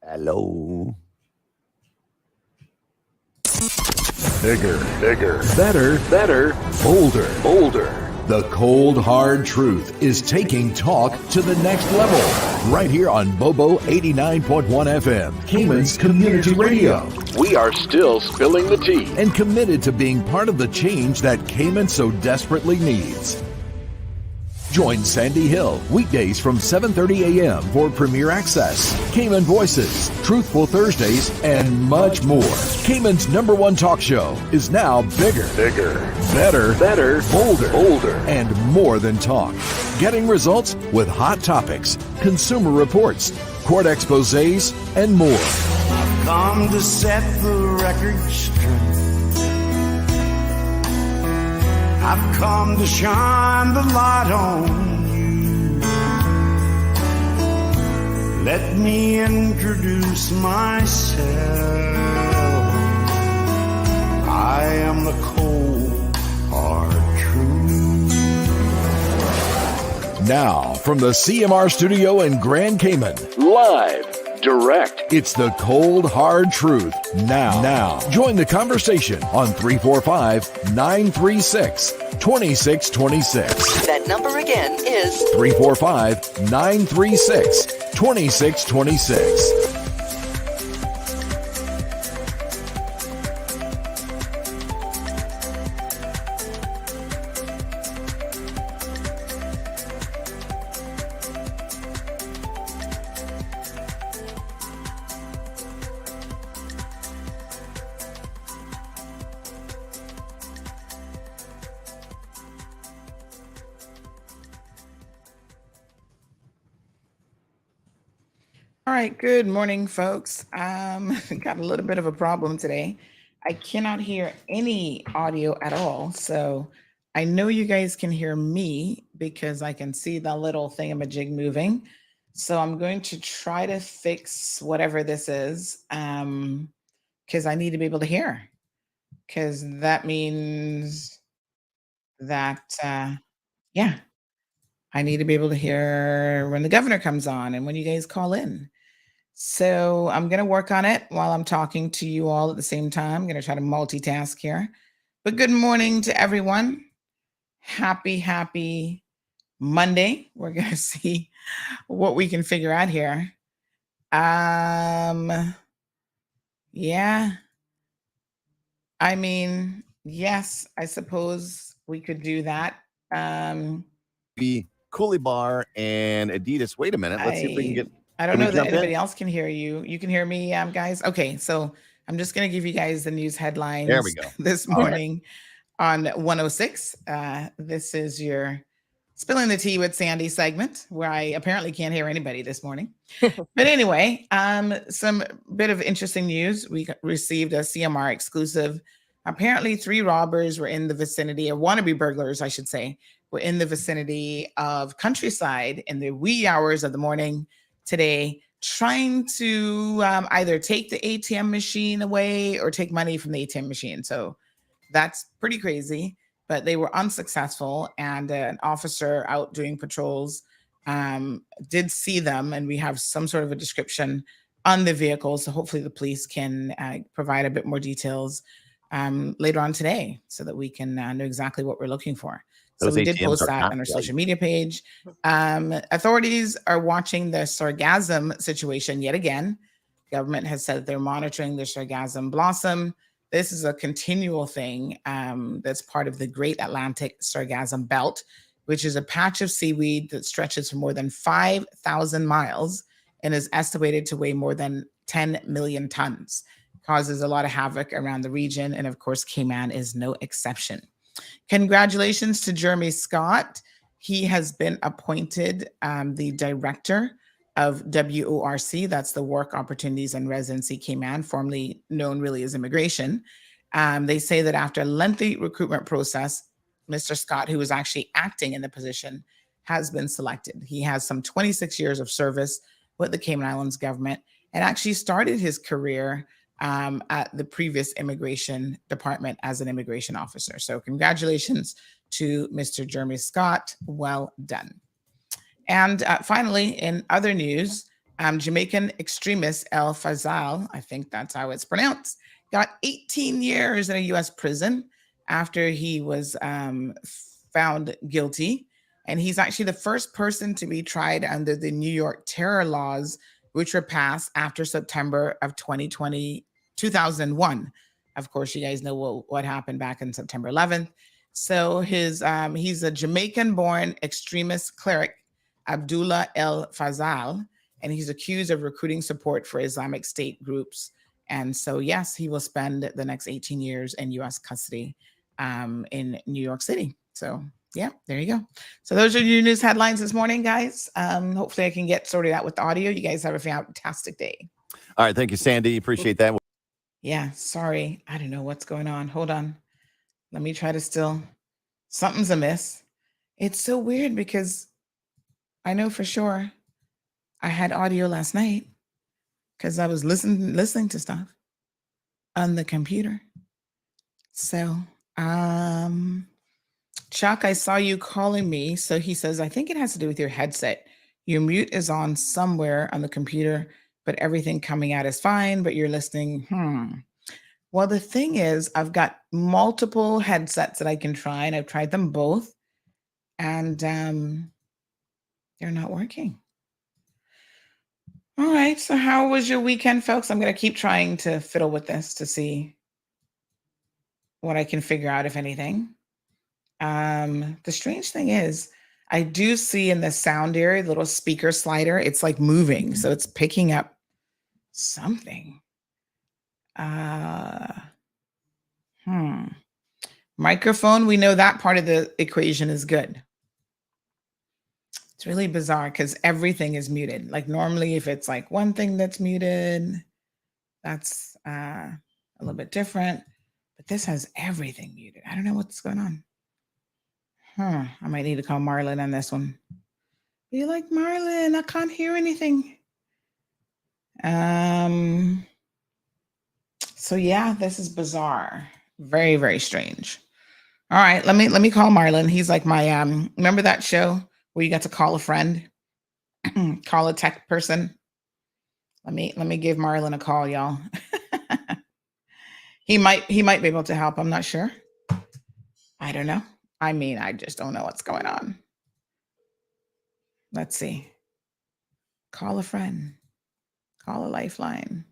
Hello. Bigger, better, bolder. The cold, hard truth is taking talk to the next level. Right here on Bobo 89.1 FM, Cayman's community radio. We are still spilling the tea. And committed to being part of the change that Cayman so desperately needs. Join Sandy Hill weekdays from 7:30 a.m. for Premier Access, Cayman Voices, Truthful Thursdays, and much more. Cayman's #1 talk show is now bigger, better, bolder, and more than talk. Getting results with hot topics, consumer reports, court exposés, and more. I've come to set the record straight. I've come to shine the light on you. Let me introduce myself. I am the cold, hard truth. Now, from the CMR studio in Grand Cayman, Live, direct. it's the cold, hard truth. Now, join the conversation on 345-936-2626. That number again is 345-936-2626. All right, good morning, folks. Got a little bit of a problem today. I cannot hear any audio at all. So I know you guys can hear me because I can see the little thingamajig moving. So I'm going to try to fix whatever this is because I need to be able to hear. Because that means that, yeah, I need to be able to hear when the governor comes on and when you guys call in. So I'm going to work on it while I'm talking to you all at the same time. I'm going to try to multitask here. But good morning to everyone. Happy Monday. We're going to see what we can figure out here. Yeah. I mean, yes, I suppose we could do that. Be Coolie Bar and Adidas. Wait a minute. Let's see if we can get. I don't Can we know that jump in? anybody else can hear you. You can hear me, guys? Okay, so I'm just going to give you guys the news headlines There we go. this morning on 106. This is your Spilling the Tea with Sandy segment where I apparently can't hear anybody this morning. But anyway, some bit of interesting news. We received a CMR exclusive. Apparently 3 robbers were in the vicinity, or wannabe burglars, I should say, were in the vicinity of Countryside in the wee hours of the morning today, trying to either take the ATM machine away or take money from the ATM machine. So that's pretty crazy, but they were unsuccessful. And an officer out doing patrols did see them, and we have some sort of a description on the vehicle. So hopefully the police can provide a bit more details later on today so that we can know exactly what we're looking for. So Those we did ATMs post are that not on our right. social media page. Authorities are watching the sargassum situation yet again. Government has said they're monitoring the sargassum blossom. This is a continual thing that's part of the Great Atlantic Sargassum Belt, which is a patch of seaweed that stretches for more than 5,000 miles and is estimated to weigh more than 10 million tons. Causes a lot of havoc around the region, and of course, Cayman is no exception. Congratulations to Jeremy Scott. He has been appointed the director of WORC, that's the Work Opportunities and Residency Cayman, formerly known really as immigration. They say that after a lengthy recruitment process, Mr. Scott, who was actually acting in the position, has been selected. He has some 26 years of service with the Cayman Islands government and actually started his career at the previous immigration department as an immigration officer. So congratulations to Mr. Jeremy Scott. Well done. And finally, in other news, Jamaican extremist El Fazal, I think that's how it's pronounced, got 18 years in a U.S. prison after he was found guilty. And he's actually the first person to be tried under the New York terror laws, which were passed after September of 2001. Of course, you guys know what happened back in September 11th. So he's a Jamaican-born extremist cleric, Abdullah El Fazal, and he's accused of recruiting support for Islamic State groups. And so, yes, he will spend the next 18 years in U.S. custody in New York City. So, yeah, there you go. So those are your news headlines this morning, guys. Hopefully I can get sorted out with the audio. You guys have a fantastic day. All right. Thank you, Sandy. Appreciate that. Yeah, sorry. I don't know what's going on. Hold on. Let me try to something's amiss. It's so weird because I know for sure I had audio last night because I was listening to stuff on the computer. So, Chuck, I saw you calling me. So he says, I think it has to do with your headset. Your mute is on somewhere on the computer, but everything coming out is fine, but you're listening. Well, the thing is, I've got multiple headsets that I can try, and I've tried them both, and they're not working. All right. So how was your weekend, folks? I'm going to keep trying to fiddle with this to see what I can figure out, if anything. The strange thing is, I do see in the sound area, the little speaker slider, it's like moving. So it's picking up something. Microphone, we know that part of the equation is good. It's really bizarre because everything is muted. Like normally, if it's like one thing that's muted, that's a little bit different. But this has everything muted. I don't know what's going on. I might need to call Marlon on this one. Be like, Marlon, I can't hear anything. So yeah, this is bizarre. Very, very strange. All right, let me call Marlon. He's like my remember that show where you got to call a friend, call a tech person? Let me give Marlon a call, y'all. He might be able to help. I'm not sure. I don't know. I mean, I just don't know what's going on. Let's see. Call a friend. Call a lifeline.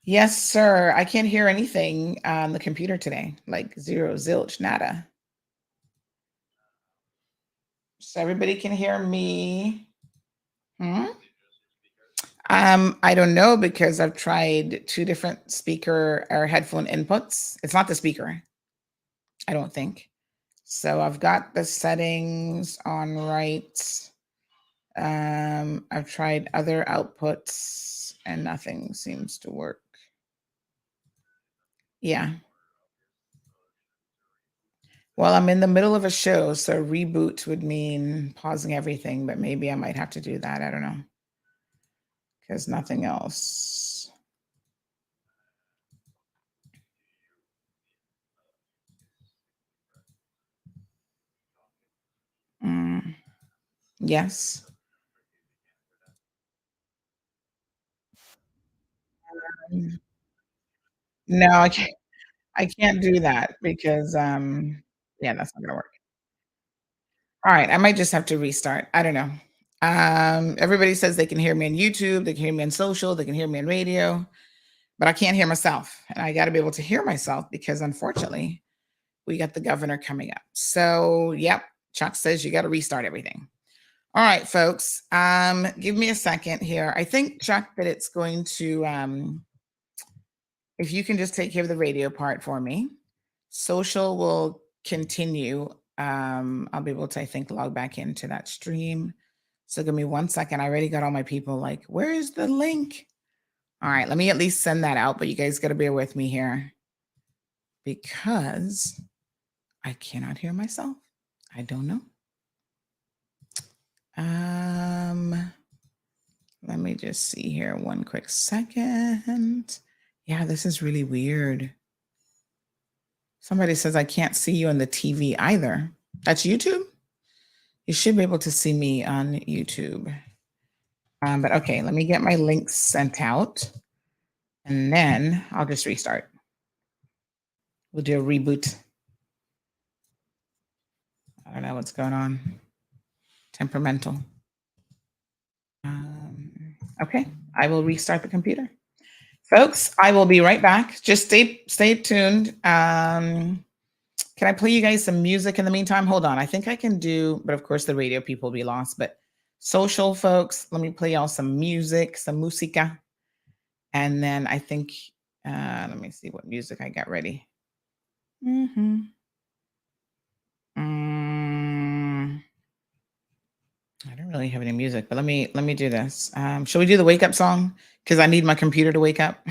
Yes, sir. I can't hear anything on the computer today. Like zero, zilch, nada. So everybody can hear me. I don't know because I've tried two different speaker or headphone inputs. It's not the speaker, I don't think. So I've got the settings on right. I've tried other outputs and nothing seems to work. Yeah. Well, I'm in the middle of a show, so reboot would mean pausing everything, but maybe I might have to do that. I don't know. Because nothing else. Yes. No, I can't do that because yeah, that's not gonna work. All right, I might just have to restart. I don't know. Everybody says they can hear me on YouTube, they can hear me on social, they can hear me on radio, but I can't hear myself. And I got to be able to hear myself because unfortunately, we got the governor coming up. So, yep, Chuck says you got to restart everything. All right, folks. Give me a second here. I think, Chuck, that it's going to if you can just take care of the radio part for me. Social will continue. I'll be able to, I think, log back into that stream. So give me 1 second. I already got all my people like, where is the link? All right, let me at least send that out, but you guys got to bear with me here because I cannot hear myself. I don't know. Let me just see here 1 quick second. Yeah, this is really weird. Somebody says I can't see you on the TV either. That's YouTube. You should be able to see me on YouTube. But okay, let me get my links sent out and then I'll just restart. We'll do a reboot. I don't know what's going on. Temperamental. Okay, I will restart the computer. Folks, I will be right back. Just stay tuned. Can I play you guys some music in the meantime? Hold on. I think I can do, but of course the radio people will be lost. But social folks, let me play y'all some music, some musica. And then I think, let me see what music I got ready. I don't really have any music, but let me do this. Shall we do the wake up song? Because I need my computer to wake up.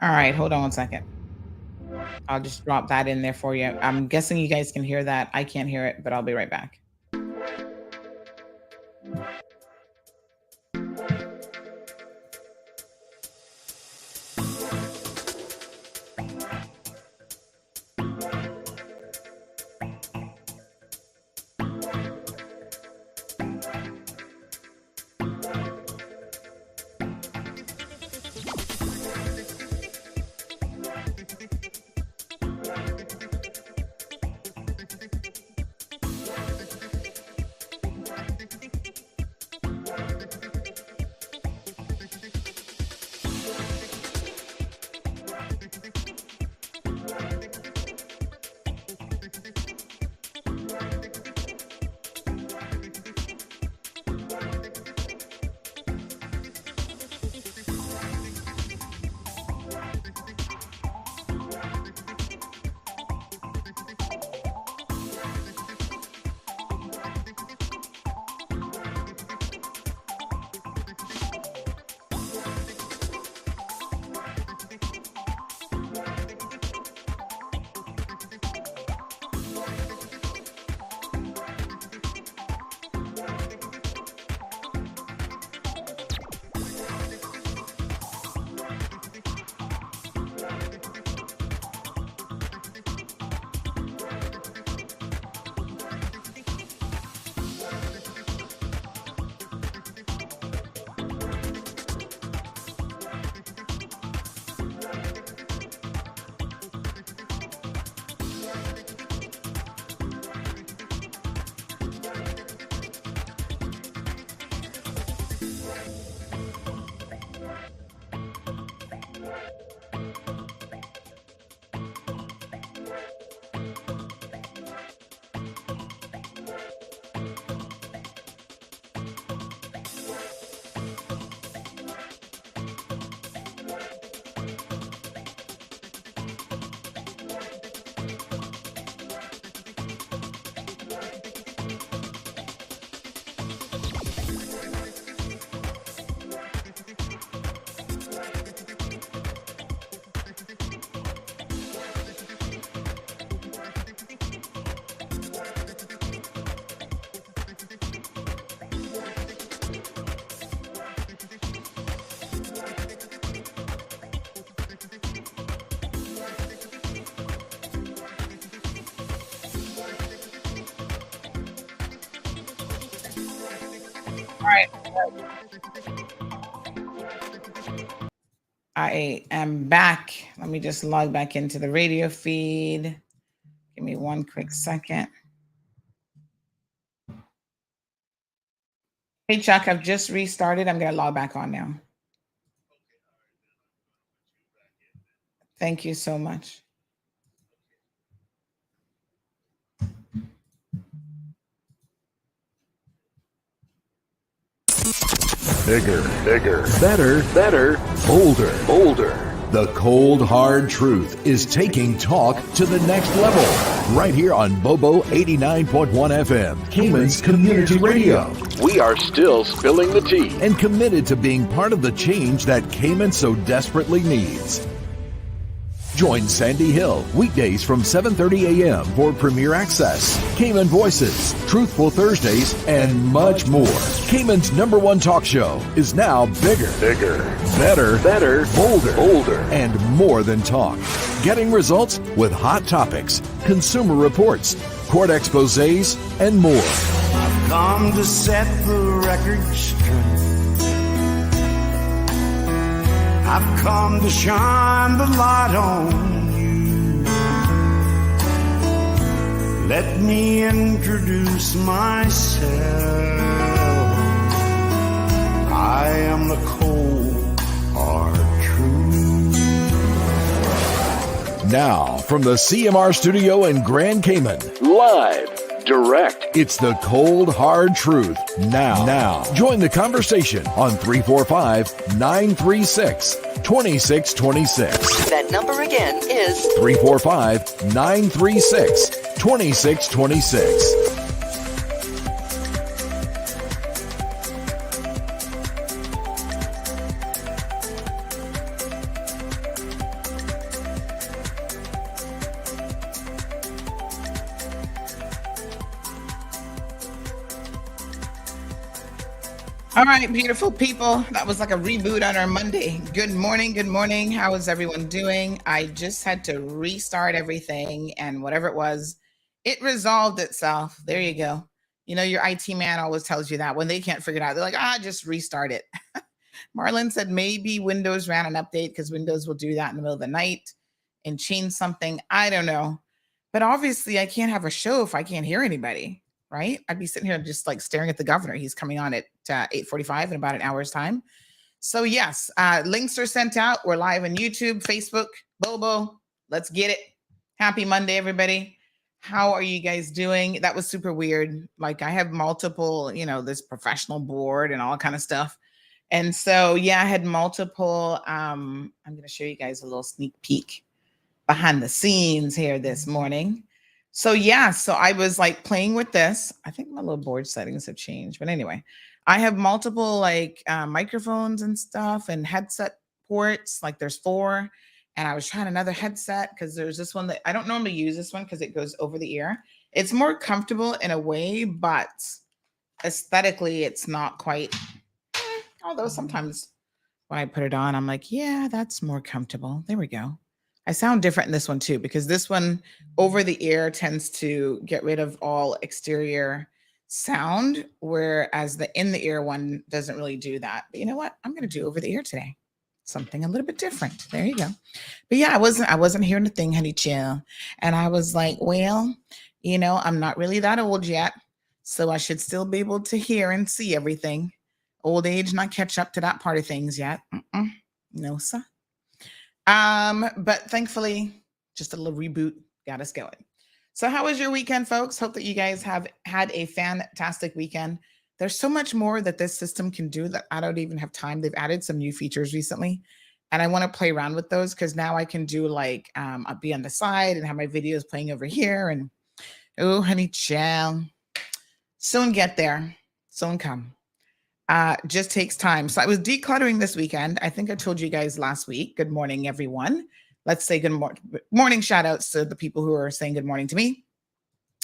All right, hold on one second. I'll just drop that in there for you. I'm guessing you guys can hear that. I can't hear it, but I'll be right back. right. I am back. Let me just log back into the radio feed. Give me one quick second. Hey, Chuck, I've just restarted. I'm going to log back on now. Thank you so much. Bigger, better, bolder. The cold, hard truth is taking talk to the next level. Right here on Bobo 89.1 FM, Cayman's community radio. We are still spilling the tea. And committed to being part of the change that Cayman so desperately needs. Join Sandy Hill weekdays from 7:30 a.m. for Premier Access, Cayman Voices, Truthful Thursdays, and much more. Cayman's #1 talk show is now bigger, better, bolder, and more than talk. Getting results with hot topics, consumer reports, court exposés, and more. I've come to set the record straight. I've come to shine the light on you. Let me introduce myself. I am the cold, hard truth. Now, from the CMR studio in Grand Cayman, Live, direct. it's the cold, hard truth. Now, join the conversation on 345-936-2626. That number again is 345-936-2626. All right, beautiful people. That was like a reboot on our Monday. Good morning. Good morning. How is everyone doing? I just had to restart everything, and whatever it was, it resolved itself. There you go. You know, your IT man always tells you that when they can't figure it out, they're like, just restart it. Marlon said maybe Windows ran an update because Windows will do that in the middle of the night and change something. I don't know. But obviously, I can't have a show if I can't hear anybody. Right? I'd be sitting here just like staring at the governor. He's coming on at 8:45 in about an hour's time. So yes, links are sent out. We're live on YouTube, Facebook, Bobo. Let's get it. Happy Monday, everybody. How are you guys doing? That was super weird. Like I have multiple, this professional board and all kind of stuff. And so, yeah, I had multiple. I'm going to show you guys a little sneak peek behind the scenes here this morning. So yeah, so I was like playing with this. I think my little board settings have changed, but anyway, I have multiple like microphones and stuff and headset ports. Like there's 4, and I was trying another headset because there's this one that I don't normally use this one because it goes over the ear. It's more comfortable in a way, but aesthetically, it's not quite. Although sometimes when I put it on, I'm like, yeah, that's more comfortable. There we go. I sound different in this one too, because this one over the ear tends to get rid of all exterior sound, whereas the in the ear one doesn't really do that. But you know what? I'm going to do over the ear today. Something a little bit different. There you go. But yeah, I wasn't hearing a thing, honey chill. And I was like, well, I'm not really that old yet, so I should still be able to hear and see everything. Old age, not catch up to that part of things yet. No, sir. But thankfully, just a little reboot got us going. So how was your weekend, folks? Hope that you guys have had a fantastic weekend. There's so much more that this system can do that I don't even have time. They've added some new features recently, and I want to play around with those because now I can do like, I'll be on the side and have my videos playing over here. And oh, honey child, soon get there, soon come. Just takes time. So I was decluttering this weekend. I think I told you guys last week. Good morning, everyone. Let's say good morning shout outs to the people who are saying good morning to me.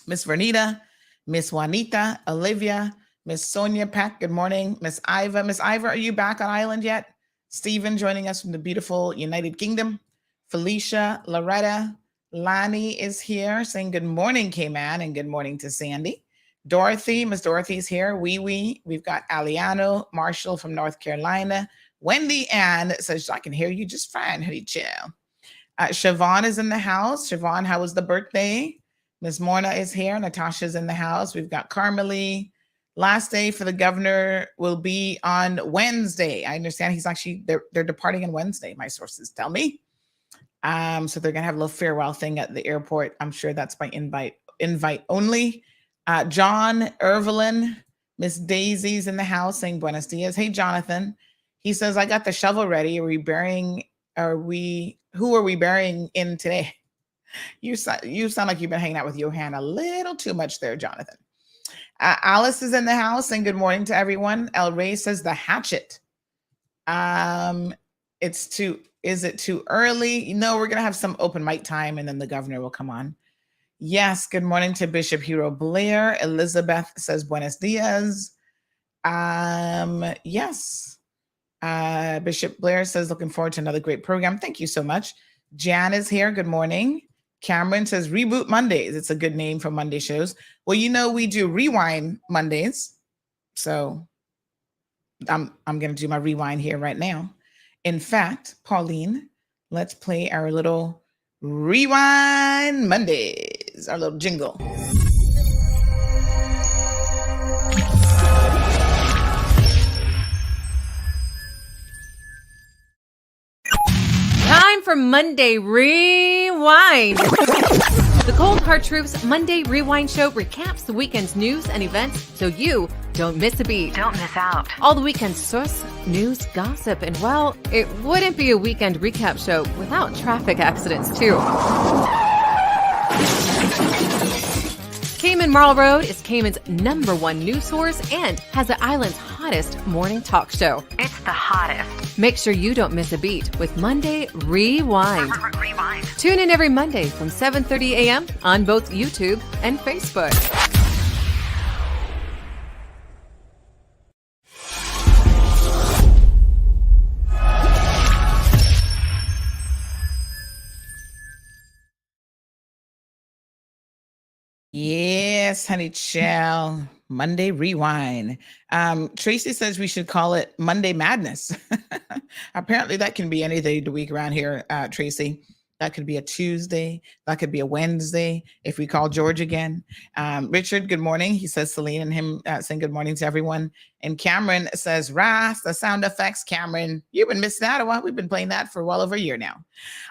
Miss Vernita, Miss Juanita, Olivia, Miss Sonia Peck. Good morning. Miss Iva. Miss Iva, are you back on island yet? Stephen joining us from the beautiful United Kingdom. Felicia, Loretta, Lani is here saying good morning, Cayman, and good morning to Sandy. Dorothy, Miss Dorothy's here. We've got Aliano, Marshall from North Carolina. Wendy Ann says, I can hear you just fine, honey chill. Siobhan is in the house. Siobhan, how was the birthday? Miss Morna is here. Natasha's in the house. We've got Carmelie. Last day for the governor will be on Wednesday. I understand he's actually, they're departing on Wednesday, my sources tell me. So they're going to have a little farewell thing at the airport. I'm sure that's by invite only. John Irvelin, Miss Daisy's in the house saying buenos dias. Hey, Jonathan. He says, I got the shovel ready. Who are we burying in today? You sound like you've been hanging out with Johan a little too much there, Jonathan. Alice is in the house saying good morning to everyone. El Rey says the hatchet. Is it too early? No, we're going to have some open mic time and then the governor will come on. Yes. Good morning to Bishop Hero Blair. Elizabeth says buenos dias. Yes. Bishop Blair says looking forward to another great program. Thank you so much. Jan is here. Good morning. Cameron says Reboot Mondays. It's a good name for Monday shows. Well, we do Rewind Mondays. So I'm going to do my rewind here right now. In fact, Pauline, let's play our little Rewind Mondays, our little jingle. Time for Monday Rewind. The Cold Hard Truth's Monday Rewind show recaps the weekend's news and events so you don't miss a beat. Don't miss out. All the weekend's source, news, gossip, and well, it wouldn't be a weekend recap show without traffic accidents too. Cayman Marl Road is Cayman's #1 news source and has the island's hottest morning talk show. It's the hottest. Make sure you don't miss a beat with Monday Rewind. Rewind. Tune in every Monday from 7:30 a.m. on both YouTube and Facebook. Yes, honey child. Monday Rewind. Tracy says we should call it Monday Madness. Apparently that can be any day of the week around here, Tracy. That could be a Tuesday. That could be a Wednesday if we call George again. Richard, good morning. He says Celine and him saying good morning to everyone. And Cameron says, Ras, the sound effects. Cameron, you've been missing out a while. We've been playing that for well over a year now.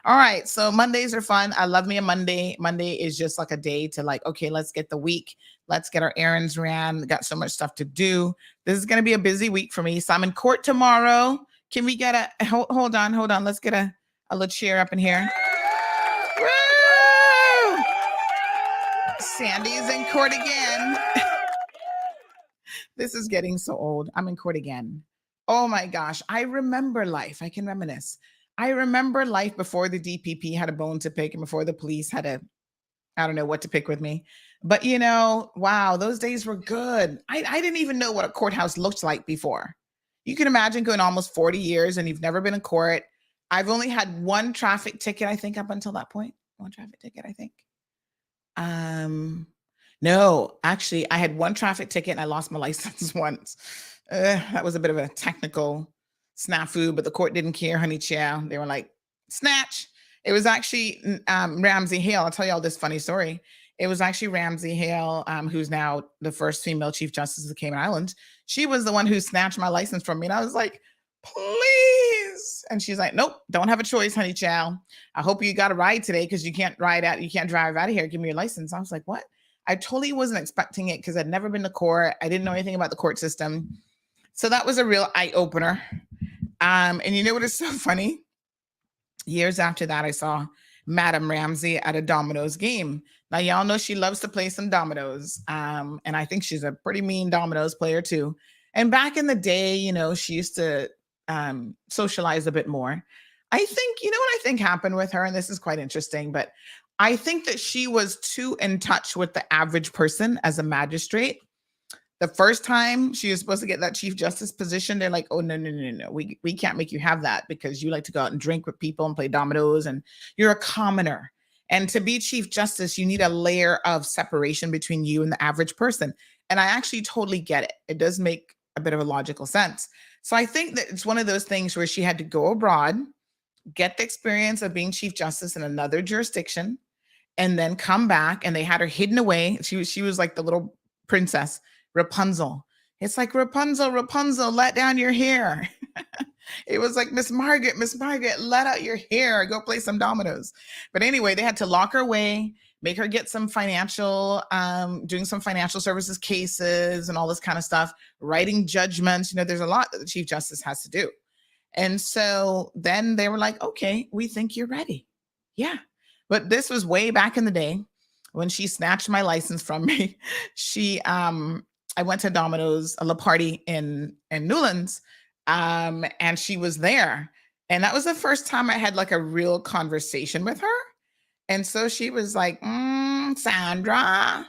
All right. So Mondays are fun. I love me a Monday. Monday is just like a day to okay, let's get the week. Let's get our errands ran. Got so much stuff to do. This is going to be a busy week for me. So I'm in court tomorrow. Can we get hold on. Let's get a little cheer up in here. Woo! Sandy's in court again. This is getting so old. I'm in court again. Oh my gosh. I remember life. I can reminisce. I remember life before the DPP had a bone to pick and before the police had I don't know what to pick with me. But wow, those days were good. I didn't even know what a courthouse looked like before. You can imagine going almost 40 years and you've never been in court. I've only had one traffic ticket, I think, up until that point. One traffic ticket, I think. No, actually, I had one traffic ticket and I lost my license once. That was a bit of a technical snafu, but the court didn't care, honey chow. They were like, snatch. It was actually Ramsey Hale. I'll tell you all this funny story. It was actually Ramsey Hale, who's now the first female Chief Justice of the Cayman Islands. She was the one who snatched my license from me. And I was like, please. And she's like, nope, don't have a choice, honey chow. I hope you got a ride today because you can't drive out of here. Give me your license. I was like, what? I totally wasn't expecting it because I'd never been to court. I didn't know anything about the court system. So that was a real eye opener. And you know what is so funny? Years after that, I saw Madam Ramsey at a dominoes game. Now, y'all know she loves to play some dominoes. And I think she's a pretty mean dominoes player too. And back in the day, she used to socialize a bit more. I think, what I think happened with her, and this is quite interesting, but I think that she was too in touch with the average person as a magistrate. The first time she was supposed to get that Chief Justice position, they're like, oh, no. We can't make you have that because you like to go out and drink with people and play dominoes and you're a commoner. And to be Chief Justice, you need a layer of separation between you and the average person. And I actually totally get it. It does make a bit of a logical sense. So I think that it's one of those things where she had to go abroad, get the experience of being Chief Justice in another jurisdiction, and then come back, and they had her hidden away. She was like the little princess, Rapunzel. It's like, Rapunzel, let down your hair. It was like, Miss Margaret, let out your hair. Go play some dominoes. But anyway, they had to lock her away, make her get some financial, doing some financial services cases and all this kind of stuff, writing judgments. There's a lot that the Chief Justice has to do. And so then they were like, okay, we think you're ready. Yeah. But this was way back in the day when she snatched my license from me. I went to Domino's, a party in Newlands, and she was there. And that was the first time I had like a real conversation with her. And so she was like, Sandra,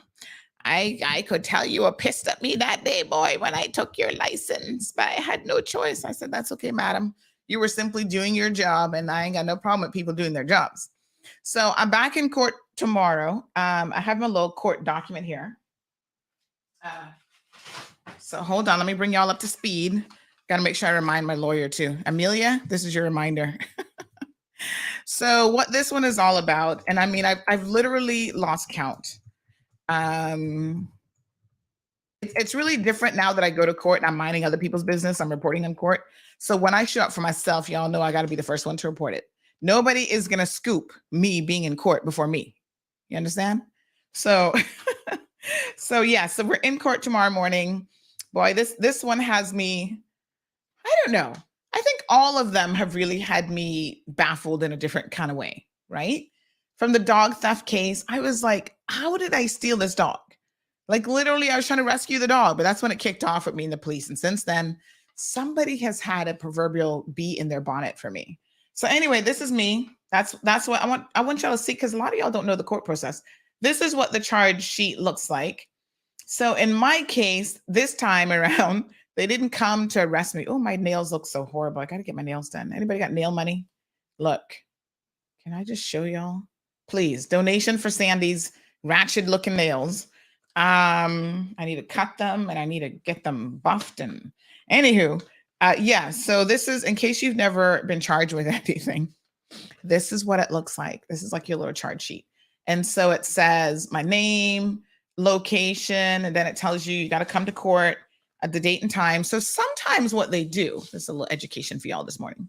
I could tell you were pissed at me that day, boy, when I took your license, but I had no choice. I said, that's okay, madam. You were simply doing your job, and I ain't got no problem with people doing their jobs. So I'm back in court tomorrow. I have my little court document here. So hold on, let me bring y'all up to speed. Got to make sure I remind my lawyer too. Amelia, this is your reminder. So what this one is all about, and I mean, I've literally lost count. It's really different now that I go to court and I'm minding other people's business. I'm reporting in court. So when I show up for myself, y'all know I got to be the first one to report it. Nobody is going to scoop me being in court before me. You understand? So, so we're in court tomorrow morning. Boy, this one has me, I don't know. I think all of them have really had me baffled in a different kind of way, right? From the dog theft case, I was like, how did I steal this dog? Like literally, I was trying to rescue the dog, but that's when it kicked off with me and the police. And since then, somebody has had a proverbial bee in their bonnet for me. So anyway, this is me. That's what I want y'all to see, because a lot of y'all don't know the court process. This is what the charge sheet looks like. So in my case, this time around, they didn't come to arrest me. Oh, my nails look so horrible. I got to get my nails done. Anybody got nail money? Look, can I just show y'all? Please, donation for Sandy's ratchet looking nails. I need to cut them and I need to get them buffed. And anywho, so this is, in case you've never been charged with anything, this is what it looks like. This is like your little charge sheet. And so it says my name, location, and then it tells you got to come to court at the date and time. So sometimes what they do, this is a little education for y'all this morning.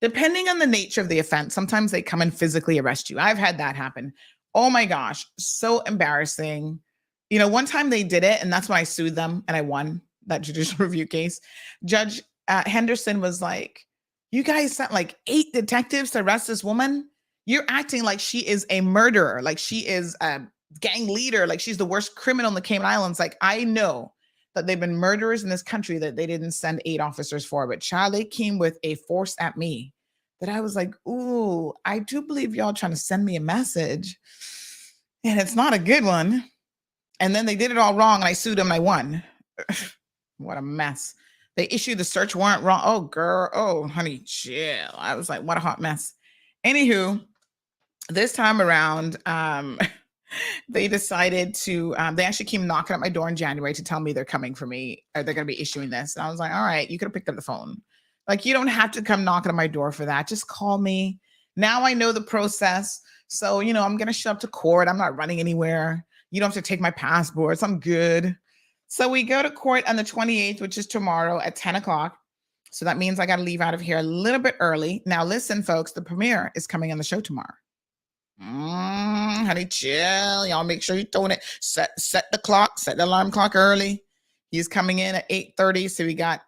Depending on the nature of the offense, sometimes they come and physically arrest you. I've had that happen. Oh my gosh, so embarrassing. You know, one time they did it, and that's when I sued them and I won that judicial review case. Judge Henderson was like, you guys sent like 8 detectives to arrest this woman. You're acting like she is a murderer, like she is a gang leader, like she's the worst criminal in the Cayman Islands. Like, I know that they've been murderers in this country that they didn't send 8 officers for, but child, they came with a force at me that I was like, ooh, I do believe y'all trying to send me a message, and it's not a good one. And then they did it all wrong, and I sued them and I won. What a mess. They issued the search warrant wrong. Oh, girl. Oh, honey, chill. I was like, what a hot mess. Anywho, this time around, they decided to, they actually came knocking at my door in January to tell me they're coming for me, or they're going to be issuing this. And I was like, all right, you could have picked up the phone. Like, you don't have to come knocking at my door for that. Just call me. Now I know the process. So, you know, I'm going to show up to court. I'm not running anywhere. You don't have to take my passports. I'm good. So we go to court on the 28th, which is tomorrow at 10 o'clock. So that means I got to leave out of here a little bit early. Now, listen, folks, the premiere is coming on the show tomorrow. Honey, chill. Y'all make sure you're throwing it. Set the clock, set the alarm clock early. He's coming in at 8:30. So we got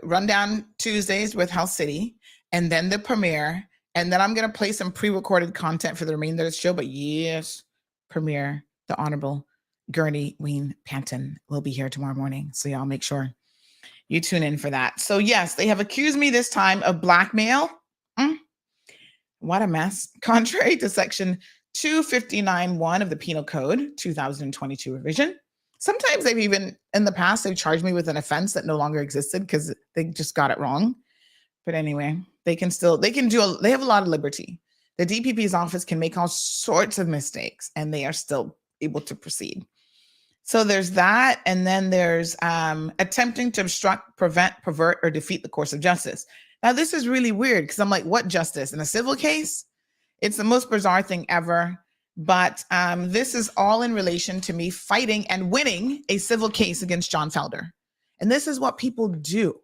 Rundown Tuesdays with House City, and then the premiere. And then I'm going to play some pre-recorded content for the remainder of the show. But yes, premiere, the Honorable Gurney Ween Panton will be here tomorrow morning. So y'all make sure you tune in for that. So yes, they have accused me this time of blackmail. What a mess. Contrary to section 259(1) of the Penal Code, 2022 revision. Sometimes they've even, in the past, they've charged me with an offense that no longer existed because they just got it wrong. But anyway, they have a lot of liberty. The DPP's office can make all sorts of mistakes and they are still able to proceed. So there's that. And then there's attempting to obstruct, prevent, pervert, or defeat the course of justice. Now, this is really weird because I'm like, what justice? In a civil case? It's the most bizarre thing ever. But this is all in relation to me fighting and winning a civil case against John Felder. And this is what people do.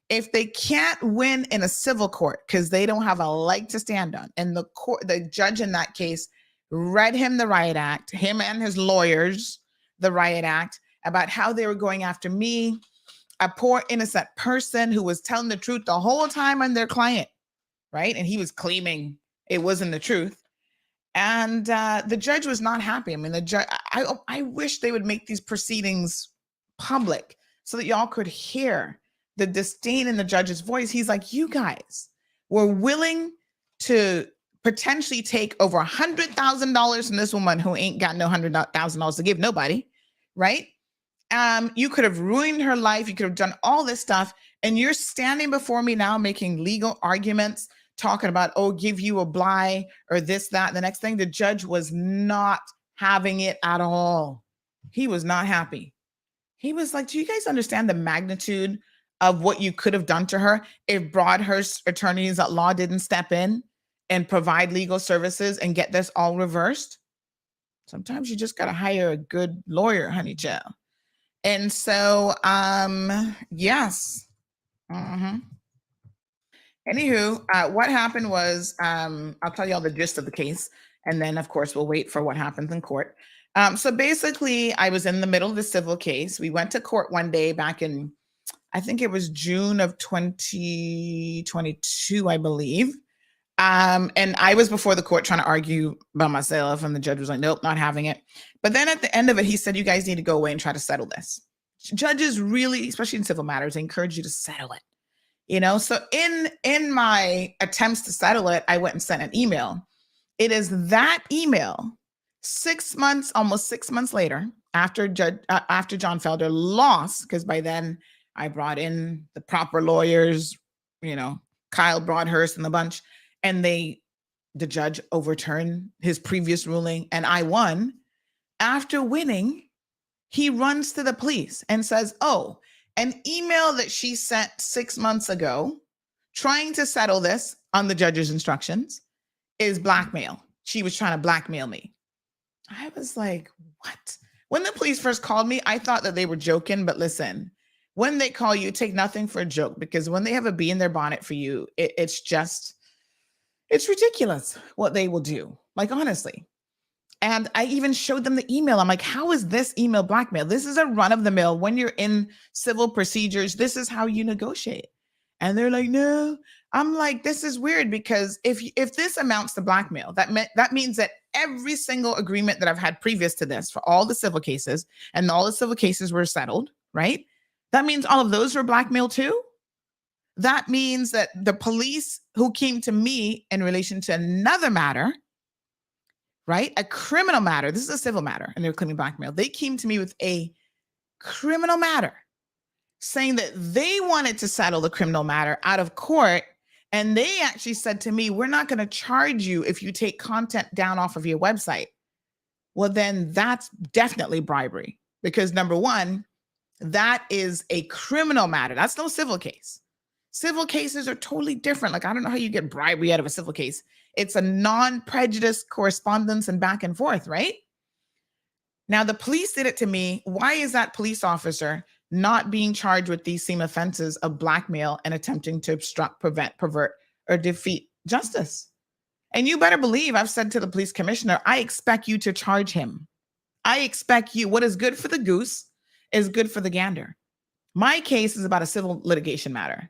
If they can't win in a civil court because they don't have a leg to stand on, and the judge in that case read him the riot act, him and his lawyers, the riot act, about how they were going after me, a poor innocent person who was telling the truth the whole time on their client, right? And he was claiming it wasn't the truth. And the judge was not happy. I mean, the judge, I wish they would make these proceedings public so that y'all could hear the disdain in the judge's voice. He's like, you guys were willing to potentially take over $100,000 from this woman who ain't got no $100,000 to give nobody, right? You could have ruined her life. You could have done all this stuff. And you're standing before me now making legal arguments, talking about, oh, give you a bly or this, that, the next thing. The judge was not having it at all. He was not happy. He was like, do you guys understand the magnitude of what you could have done to her if Broadhurst attorneys at law didn't step in and provide legal services and get this all reversed? Sometimes you just got to hire a good lawyer, honey child. And so, yes. Anywho, what happened was, I'll tell you all the gist of the case. And then, of course, we'll wait for what happens in court. So basically, I was in the middle of the civil case. We went to court one day back in, I think it was June of 2022, I believe. And I was before the court trying to argue by myself, and the judge was like, nope, not having it. But then at the end of it, he said, you guys need to go away and try to settle this. Judges really, especially in civil matters, they encourage you to settle it. You know, so in my attempts to settle it, I went and sent an email. It is that email 6 months, almost 6 months later, after John Felder lost, because by then I brought in the proper lawyers, you know, Kyle Broadhurst and the bunch, and the judge overturned his previous ruling and I won. After winning, he runs to the police and says, oh, an email that she sent 6 months ago trying to settle this on the judge's instructions is blackmail. She was trying to blackmail me. I was like, what? When the police first called me, I thought that they were joking, but listen, when they call you, take nothing for a joke, because when they have a bee in their bonnet for you, it's ridiculous what they will do. Like, honestly. And I even showed them the email. I'm like, how is this email blackmail? This is a run of the mill. When you're in civil procedures, this is how you negotiate. And they're like, no. I'm like, this is weird, because if this amounts to blackmail, that means that every single agreement that I've had previous to this for all the civil cases, and all the civil cases were settled, right? That means all of those were blackmail too. That means that the police who came to me in relation to another matter, right? A criminal matter. This is a civil matter, and they're claiming blackmail. They came to me with a criminal matter, saying that they wanted to settle the criminal matter out of court. And they actually said to me, we're not going to charge you if you take content down off of your website. Well, then that's definitely bribery, because number one, that is a criminal matter. That's no civil case. Civil cases are totally different. Like, I don't know how you get bribery out of a civil case. It's a non-prejudice correspondence and back and forth, right? Now, the police did it to me. Why is that police officer not being charged with these same offenses of blackmail and attempting to obstruct, prevent, pervert, or defeat justice? And you better believe I've said to the police commissioner, I expect you to charge him. I expect you. What is good for the goose is good for the gander. My case is about a civil litigation matter.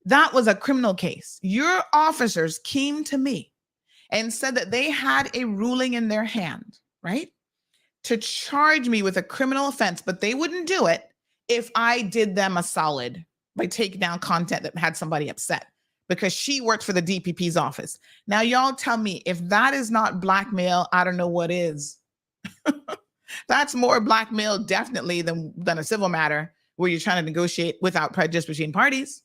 That was a criminal case. Your officers came to me and said that they had a ruling in their hand, right, to charge me with a criminal offense, but they wouldn't do it if I did them a solid by taking down content that had somebody upset, because she worked for the DPP's office. Now, y'all tell me, if that is not blackmail, I don't know what is. That's more blackmail definitely than a civil matter where you're trying to negotiate without prejudice between parties.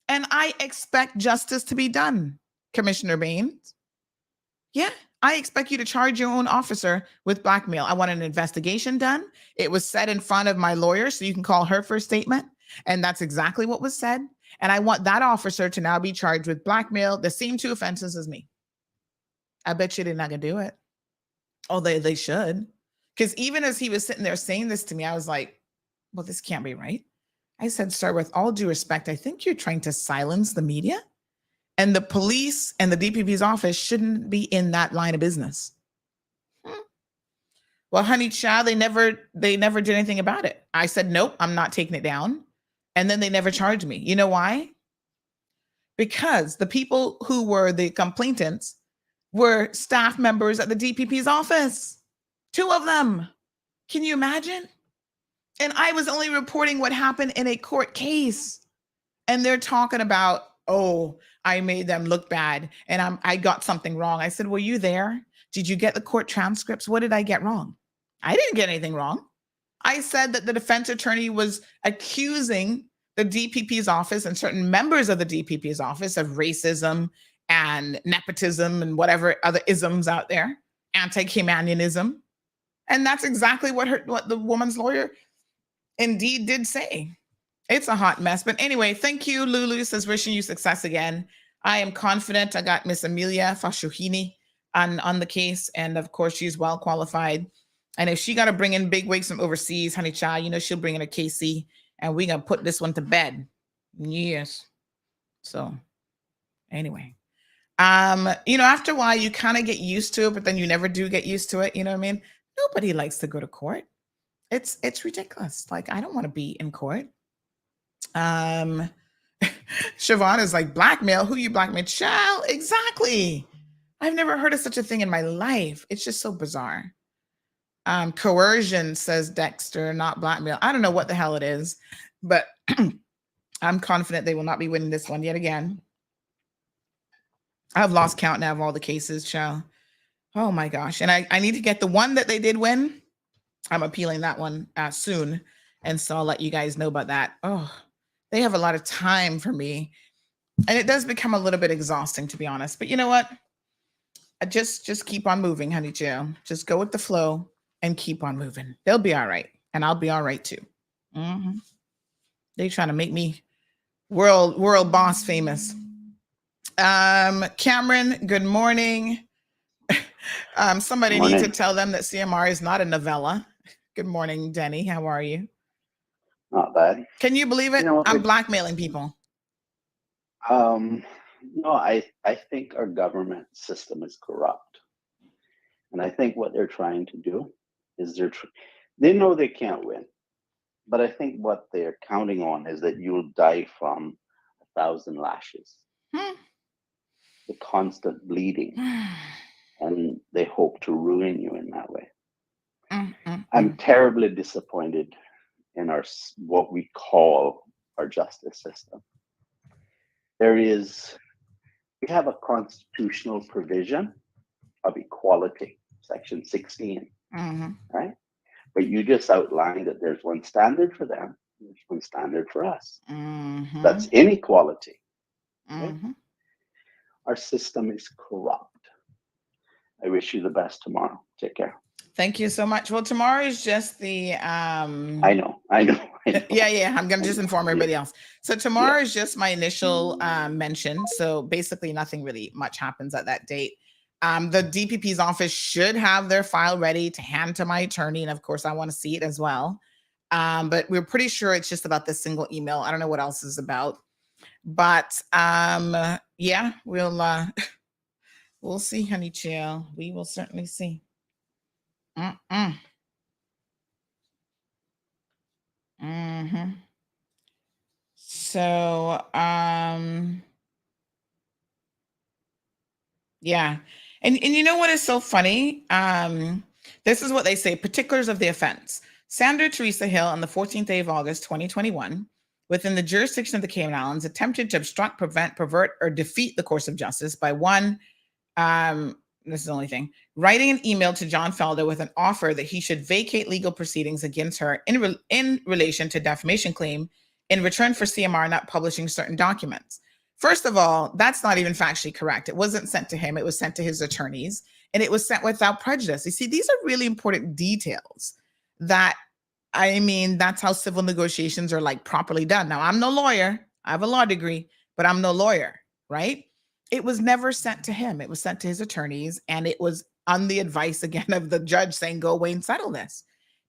And I expect justice to be done, Commissioner Baines. Yeah, I expect you to charge your own officer with blackmail. I want an investigation done. It was said in front of my lawyer, so you can call her for a statement. And that's exactly what was said. And I want that officer to now be charged with blackmail, the same two offenses as me. I bet you they're not going to do it. Oh, they should. Because even as he was sitting there saying this to me, I was like, well, this can't be right. I said, sir, with all due respect, I think you're trying to silence the media. And the police and the DPP's office shouldn't be in that line of business. Well, honey child, they never did anything about it. I said, nope, I'm not taking it down. And then they never charged me. You know why? Because the people who were the complainants were staff members at the DPP's office. 2 of them. Can you imagine? And I was only reporting what happened in a court case. And they're talking about, oh, I made them look bad and I got something wrong. I said, were you there? Did you get the court transcripts? What did I get wrong? I didn't get anything wrong. I said that the defense attorney was accusing the DPP's office and certain members of the DPP's office of racism and nepotism and whatever other isms out there, anti-Caymanianism. And that's exactly what the woman's lawyer indeed did say. It's a hot mess. But anyway, thank you. Lulu says, wishing you success again. I am confident. I got Miss Amelia Fashuhini on the case. And of course, she's well qualified. And if she got to bring in big wigs from overseas, honey child, you know, she'll bring in a KC and we're going to put this one to bed. Yes. So anyway, you know, after a while, you kind of get used to it, but then you never do get used to it. You know what I mean? Nobody likes to go to court. It's ridiculous. Like, I don't want to be in court. Siobhan is like, blackmail? Who you blackmail? Child, exactly. I've never heard of such a thing in my life. It's just so bizarre. Coercion, says Dexter, not blackmail. I don't know what the hell it is, but I'm confident they will not be winning this one yet again. I've lost count now of all the cases, child. Oh my gosh. And I need to get the one that they did win. I'm appealing that one soon. And so I'll let you guys know about that. Oh, they have a lot of time for me. And it does become a little bit exhausting, to be honest. But you know what? I just keep on moving, honey Jill. Just go with the flow and keep on moving. They'll be all right. And I'll be all right too. Mm-hmm. They trying to make me world boss famous. Cameron, good morning. Somebody needs to tell them that CMR is not a novella. Good morning, Denny. How are you? Not bad. Can you believe it? I'm blackmailing people. No, I think our government system is corrupt. And I think what they're trying to do is they know they can't win. But I think what they're counting on is that you'll die from 1,000 lashes. The constant bleeding. And they hope to ruin you in that way. I'm terribly disappointed in what we call our justice system. We have a constitutional provision of equality, Section 16, right? But you just outlined that there's one standard for them, there's one standard for us. That's inequality. Right? Our system is corrupt. I wish you the best tomorrow. Take care. Thank you so much. Well, tomorrow is just the I know. Yeah. I'm gonna just inform everybody else. So tomorrow is just my initial mention. So basically nothing really much happens at that date. The DPP's office should have their file ready to hand to my attorney. And of course, I want to see it as well. But we're pretty sure it's just about this single email. I don't know what else is about. But yeah, we'll see, honey chill. We will certainly see. So, yeah. And you know what is so funny? This is what they say, particulars of the offense. Sandra Teresa Hill on the 14th day of August, 2021, within the jurisdiction of the Cayman Islands, attempted to obstruct, prevent, pervert, or defeat the course of justice by one, this is the only thing, writing an email to John Felder with an offer that he should vacate legal proceedings against her in relation to defamation claim in return for CMR not publishing certain documents. First of all, that's not even factually correct. It wasn't sent to him. It was sent to his attorneys, and it was sent without prejudice. You see, these are really important details that, I mean, that's how civil negotiations are like properly done. Now, I'm no lawyer. I have a law degree, but I'm no lawyer, right? It was never sent to him. It was sent to his attorneys, and it was on the advice again of the judge saying, go away and settle this.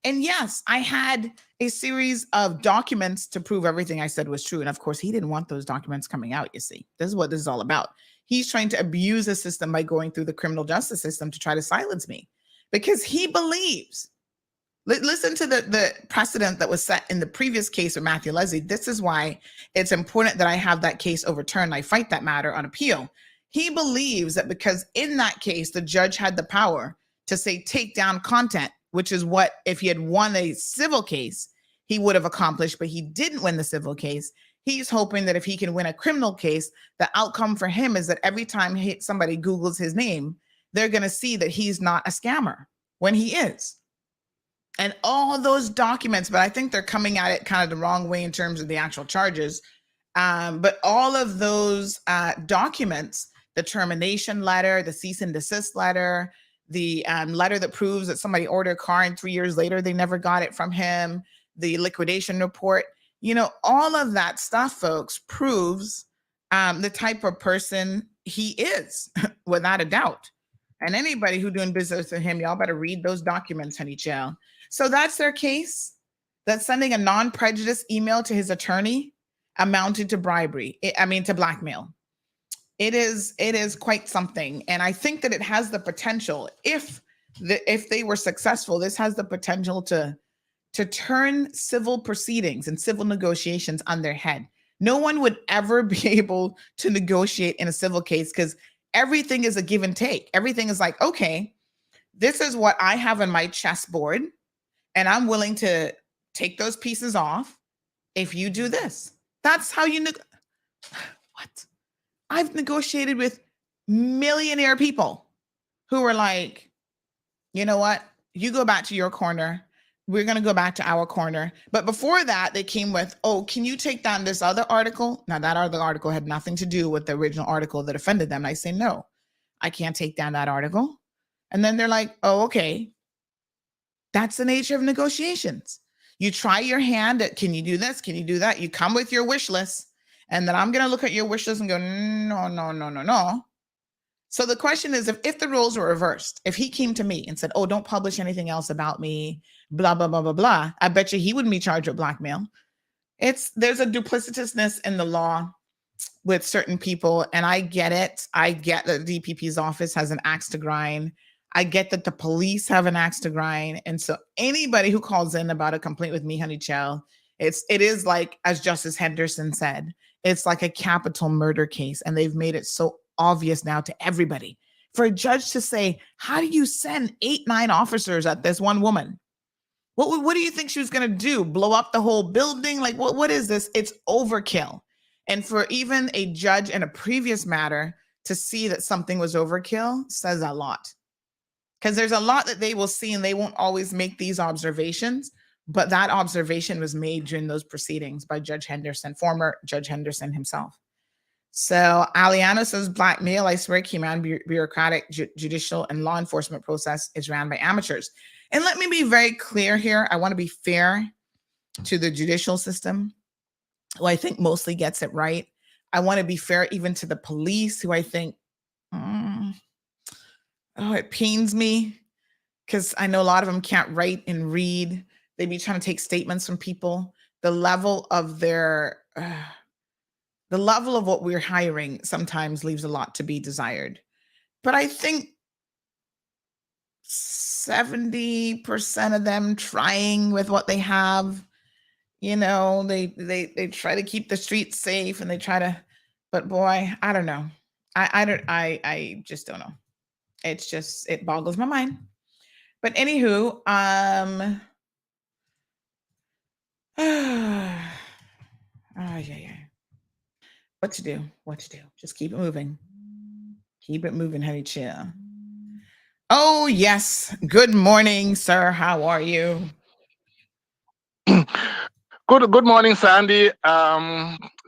And yes, I had a series of documents to prove everything I said was true. And of course, he didn't want those documents coming out, you see. This is what this is all about. He's trying to abuse the system by going through the criminal justice system to try to silence me because he believes. Listen to the precedent that was set in the previous case with Matthew Leslie. This is why it's important that I have that case overturned. I fight that matter on appeal. He believes that because in that case, the judge had the power to say, take down content, which is what, if he had won a civil case, he would have accomplished, but he didn't win the civil case. He's hoping that if he can win a criminal case, the outcome for him is that every time somebody Googles his name, they're going to see that he's not a scammer when he is. And all those documents, but I think they're coming at it kind of the wrong way in terms of the actual charges. But all of those documents, the termination letter, the cease and desist letter, the letter that proves that somebody ordered a car and 3 years later they never got it from him, the liquidation report, all of that stuff, folks, proves the type of person he is, without a doubt. And anybody who doing business with him, y'all better read those documents, honey child. So that's their case. That sending a non-prejudice email to his attorney amounted to bribery. To blackmail. It is quite something. And I think that it has the potential, if they were successful, this has the potential to turn civil proceedings and civil negotiations on their head. No one would ever be able to negotiate in a civil case because everything is a give and take. Everything is like, okay, this is what I have on my chessboard, and I'm willing to take those pieces off if you do this. That's how you what? I've negotiated with millionaire people who were like, you know what? You go back to your corner. We're going to go back to our corner. But before that, they came with, oh, can you take down this other article? Now, that other article had nothing to do with the original article that offended them. And I say, no, I can't take down that article. And then they're like, oh, okay. That's the nature of negotiations. You try your hand at, can you do this? Can you do that? You come with your wish list. And then I'm going to look at your wish list and go, no. So the question is, if the roles were reversed, if he came to me and said, oh, don't publish anything else about me, blah, blah, blah, blah, blah, I bet you he wouldn't be charged with blackmail. There's a duplicitousness in the law with certain people. And I get it. I get that the DPP's office has an axe to grind. I get that the police have an axe to grind. And so anybody who calls in about a complaint with me, honey child, it is like, as Justice Henderson said, it's like a capital murder case. And they've made it so obvious now to everybody. For a judge to say, how do you send 8-9 officers at this one woman? What do you think she was going to do? Blow up the whole building? Like, what is this? It's overkill. And for even a judge in a previous matter to see that something was overkill says a lot. Because there's a lot that they will see and they won't always make these observations. But that observation was made during those proceedings by Judge Henderson, former Judge Henderson himself. So Aliano says, blackmail, I swear, Cayman bureaucratic, judicial, and law enforcement process is ran by amateurs. And let me be very clear here. I want to be fair to the judicial system, who I think mostly gets it right. I want to be fair even to the police, who I think, it pains me because I know a lot of them can't write and read. They be trying to take statements from people. The level of what we're hiring sometimes leaves a lot to be desired. But I think 70% of them trying with what they have, they try to keep the streets safe and they try to, but boy, I don't know. I just don't know. It boggles my mind. But anywho, yeah. What to do? Just keep it moving. Keep it moving, honey chill. Oh, yes. Good morning, sir. How are you? Good morning, Sandy.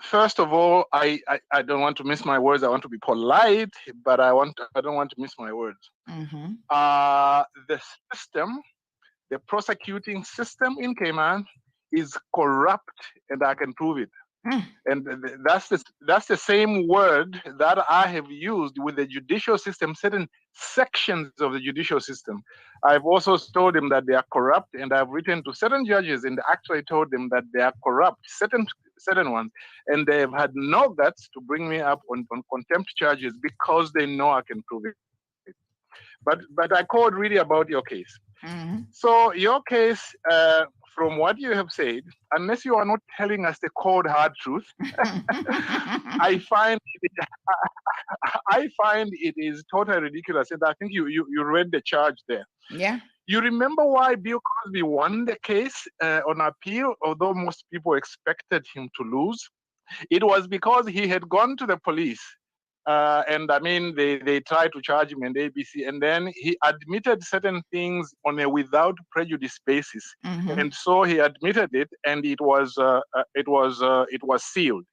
First of all, I don't want to miss my words. I want to be polite, but I don't want to miss my words. Mm-hmm. The system, the prosecuting system in Cayman is corrupt, and I can prove it. And that's the same word that I have used with the judicial system, certain sections of the judicial system. I've also told them that they are corrupt, and I've written to certain judges and actually told them that they are corrupt, certain ones, and they've had no guts to bring me up on contempt charges because they know I can prove it. But I called really about your case. Mm-hmm. So your case, from what you have said, unless you are not telling us the cold hard truth, I find it is totally ridiculous. And I think you read the charge there. Yeah. You remember why Bill Cosby won the case on appeal, although most people expected him to lose? It was because he had gone to the police. And I mean, they tried to charge him and ABC, and then he admitted certain things on a without prejudice basis, and so he admitted it, and it was sealed.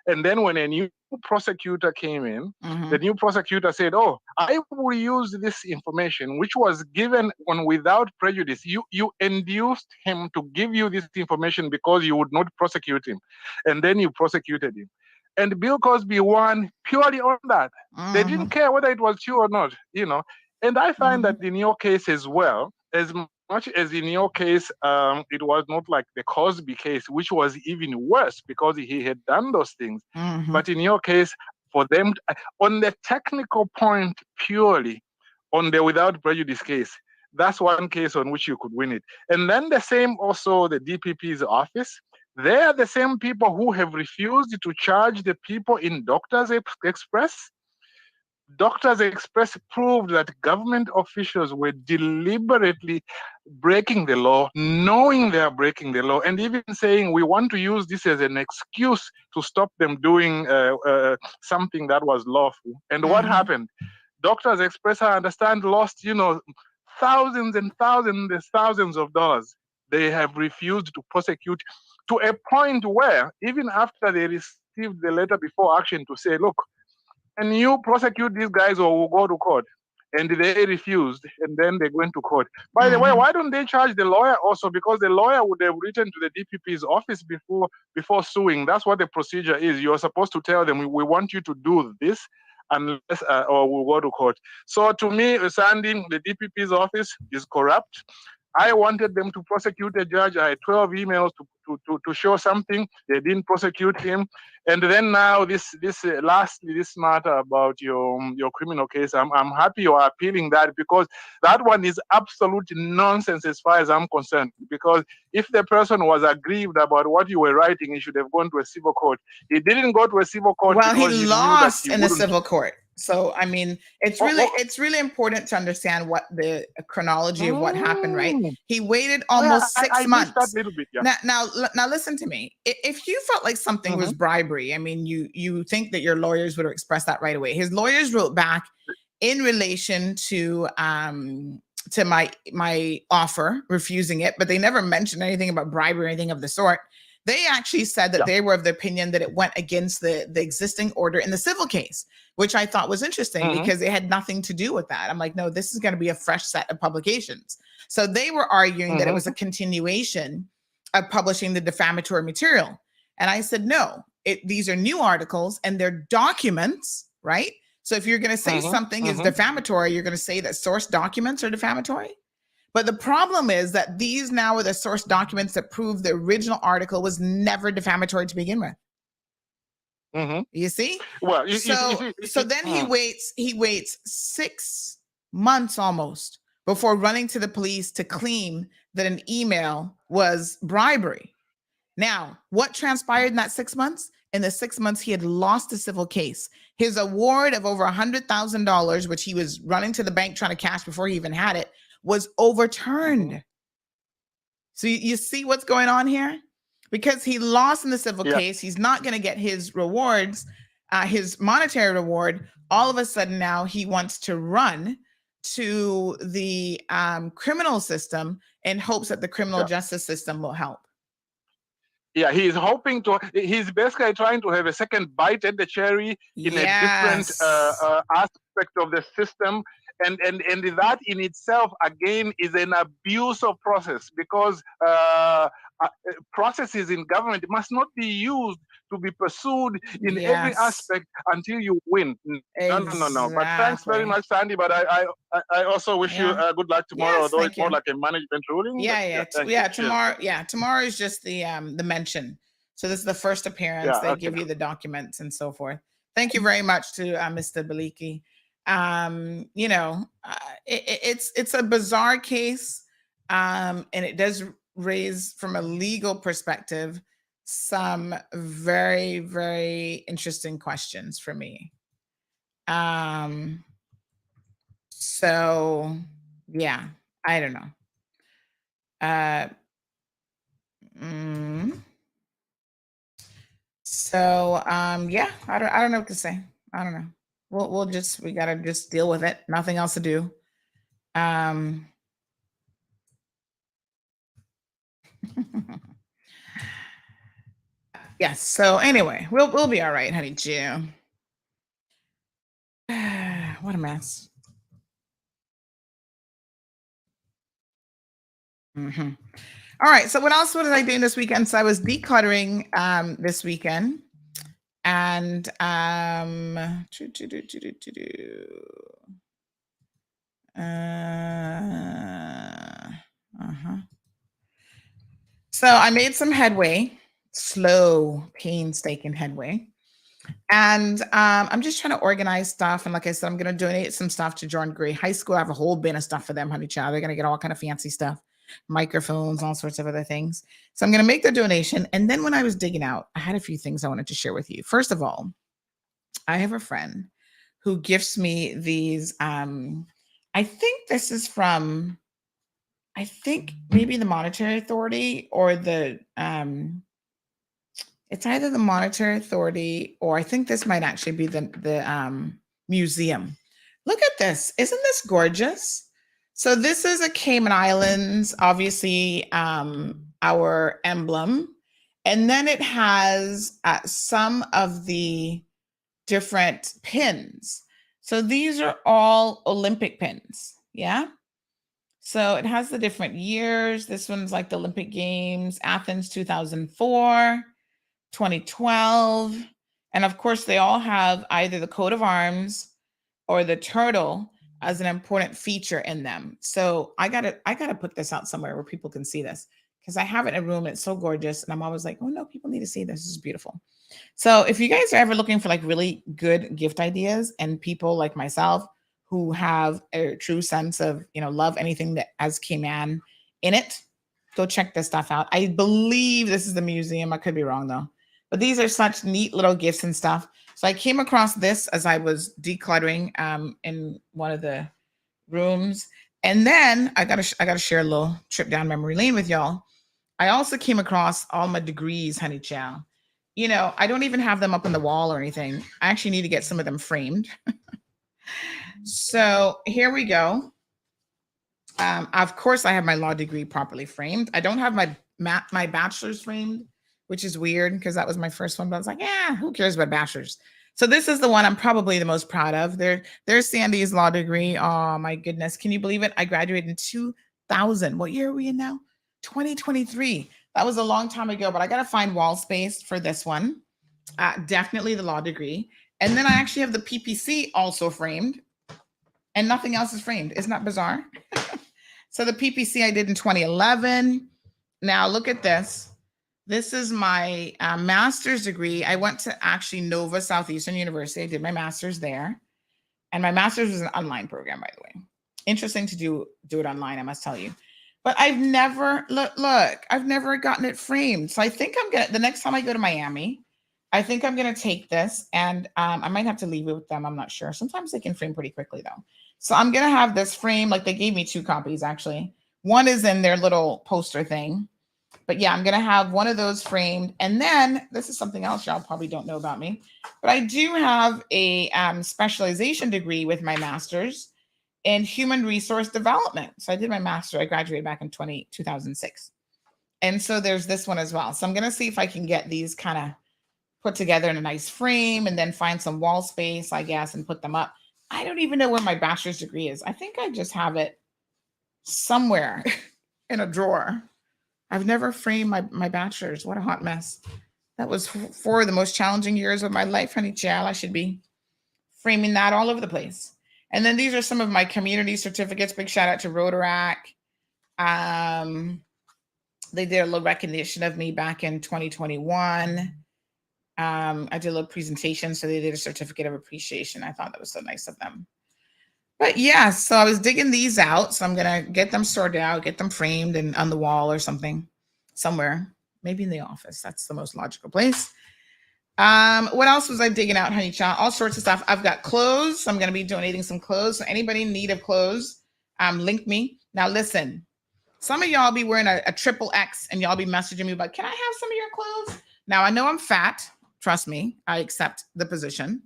And then when a new prosecutor came in, the new prosecutor said, "Oh, I will use this information, which was given on without prejudice. You induced him to give you this information because you would not prosecute him, and then you prosecuted him." And Bill Cosby won purely on that. They didn't care whether it was true or not, you know. And I find that in your case as well, as much as in your case, it was not like the Cosby case, which was even worse because he had done those things. But in your case, for them, on the technical point purely, on the without prejudice case, that's one case on which you could win it. And then the same also the DPP's office. They are the same people who have refused to charge the people in Doctors Express. Doctors Express proved that government officials were deliberately breaking the law, knowing they are breaking the law, and even saying we want to use this as an excuse to stop them doing something that was lawful. And what happened? Doctors Express, I understand, lost, you know, thousands and thousands of dollars. They have refused to prosecute to a point where even after they received the letter before action to say, look, can you prosecute these guys or we'll go to court? And they refused, and then they went to court. By the way, why don't they charge the lawyer also? Because the lawyer would have written to the DPP's office before suing. That's what the procedure is. You're supposed to tell them, we want you to do this, unless or we'll go to court. So to me, Sandy, the DPP's office is corrupt. I wanted them to prosecute a judge. I had 12 emails to show something. They didn't prosecute him. And then now lastly, this matter about your criminal case, I'm happy you're appealing that, because that one is absolute nonsense as far as I'm concerned. Because if the person was aggrieved about what you were writing, he should have gone to a civil court. He didn't go to a civil court. Well, because he lost in the civil court. So, I mean, it's really important to understand what the chronology of what happened, right? He waited almost 6 months. That little bit, yeah. Now, listen to me. If you felt like something was bribery, I mean, you think that your lawyers would have expressed that right away. His lawyers wrote back in relation to my offer, refusing it, but they never mentioned anything about bribery or anything of the sort. They actually said that they were of the opinion that it went against the existing order in the civil case, which I thought was interesting because it had nothing to do with that. I'm like, no, this is going to be a fresh set of publications. So they were arguing that it was a continuation of publishing the defamatory material. And I said, no, these are new articles and they're documents, right? So if you're going to say something is defamatory, you're going to say that source documents are defamatory. But the problem is that these now are the source documents that prove the original article was never defamatory to begin with. You see? Well, so then he waits 6 months almost before running to the police to claim that an email was bribery. Now, what transpired in that 6 months? In the 6 months, he had lost the civil case. His award of over $100,000, which he was running to the bank trying to cash before he even had it, was overturned. So you see what's going on here? Because he lost in the civil case, he's not going to get his rewards, his monetary reward. All of a sudden now he wants to run to the criminal system in hopes that the criminal justice system will help. Yeah, he's basically trying to have a second bite at the cherry in a different aspect of the system. And that in itself, again, is an abuse of process, because processes in government must not be used to be pursued in every aspect until you win. No. But thanks very much, Sandy. But I also wish you good luck tomorrow, although it's more like a management ruling. Tomorrow is just the mention. So this is the first appearance. They give you the documents and so forth. Thank you very much to Mr. Baliki. It's a bizarre case, and it does raise, from a legal perspective, some very, very interesting questions for me. So yeah, I don't know. So So yeah, I don't know what to say. I don't know. We gotta just deal with it. Nothing else to do. Yes. So anyway, we'll be all right, honey Jim. What a mess. Mm-hmm. All right. So what else was I doing this weekend? So I was decluttering this weekend. And uh-huh. So I made some headway, slow, painstaking headway. And I'm just trying to organize stuff. And like I said, I'm going to donate some stuff to Jordan Gray High School. I have a whole bin of stuff for them, honey child. They're going to get all kind of fancy stuff, microphones, all sorts of other things. So I'm going to make the donation. And then when I was digging out, I had a few things I wanted to share with you. First of all, I have a friend who gifts me these. I think this is from, I think maybe the Monetary Authority or the, it's either the Monetary Authority or I think this might actually be the museum. Look at this. Isn't this gorgeous? So this is a Cayman Islands, obviously our emblem. And then it has some of the different pins. So these are all Olympic pins. Yeah. So it has the different years. This one's like the Olympic Games, Athens 2004, 2012. And of course, they all have either the coat of arms or the turtle as an important feature in them. So I gotta put this out somewhere where people can see this because I have it in a room. It's so gorgeous. And I'm always like, oh no, people need to see this. This is beautiful. So if you guys are ever looking for like really good gift ideas and people like myself who have a true sense of, love anything that has Cayman in it, go check this stuff out. I believe this is the museum. I could be wrong though, but these are such neat little gifts and stuff. So I came across this as I was decluttering in one of the rooms. And then I gotta share a little trip down memory lane with y'all. I also came across all my degrees, honey chow. I don't even have them up on the wall or anything. I actually need to get some of them framed. So here we go. Of course, I have my law degree properly framed. I don't have my bachelor's framed, which is weird because that was my first one. But I was like, yeah, who cares about bachelor's? So this is the one I'm probably the most proud of. There's Sandy's law degree. Oh my goodness, can you believe it? I graduated in 2000. What year are we in now? 2023. That was a long time ago, but I got to find wall space for this one. Definitely the law degree. And then I actually have the PPC also framed and nothing else is framed. Isn't that bizarre? So the PPC I did in 2011. Now look at this. This is my master's degree. I went to actually Nova Southeastern University. I did my master's there. And my master's was an online program, by the way. Interesting to do it online, I must tell you. But I've never, I've never gotten it framed. So I think the next time I go to Miami, I think I'm going to take this and I might have to leave it with them. I'm not sure. Sometimes they can frame pretty quickly though. So I'm going to have this frame. Like they gave me 2 copies actually. One is in their little poster thing. But yeah, I'm going to have one of those framed. And then this is something else y'all probably don't know about me. But I do have a specialization degree with my master's in human resource development. So I did my master. I graduated back in 2006. And so there's this one as well. So I'm going to see if I can get these kind of put together in a nice frame and then find some wall space, I guess, and put them up. I don't even know where my bachelor's degree is. I think I just have it somewhere in a drawer. I've never framed my bachelor's. What a hot mess. That was 4 of the most challenging years of my life, honey child. I should be framing that all over the place. And then these are some of my community certificates. Big shout out to Rotarac. They did a little recognition of me back in 2021. I did a little presentation, so they did a certificate of appreciation. I thought that was so nice of them. But yeah, so I was digging these out. So I'm going to get them sorted out, get them framed and on the wall or something, somewhere, maybe in the office. That's the most logical place. What else was I digging out, honey child? All sorts of stuff. I've got clothes. I'm going to be donating some clothes. So anybody in need of clothes, link me. Now listen, some of y'all be wearing a XXX and y'all be messaging me about, can I have some of your clothes? Now I know I'm fat. Trust me, I accept the position,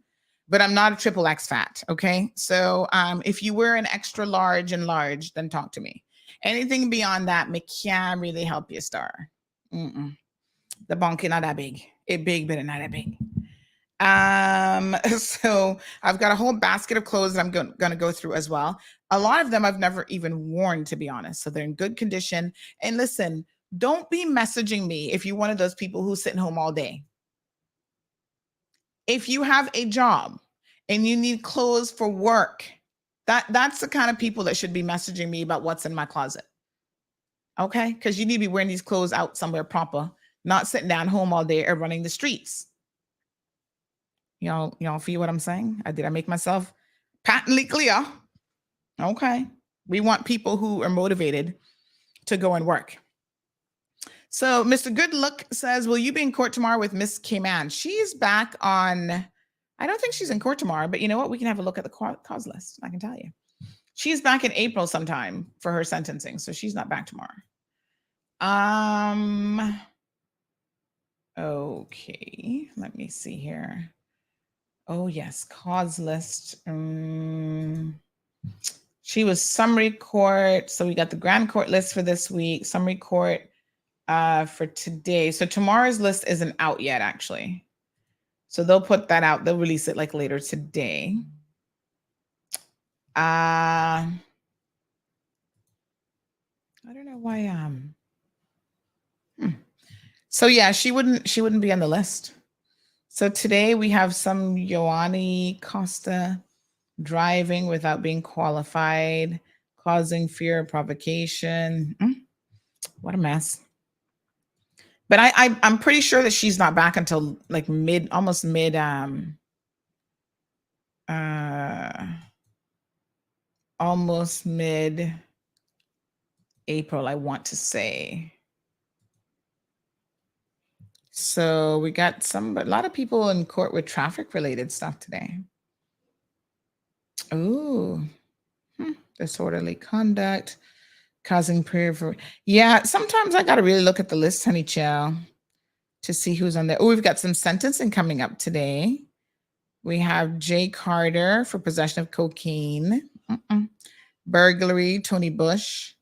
but I'm not a triple X fat. Okay. So if you were an extra large and large, then talk to me. Anything beyond that, me can't really help you, star. Mm-mm. The bonky not that big. It big, but it not that big. So I've got a whole basket of clothes that I'm going to go through as well. A lot of them I've never even worn, to be honest. So they're in good condition. And listen, don't be messaging me if you're one of those people who's sitting home all day. If you have a job and you need clothes for work, that's the kind of people that should be messaging me about what's in my closet. Okay? Because you need to be wearing these clothes out somewhere proper, not sitting down home all day or running the streets. Y'all feel what I'm saying? Did I make myself patently clear? Okay. We want people who are motivated to go and work. So Mr. Good Look says, will you be in court tomorrow with Miss Cayman? She's back on, I don't think she's in court tomorrow, but you know what? We can have a look at the cause list. I can tell you. She's back in April sometime for her sentencing. So she's not back tomorrow. Okay. Let me see here. Oh, yes. Cause list. She was summary court. So we got the grand court list for this week, summary court for today. So tomorrow's list isn't out yet, actually. So they'll put that out. They'll release it like later today. I don't know why. So yeah, she wouldn't be on the list. So today we have some Ioane Costa driving without being qualified, causing fear of provocation. What a mess. But I'm pretty sure that she's not back until like almost mid April, I want to say. So we got a lot of people in court with traffic related stuff today. Ooh, disorderly conduct, causing prayer for. Yeah, sometimes I got to really look at the list, honey child, to see who's on there. Oh, we've got some sentencing coming up today. We have Jay Carter for possession of cocaine, burglary, Tony Bush,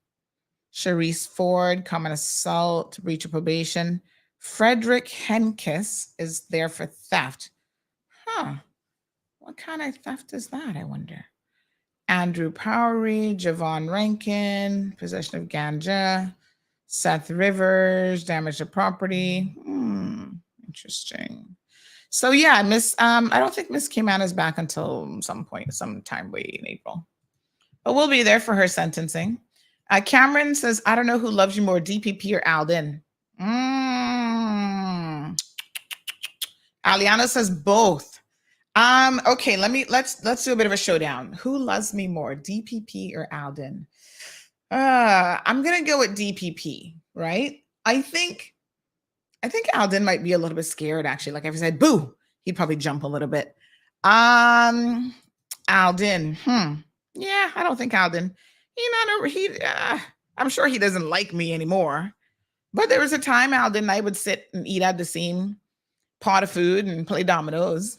Sharice Ford, common assault, breach of probation. Frederick Henkes is there for theft. What kind of theft is that, I wonder? Andrew Powery, Javon Rankin, possession of ganja. Seth Rivers, damage to property. Interesting. So yeah, I don't think Miss Cayman is back until sometime way in April. But we'll be there for her sentencing. Cameron says, I don't know who loves you more, DPP or Alden. Aliana says both. Okay, let's do a bit of a showdown. Who loves me more, DPP or Alden? I'm gonna go with DPP, right? I think Alden might be a little bit scared, actually. Like if I said boo, he'd probably jump a little bit. Alden, yeah, I don't think Alden. I'm sure he doesn't like me anymore. But there was a time Alden and I would sit and eat out the same pot of food and play dominoes.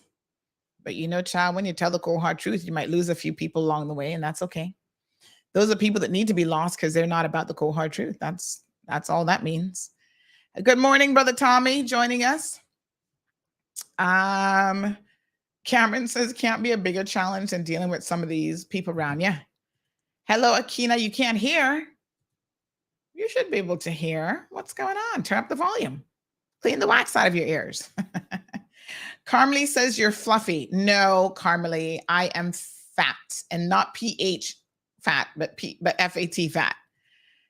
But child, when you tell the cold hard truth, you might lose a few people along the way, and that's okay. Those are people that need to be lost because they're not about the cold hard truth. That's all that means. Good morning, Brother Tommy, joining us. Cameron says can't be a bigger challenge than dealing with some of these people around you. Hello, Akina, you can't hear. You should be able to hear. What's going on? Turn up the volume. Clean the wax out of your ears. Carmely says you're fluffy. No, Carmely, I am fat, and not PH fat, but FAT fat.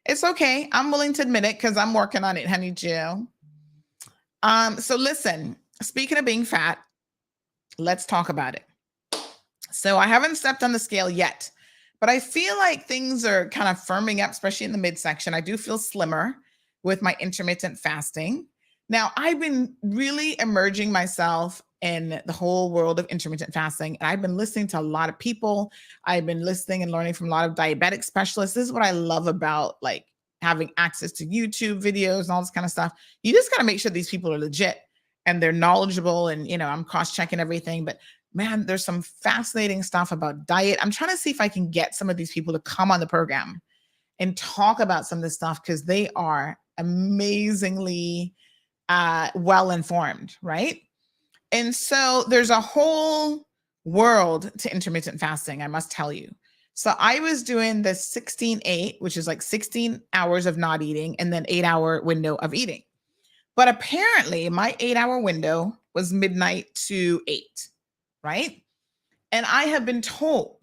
It's okay. I'm willing to admit it because I'm working on it, honey Jill. So listen, speaking of being fat, let's talk about it. So I haven't stepped on the scale yet, but I feel like things are kind of firming up, especially in the midsection. I do feel slimmer with my intermittent fasting. Now, I've been really immersing myself in the whole world of intermittent fasting. And I've been listening to a lot of people. I've been listening and learning from a lot of diabetic specialists. This is what I love about like having access to YouTube videos and all this kind of stuff. You just got to make sure these people are legit and they're knowledgeable, and I'm cross-checking everything. But man, there's some fascinating stuff about diet. I'm trying to see if I can get some of these people to come on the program and talk about some of this stuff, because they are amazingly well informed, right? And so there's a whole world to intermittent fasting, I must tell you. So I was doing the 16-8, which is like 16 hours of not eating and then 8-hour window of eating. But apparently my 8-hour window was midnight to 8, right? And I have been told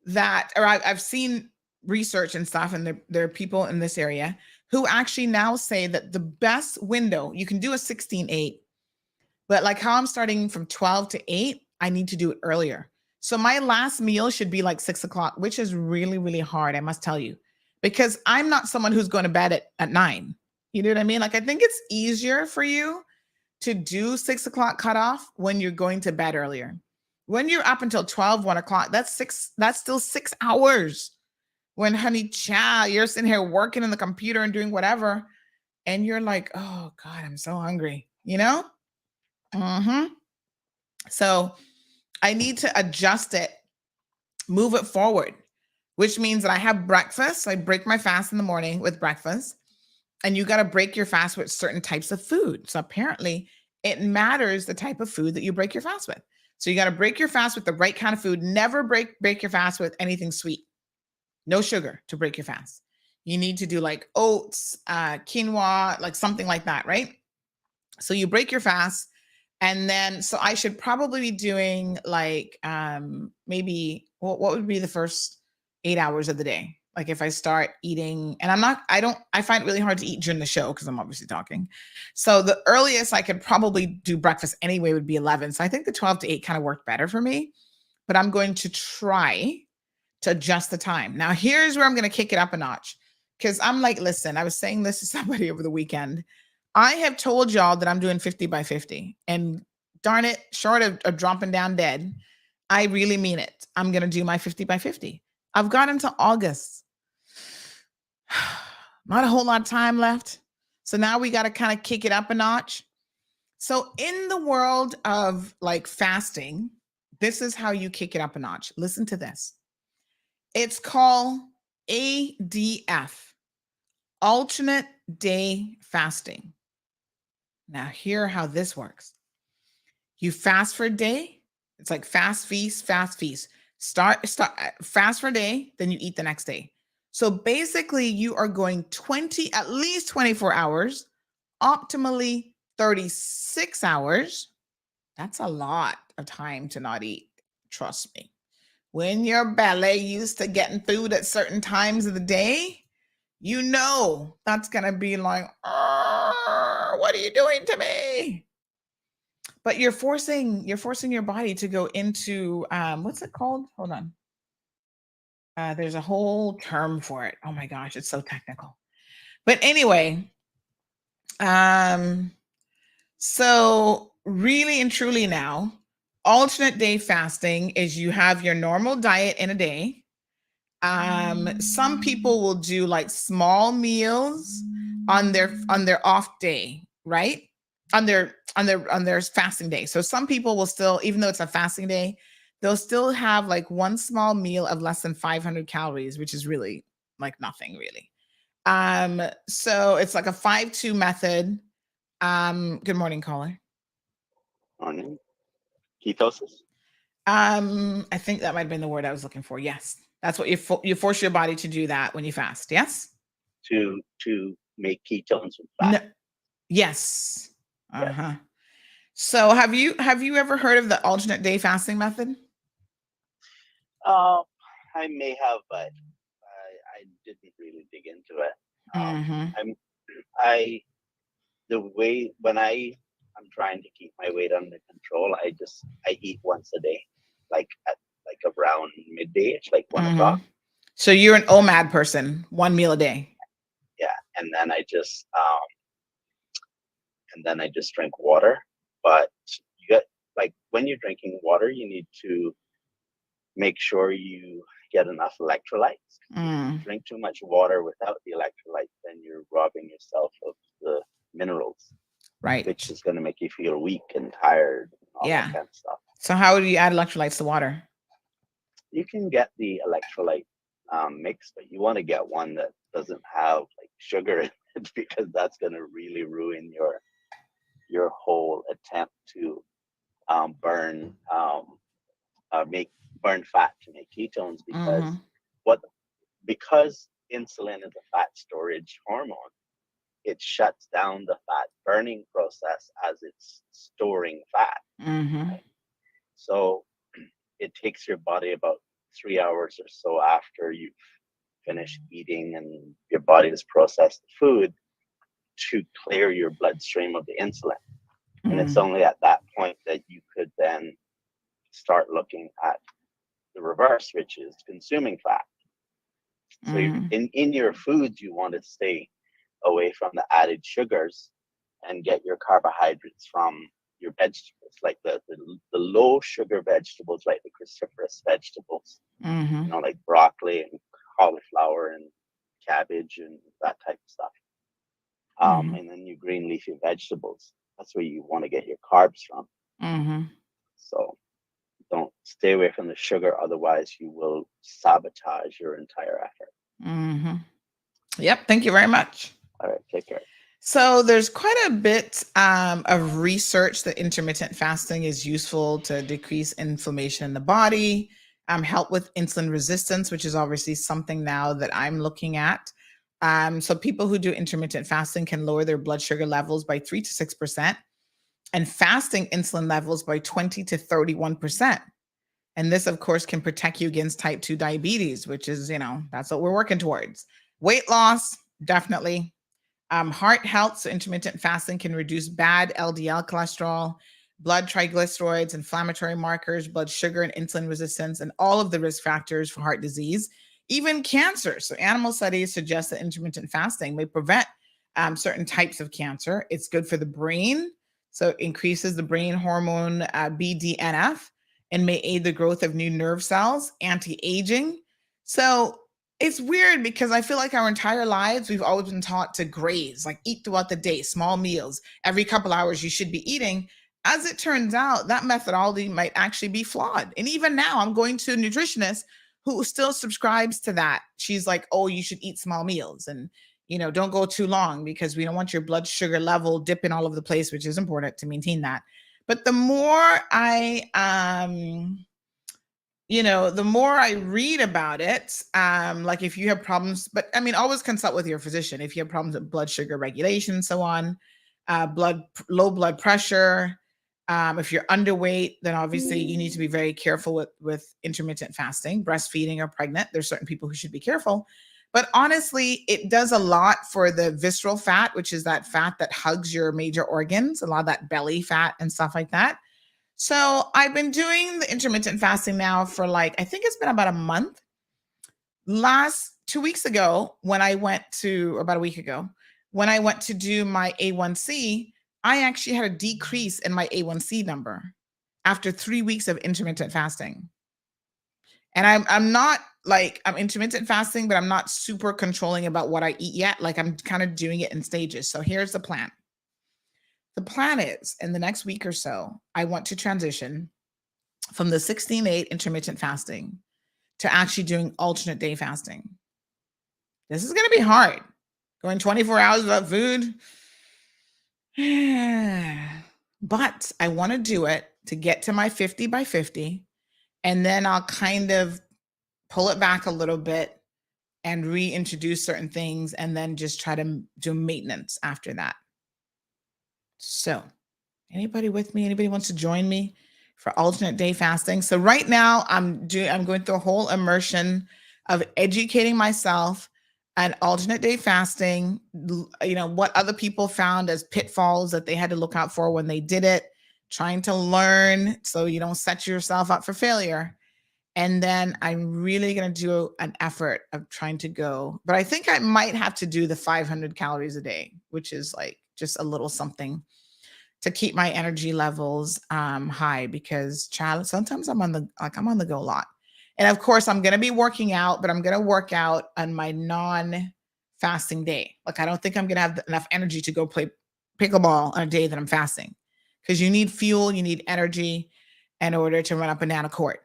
that, or I've seen research and stuff, and there are people in this area who actually now say that the best window, you can do a 16-8, but like how I'm starting from 12 to 8, I need to do it earlier. So my last meal should be like 6 o'clock, which is really, really hard, I must tell you, because I'm not someone who's going to bed at 9. You know what I mean? Like, I think it's easier for you to do 6 o'clock cutoff when you're going to bed earlier. When you're up until 12, 1 o'clock, that's still 6 hours. When, honey child, you're sitting here working on the computer and doing whatever, and you're like, oh God, I'm so hungry, So I need to adjust it, move it forward, which means that I have breakfast. I break my fast in the morning with breakfast, and you got to break your fast with certain types of food. So apparently it matters the type of food that you break your fast with. So you got to break your fast with the right kind of food. Never break your fast with anything sweet. No sugar to break your fast. You need to do like oats, quinoa, like something like that, right? So you break your fast. And then, so I should probably be doing like maybe what would be the first 8 hours of the day? Like if I start eating, and I find it really hard to eat during the show because I'm obviously talking. So the earliest I could probably do breakfast anyway would be 11. So I think the 12 to 8 kind of worked better for me, but I'm going to try to adjust the time. Now, here's where I'm going to kick it up a notch, because I'm like, listen, I was saying this to somebody over the weekend. I have told y'all that I'm doing 50 by 50, and darn it, short of dropping down dead, I really mean it. I'm going to do my 50 by 50. I've got until August. Not a whole lot of time left. So now we got to kind of kick it up a notch. So in the world of like fasting, this is how you kick it up a notch. Listen to this. It's called ADF, alternate day fasting. Now, hear how this works. You fast for a day. It's like fast feast, fast feast. Start fast for a day, then you eat the next day. So basically, you are going at least 24 hours, optimally 36 hours. That's a lot of time to not eat. Trust me. When your belly used to getting food at certain times of the day, that's going to be like, what are you doing to me? But you're forcing your body to go into, what's it called? Hold on. There's a whole term for it. Oh my gosh, it's so technical. But anyway, so really and truly now, alternate day fasting is you have your normal diet in a day. Some people will do like small meals on their off day, right? On their fasting day. So some people will still, even though it's a fasting day, they'll still have like one small meal of less than 500 calories, which is really like nothing really. So it's like a 5-2 method. Good morning, caller. Morning. Ketosis? I think that might have been the word I was looking for. Yes. That's what you force your body to do that when you fast. Yes. To make ketones from fat. No. Yes. Uh-huh. So have you ever heard of the alternate day fasting method? I may have, but I didn't really dig into it. I'm trying to keep my weight under control. I eat once a day, like at around midday. It's like 1 o'clock. So you're an OMAD person, one meal a day. Yeah, and then I just drink water. But you get, like, when you're drinking water, you need to make sure you get enough electrolytes. If you drink too much water without the electrolytes, then you're robbing yourself of the minerals. Right. which is going to make you feel weak and tired and all Yeah. that kind of stuff. So how do you add electrolytes to water? You can get the electrolyte mix, but you want to get one that doesn't have like sugar in it because that's going to really ruin your whole attempt to burn fat to make ketones, because because insulin is a fat storage hormone, it shuts down the fat burning process as it's storing fat. Right? So it takes your body about 3 hours or so after you've finished eating and your body has processed the food to clear your bloodstream of the insulin. And it's only at that point that you could then start looking at the reverse, which is consuming fat. So in your foods, you want to stay away from the added sugars and get your carbohydrates from your vegetables, like the low sugar vegetables, like the cruciferous vegetables, you know, like broccoli and cauliflower and cabbage and that type of stuff. And then your green leafy vegetables. That's where you want to get your carbs from. So don't stay away from the sugar, otherwise you will sabotage your entire effort. Yep. Thank you very much. All right, take care. So there's quite a bit of research that intermittent fasting is useful to decrease inflammation in the body, help with insulin resistance, which is obviously something now that I'm looking at. So people who do intermittent fasting can lower their blood sugar levels by 3 to 6%, and fasting insulin levels by 20 to 31%. And this, of course, can protect you against type 2 diabetes, which is, that's what we're working towards. Weight loss, definitely. Heart health, so intermittent fasting can reduce bad LDL cholesterol, blood triglycerides, inflammatory markers, blood sugar and insulin resistance, and all of the risk factors for heart disease, even cancer. So animal studies suggest that intermittent fasting may prevent certain types of cancer. It's good for the brain. So it increases the brain hormone BDNF and may aid the growth of new nerve cells, anti-aging. So it's weird because I feel like our entire lives, we've always been taught to graze, like eat throughout the day, small meals. Every couple hours you should be eating. As it turns out, that methodology might actually be flawed. And even now, I'm going to a nutritionist who still subscribes to that. She's like, oh, you should eat small meals and, don't go too long because we don't want your blood sugar level dipping all over the place, which is important to maintain that. But the more I read about it, like if you have problems, but always consult with your physician. If you have problems with blood sugar regulation and so on, low blood pressure, if you're underweight, then obviously you need to be very careful with intermittent fasting, breastfeeding or pregnant. There's certain people who should be careful. But honestly, it does a lot for the visceral fat, which is that fat that hugs your major organs, a lot of that belly fat and stuff like that. So I've been doing the intermittent fasting now for I think it's been about a month. 2 weeks ago, about a week ago, when I went to do my A1C, I actually had a decrease in my A1C number after 3 weeks of intermittent fasting. And I'm intermittent fasting, but I'm not super controlling about what I eat yet. I'm kind of doing it in stages. So here's the plan. The plan is in the next week or so, I want to transition from the 16-8 intermittent fasting to actually doing alternate day fasting. This is going to be hard. Going 24 hours without food. But I want to do it to get to my 50 by 50. And then I'll kind of pull it back a little bit and reintroduce certain things and then just try to do maintenance after that. So anybody with me? Anybody wants to join me for alternate day fasting? So right now I'm going through a whole immersion of educating myself on alternate day fasting, what other people found as pitfalls that they had to look out for when they did it, trying to learn so you don't set yourself up for failure. And then I'm really going to do an effort of trying to go, but I think I might have to do the 500 calories a day, which is just a little something to keep my energy levels high, because sometimes I'm on the go a lot. And of course I'm going to be working out, but I'm going to work out on my non-fasting day. I don't think I'm going to have enough energy to go play pickleball on a day that I'm fasting, because you need fuel, you need energy in order to run up and down a court.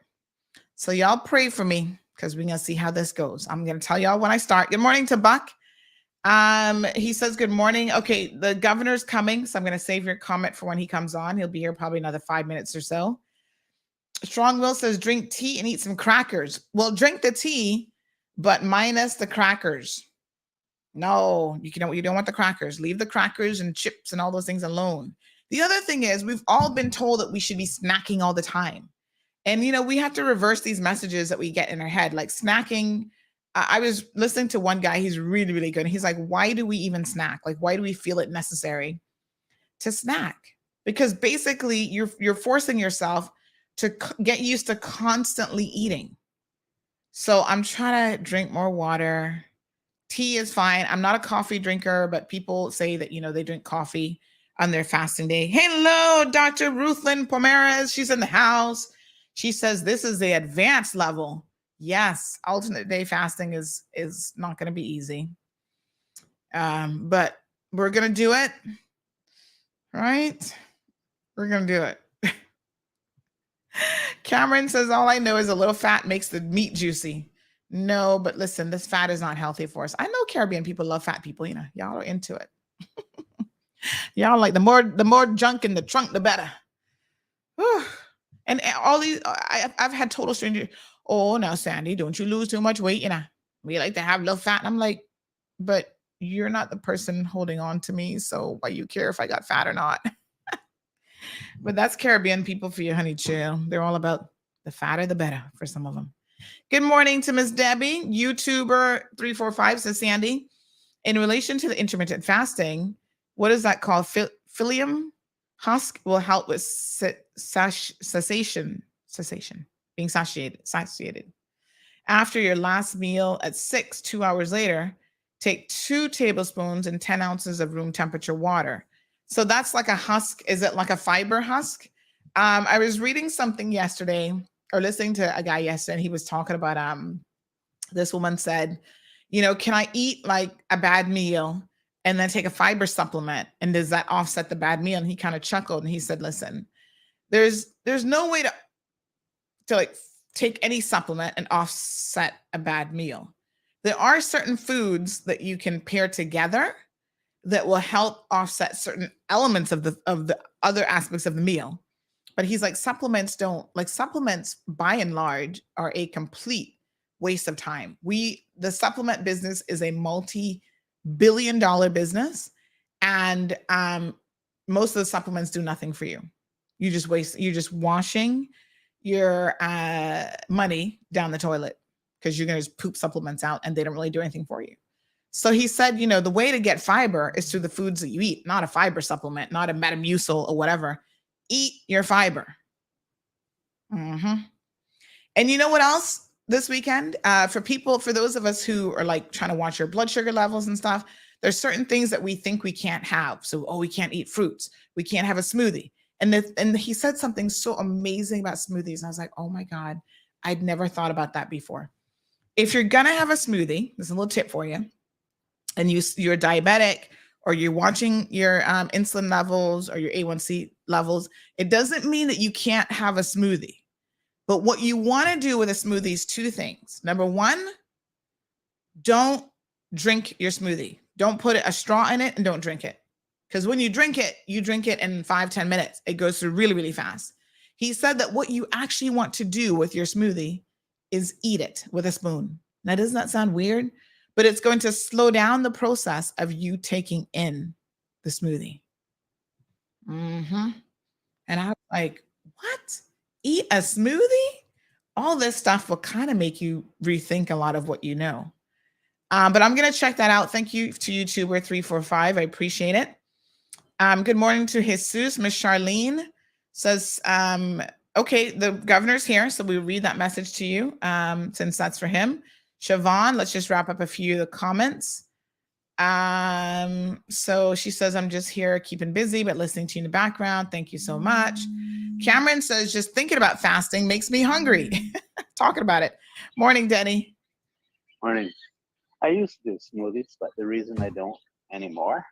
So y'all pray for me, because we're gonna see how this goes. I'm gonna tell y'all when I start. Good morning to Buck. He says good morning. Okay, the governor's coming, so I'm gonna save your comment for when he comes on. He'll be here probably another 5 minutes or so. Strong Will says drink tea and eat some crackers. Well, drink the tea, but minus the crackers. No, you don't want the crackers. Leave the crackers and chips and all those things alone. The other thing is, we've all been told that we should be snacking all the time. And, we have to reverse these messages that we get in our head, like snacking. I was listening to one guy, he's really, really good. He's like, why do we even snack? Like, why do we feel it necessary to snack? Because basically you're forcing yourself to get used to constantly eating. So I'm trying to drink more water. Tea is fine. I'm not a coffee drinker, but people say that, they drink coffee on their fasting day. Hello, Dr. Ruthlyn Pomeres. She's in the house. She says this is the advanced level. Yes, alternate day fasting is not going to be easy. But we're going to do it. Right? We're going to do it. Cameron says, all I know is a little fat makes the meat juicy. No, but listen, this fat is not healthy for us. I know Caribbean people love fat people. Y'all are into it. Y'all like the more junk in the trunk, the better. Whew. And all these, I've had total strangers. Oh, now Sandy, don't you lose too much weight? We like to have a little fat. And I'm like, but you're not the person holding on to me. So why you care if I got fat or not? But that's Caribbean people for you, honey chill. They're all about the fatter, the better for some of them. Good morning to Miss Debbie. YouTuber 345 says, Sandy, in relation to the intermittent fasting, what is that called? Psyllium husk will help with cessation, being satiated. After your last meal at 6, 2 hours later, take 2 tablespoons and 10 ounces of room temperature water. So that's like a husk. Is it like a fiber husk? I was reading something yesterday, or listening to a guy yesterday, and he was talking about this woman said, can I eat like a bad meal and then take a fiber supplement, and does that offset the bad meal? And he kind of chuckled and he said, listen, there's no way to like take any supplement and offset a bad meal. There are certain foods that you can pair together that will help offset certain elements of the other aspects of the meal. But he's like, supplements by and large are a complete waste of time. The supplement business is a multi-billion-dollar business, and most of the supplements do nothing for you. You're just washing your money down the toilet, because you're going to just poop supplements out and they don't really do anything for you. So he said, the way to get fiber is through the foods that you eat, not a fiber supplement, not a Metamucil or whatever. Eat your fiber. Mm-hmm. And you know what else this weekend? For those of us who are like trying to watch your blood sugar levels and stuff, there's certain things that we think we can't have. So, we can't eat fruits. We can't have a smoothie. And he said something so amazing about smoothies. And I was like, oh my God, I'd never thought about that before. If you're going to have a smoothie, there's a little tip for you. And you're diabetic, or you're watching your insulin levels or your A1C levels, it doesn't mean that you can't have a smoothie. But what you want to do with a smoothie is 2 things. Number 1, don't drink your smoothie. Don't put a straw in it and don't drink it. Because when you drink it in 5-10 minutes. It goes through really, really fast. He said that what you actually want to do with your smoothie is eat it with a spoon. Now, doesn't that sound weird? But it's going to slow down the process of you taking in the smoothie. Mm-hmm. And I was like, what? Eat a smoothie? All this stuff will kind of make you rethink a lot of what you know. But I'm going to check that out. Thank you to YouTuber 345. I appreciate it. Good morning to Jesus. Miss Charlene says, okay, the governor's here. So we'll read that message to you since that's for him. Siobhan, let's just wrap up a few of the comments. So she says, I'm just here keeping busy, but listening to you in the background. Thank you so much. Cameron says, just thinking about fasting makes me hungry. Talking about it. Morning, Denny. Morning. I used to do smoothies, but the reason I don't anymore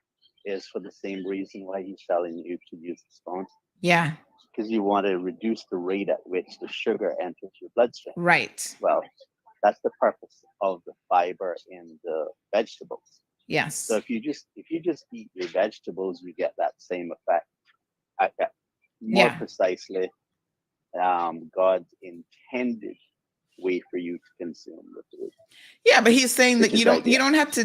is for the same reason why he's telling you to use the spoon. Yeah. Because you want to reduce the rate at which the sugar enters your bloodstream. Right. Well, that's the purpose of the fiber in the vegetables. Yes. So if you just eat your vegetables, you get that same effect. More precisely, God's intended way for you to consume the food. Yeah, but he's saying that you don't have to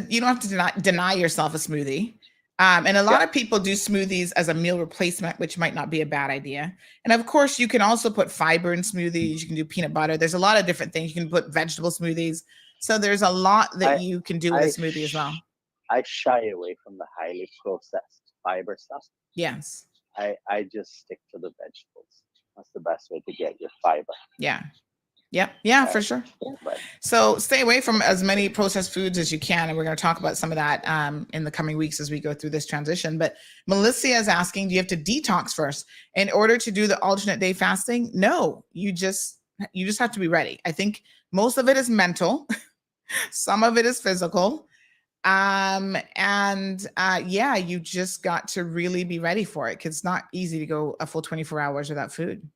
deny yourself a smoothie. And a lot of people do smoothies as a meal replacement, which might not be a bad idea. And of course, you can also put fiber in smoothies. You can do peanut butter. There's a lot of different things. You can put vegetable smoothies. So there's a lot that you can do with a smoothie as well. I shy away from the highly processed fiber stuff. Yes. I just stick to the vegetables. That's the best way to get your fiber. Yeah. Yep. Yeah, for sure. So stay away from as many processed foods as you can. And we're going to talk about some of that in the coming weeks as we go through this transition. But Melissa is asking, do you have to detox first in order to do the alternate day fasting? No, you just have to be ready. I think most of it is mental. Some of it is physical. You just got to really be ready for it, because it's not easy to go a full 24 hours without food.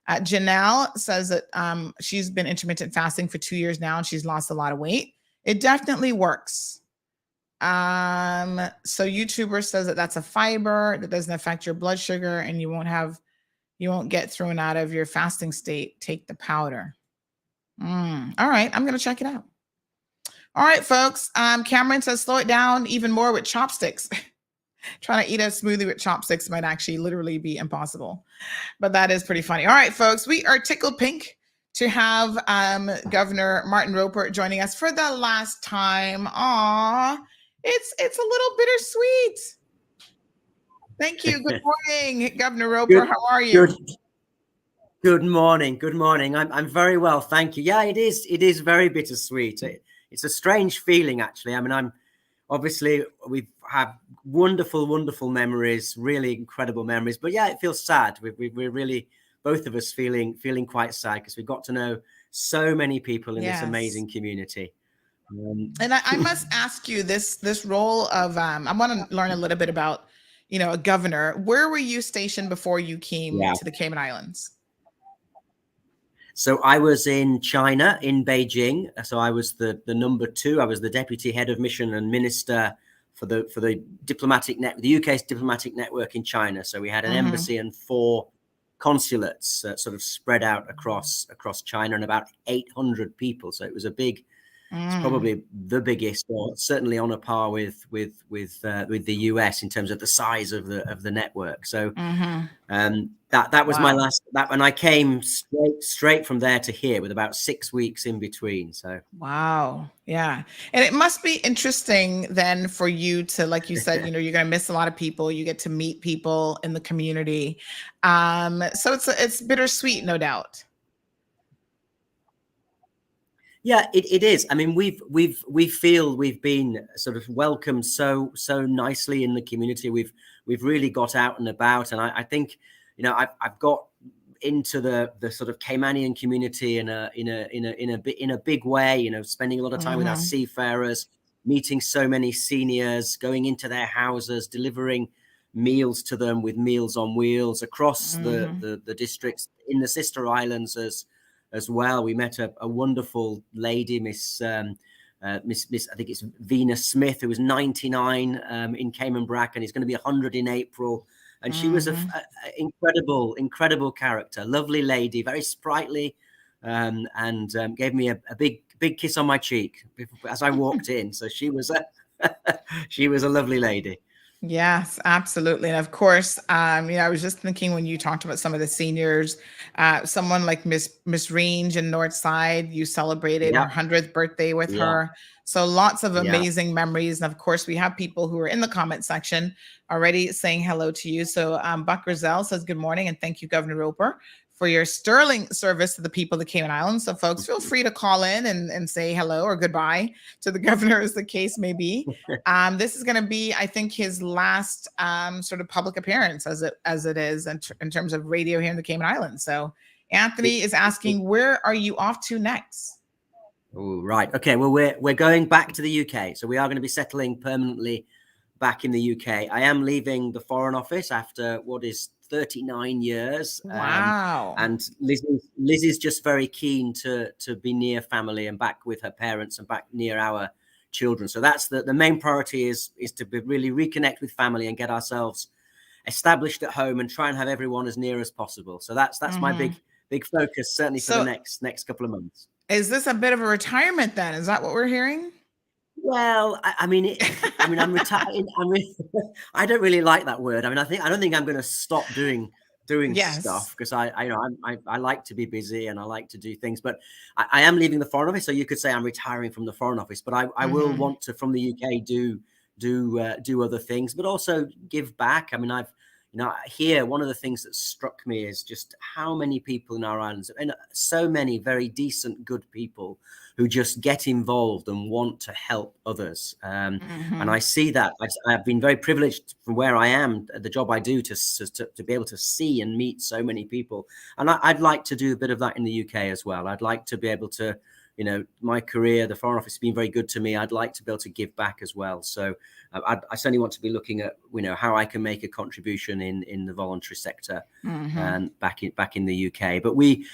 Janelle says that she's been intermittent fasting for 2 years now and she's lost a lot of weight. It definitely works. So YouTuber says that that's a fiber that doesn't affect your blood sugar and you won't get thrown out of your fasting state. Take the powder. All right, I'm gonna check it out. All right, folks. Cameron says slow it down even more with chopsticks. Trying to eat a smoothie with chopsticks might actually literally be impossible, but that is pretty funny. All right, folks, we are tickled pink to have Governor Martin Roper joining us for the last time. Aw, it's a little bittersweet. Thank you. Good morning, Governor Roper. How are you? Good morning. Good morning. I'm very well, thank you. Yeah, it is very bittersweet. It's a strange feeling, actually. I mean, obviously we've had wonderful memories, really incredible memories. But yeah, it feels sad. We're really, both of us feeling quite sad because we got to know so many people in this amazing community. And I must ask you this role of I want to learn a little bit about, a governor. Where were you stationed before you came to the Cayman Islands? So I was in China, in Beijing. So I was the number 2. I was the deputy head of mission and minister for the diplomatic the UK's diplomatic network in China. So we had an embassy and 4 consulates sort of spread out across China, and about 800 people. So it was a big. It's probably the biggest, or certainly on a par with the US in terms of the size of the network. So that was my last. And I came straight from there to here with about 6 weeks in between. So wow, yeah, and it must be interesting then for you to, like you said, you're going to miss a lot of people. You get to meet people in the community, so it's bittersweet, no doubt. Yeah, it is. I mean, we feel we've been sort of welcomed so nicely in the community. We've really got out and about, and I think I've got into the sort of Caymanian community in a big way. Spending a lot of time with our seafarers, meeting so many seniors, going into their houses, delivering meals to them with Meals on Wheels across the districts in the sister islands as well. We met a wonderful lady, Miss I think it's Venus Smith, who was 99 in Cayman Brac, and is going to be 100 in April. And she was an incredible character, lovely lady, very sprightly, and gave me a big kiss on my cheek as I walked in. So she was a lovely lady. Yes, absolutely. And of course, I was just thinking when you talked about some of the seniors, someone like Miss Range in Northside, you celebrated her 100th birthday with her. So lots of amazing memories. And of course, we have people who are in the comment section already saying hello to you. So Buck Rizal says, good morning. And thank you, Governor Roper, for your sterling service to the people of the Cayman Islands. So folks, feel free to call in and say hello or goodbye to the governor, as the case may be. This is going to be, I think, his last sort of public appearance as it is in terms of radio here in the Cayman Islands. So Anthony is asking, where are you off to next? Oh, right. Okay. Well, we're going back to the UK. So we are going to be settling permanently back in the UK. I am leaving the Foreign Office after what is 39 years. Wow. And Liz is just very keen to be near family and back with her parents and back near our children. So that's the main priority is to really reconnect with family and get ourselves established at home and try and have everyone as near as possible. So that's my big focus, certainly for the next couple of months. Is this a bit of a retirement then? Is that what we're hearing? Well, I'm retired. I don't really like that word. I don't think I'm going to stop doing stuff, because I like to be busy and I like to do things, but I am leaving the Foreign Office. So you could say I'm retiring from the Foreign Office, but I will want to, from the UK, do other things, but also give back. I mean, here, one of the things that struck me is just how many people in our islands, and so many very decent, good people who just get involved and want to help others. And I see that. I've been very privileged from where I am, the job I do, to be able to see and meet so many people. And I'd like to do a bit of that in the UK as well. I'd like to be able to, my career, the Foreign Office has been very good to me. I'd like to be able to give back as well. So I certainly want to be looking at, how I can make a contribution in the voluntary sector and back in the UK. But we,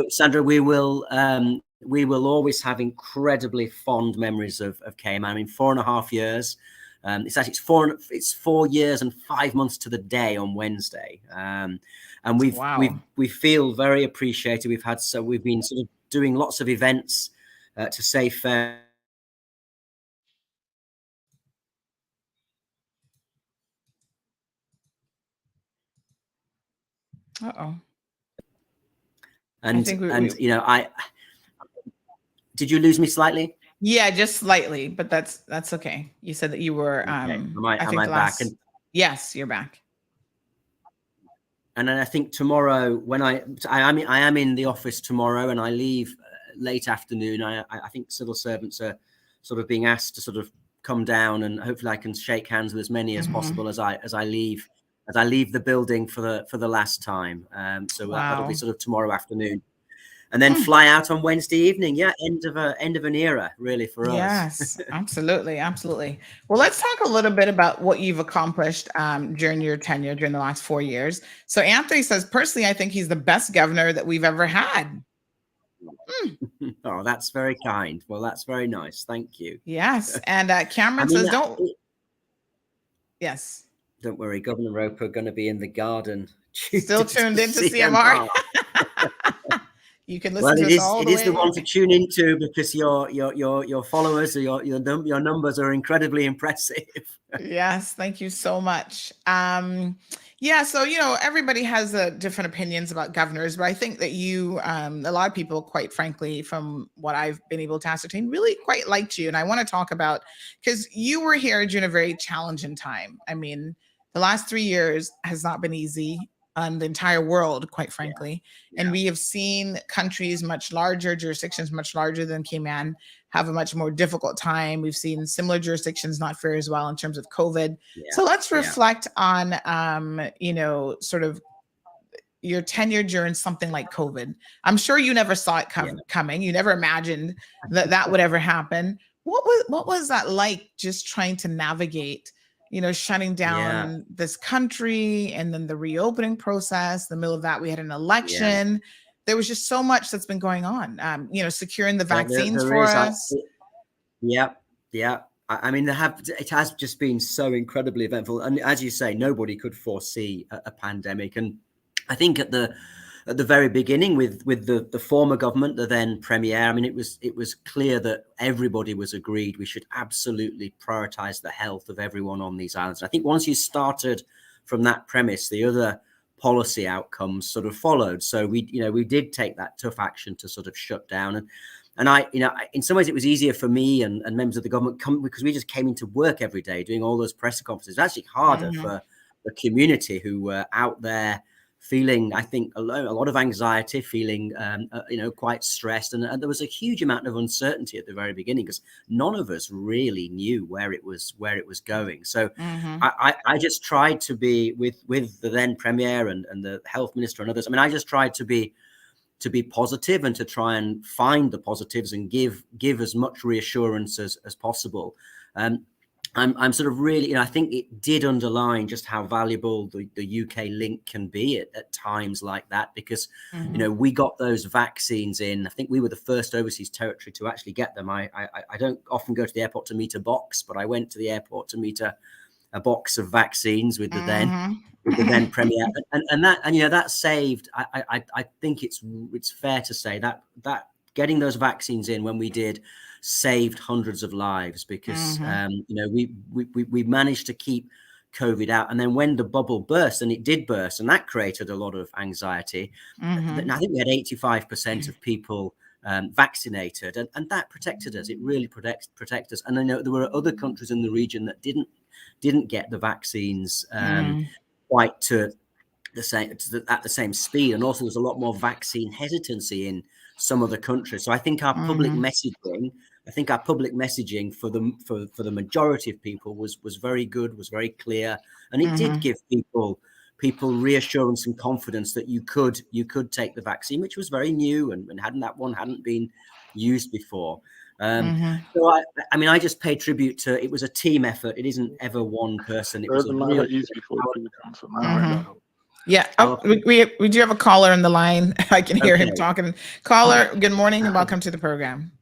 Sandra, we will always have incredibly fond memories of Cayman. I mean, 4.5 years. It's 4 years and 5 months to the day on Wednesday. And we feel very appreciated. We've been sort of doing lots of events to say fair. And did you lose me slightly? Yeah, just slightly, but that's okay. You said that you were. Okay. Am I back? Yes, you're back. And then I think tomorrow, when I am in the office tomorrow, and I leave late afternoon. I think civil servants are sort of being asked to sort of come down, and hopefully I can shake hands with as many as possible as I leave the building for the last time. So that'll be sort of tomorrow afternoon. And then fly out on Wednesday evening. Yeah, end of an era, really, for us. Yes, absolutely. Well, let's talk a little bit about what you've accomplished during your tenure during the last 4 years. So Anthony says, personally, I think he's the best governor that we've ever had. Oh, that's very kind. Well, that's very nice. Thank you. Yes. And Cameron says, Yes. Don't worry, Governor Roper going to be in the garden. Still tuned into CMR. You can listen to it is the one to tune into, because your followers, or your numbers are incredibly impressive. Yes, thank you so much. So everybody has different opinions about governors, but I think that you, a lot of people, quite frankly, from what I've been able to ascertain, really quite liked you. And I want to talk about, because you were here during a very challenging time. I mean, the last 3 years has not been easy on the entire world, quite frankly. Yeah. And we have seen countries much larger, jurisdictions much larger than Cayman, have a much more difficult time. We've seen similar jurisdictions not fare as well in terms of COVID. Yeah. So let's reflect on, sort of your tenure during something like COVID. I'm sure you never saw it coming. You never imagined that would ever happen. What was that like, just trying to navigate shutting down this country, and then the reopening process? In the middle of that, we had an election. Yeah. There was just so much that's been going on. Securing the vaccines for us. Yeah. I mean, it has just been so incredibly eventful. And as you say, nobody could foresee a pandemic. And I think at the very beginning with the former government, the then premier, I mean, it was clear that everybody was agreed we should absolutely prioritize the health of everyone on these islands. I think once you started from that premise, the other policy outcomes sort of followed. So we did take that tough action to sort of shut down. And I, in some ways it was easier for me and members of the government because we just came into work every day doing all those press conferences. It's actually harder for the community who were out there feeling, I think, a lot of anxiety, feeling, quite stressed. And there was a huge amount of uncertainty at the very beginning, because none of us really knew where it was going. So I just tried to be with the then premier and the health minister and others. I mean, I just tried to be positive and to try and find the positives and give as much reassurance as possible. I'm sort of really, I think it did underline just how valuable the UK link can be at times like that, because, we got those vaccines in. I think we were the first overseas territory to actually get them. I don't often go to the airport to meet a box, but I went to the airport to meet a box of vaccines with the then premier, and that saved. I think it's fair to say that getting those vaccines in when we did saved hundreds of lives, because we managed to keep COVID out. And then when the bubble burst, and it did burst, and that created a lot of anxiety, I think we had 85% of people vaccinated, and that protected us. It really protected us. And I know there were other countries in the region that didn't get the vaccines quite to the same at the same speed, and also there's a lot more vaccine hesitancy in some of the countries. So I think our public messaging, for the majority of people was very good, was very clear, and it did give people reassurance and confidence that you could take the vaccine, which was very new and hadn't been used before. So I just pay tribute to, it was a team effort. It isn't ever one person. It was a real easy before the council. Yeah. Oh, we do have a caller on the line. I can hear him talking. Caller, good morning and welcome to the program.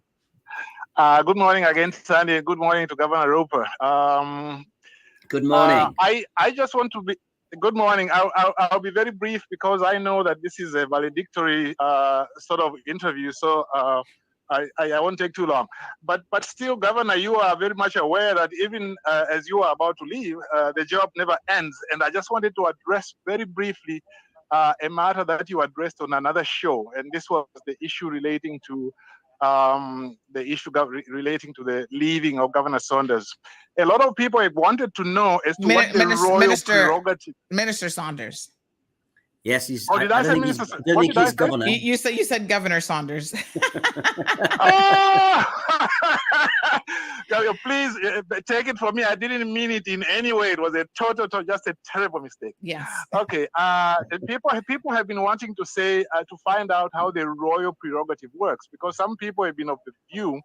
Good morning again, Sandy. Good morning to Governor Roper. Good morning. I just want to be. Good morning. I'll be very brief, because I know that this is a valedictory sort of interview. So I won't take too long. But still, Governor, you are very much aware that even as you are about to leave, the job never ends. And I just wanted to address very briefly a matter that you addressed on another show. And this was the issue relating to relating to the leaving of Governor Saunders. A lot of people have wanted to know as to what the royal prerogative. Minister Saunders. Yes, he's. Oh, did I say Minister? What did I say? Governor. You said Governor Saunders. Oh! Please take it from me. I didn't mean it in any way. It was a just a terrible mistake. Yes. Okay. People have been wanting to say to find out how the royal prerogative works, because some people have been of the view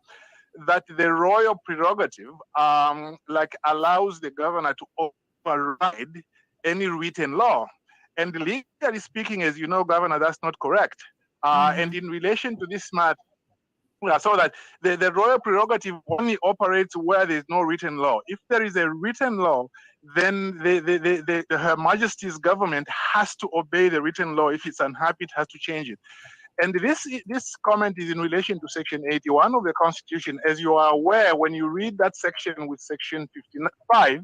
that the royal prerogative allows the governor to override any written law. And legally speaking, as you know, Governor, that's not correct. And in relation to this matter, so that the royal prerogative only operates where there is no written law. If there is a written law, then Her Majesty's government has to obey the written law. If it's unhappy, it has to change it. And this comment is in relation to Section 81 of the Constitution. As you are aware, when you read that section with Section 55,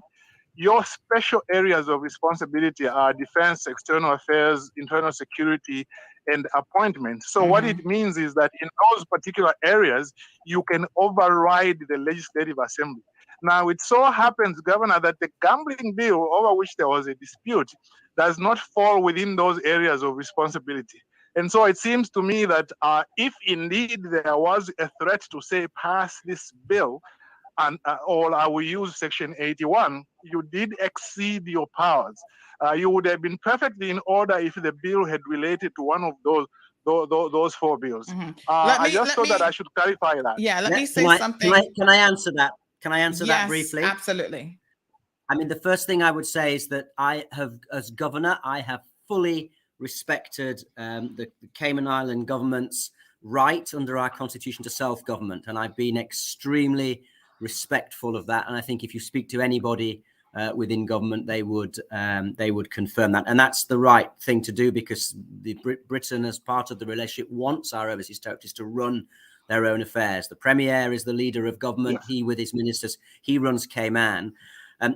your special areas of responsibility are defense, external affairs, internal security, and appointments. So what it means is that in those particular areas, you can override the Legislative Assembly. Now, it so happens, Governor, that the gambling bill over which there was a dispute does not fall within those areas of responsibility. And so it seems to me that if indeed there was a threat to say, pass this bill, or I will use Section 81, you did exceed your powers. You would have been perfectly in order if the bill had related to one of those four bills. I just thought that I should clarify that. Yeah, let me say something. Can I answer that? Can I answer that briefly? Absolutely. I mean, the first thing I would say is that I have, as governor, I have fully respected the Cayman Island government's right under our constitution to self-government, and I've been extremely respectful of that. And I think if you speak to anybody within government, they would confirm that, and that's the right thing to do, because Britain, as part of the relationship, wants our overseas territories to run their own affairs. The Premier is the leader of government. Yes. He, with his ministers, he runs Cayman.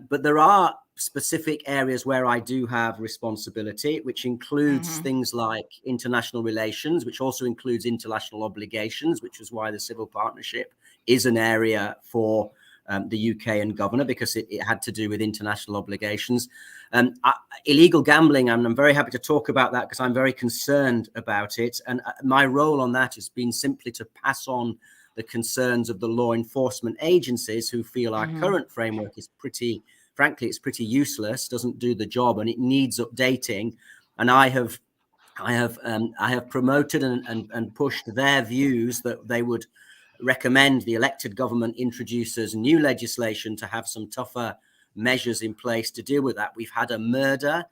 But there are specific areas where I do have responsibility, which includes things like international relations, which also includes international obligations, which is why the civil partnership is an area for the UK and governor, because it had to do with international obligations. Illegal gambling, and I'm very happy to talk about that because I'm very concerned about it. And my role on that has been simply to pass on the concerns of the law enforcement agencies who feel our current framework is pretty, frankly, it's pretty useless, doesn't do the job, and it needs updating. And I have promoted and pushed their views that they would recommend the elected government introduces new legislation to have some tougher measures in place to deal with that. We've had a murder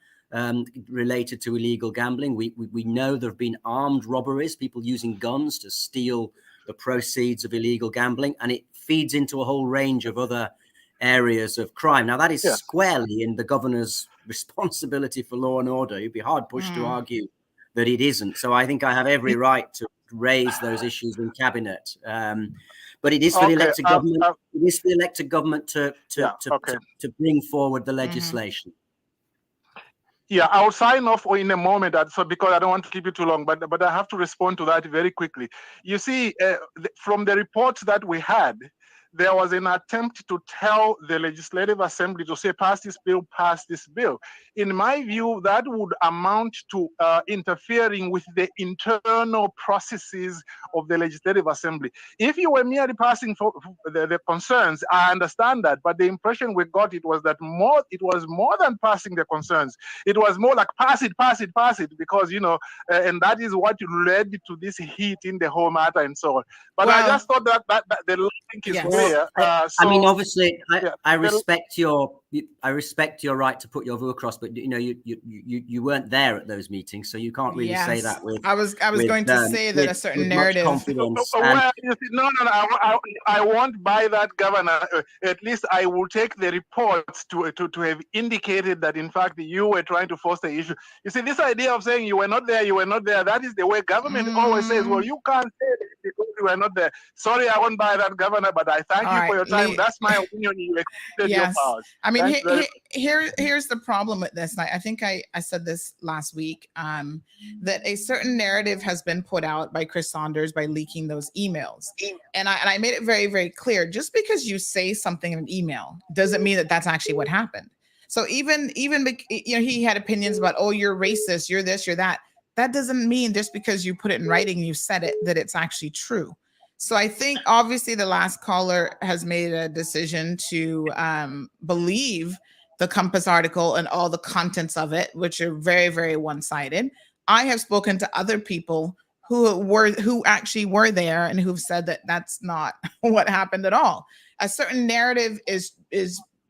related to illegal gambling. We know there have been armed robberies, people using guns to steal the proceeds of illegal gambling, and it feeds into a whole range of other areas of crime. Now, that is squarely in the governor's responsibility for law and order. You'd be hard pushed to argue that it isn't. So I think I have every right to raise those issues in cabinet. But it is for the elected government. It is for the elected government to bring forward the legislation. Yeah, I'll sign off in a moment. So because I don't want to keep you too long, but I have to respond to that very quickly. You see, from the reports that we had, there was an attempt to tell the Legislative Assembly to say, pass this bill, pass this bill. In my view, that would amount to interfering with the internal processes of the Legislative Assembly. If you were merely passing for the concerns, I understand that, but the impression we got, it was more than passing the concerns. It was more like pass it, because, and that is what led to this heat in the whole matter and so on. But I just thought that the link is clear. I mean, obviously, I respect your right to put your view across, but you weren't there at those meetings, so you can't really say that. I was going to say that a certain narrative. I won't buy that, Governor. At least I will take the reports to have indicated that in fact you were trying to force the issue. You see, this idea of saying you were not there, that is the way government always says. Well, you can't say that because you were not there. Sorry, I won't buy that, Governor, but I thank you for your time. That's my opinion. You extended your powers. I mean, here's the problem with this. I think I said this last week, that a certain narrative has been put out by Chris Saunders by leaking those emails. And I made it very, very clear, just because you say something in an email doesn't mean that that's actually what happened. So even he had opinions about, oh, you're racist, you're this, you're that. That doesn't mean just because you put it in writing, you said it, that it's actually true. So I think obviously the last caller has made a decision to believe the Compass article and all the contents of it, which are very, very one-sided. I have spoken to other people who actually were there and who've said that that's not what happened at all. A certain narrative is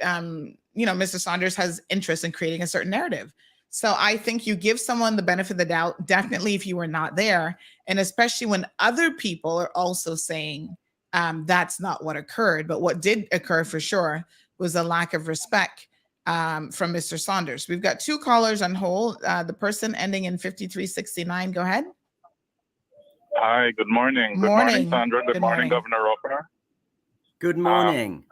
Mr. Saunders has interest in creating a certain narrative. So I think you give someone the benefit of the doubt, definitely if you were not there, and especially when other people are also saying that's not what occurred. But what did occur for sure was a lack of respect from Mr. Saunders. We've got two callers on hold. The person ending in 5369, go ahead. Hi, good morning. Good morning, Sandra. Good morning, Governor Roper. Good morning.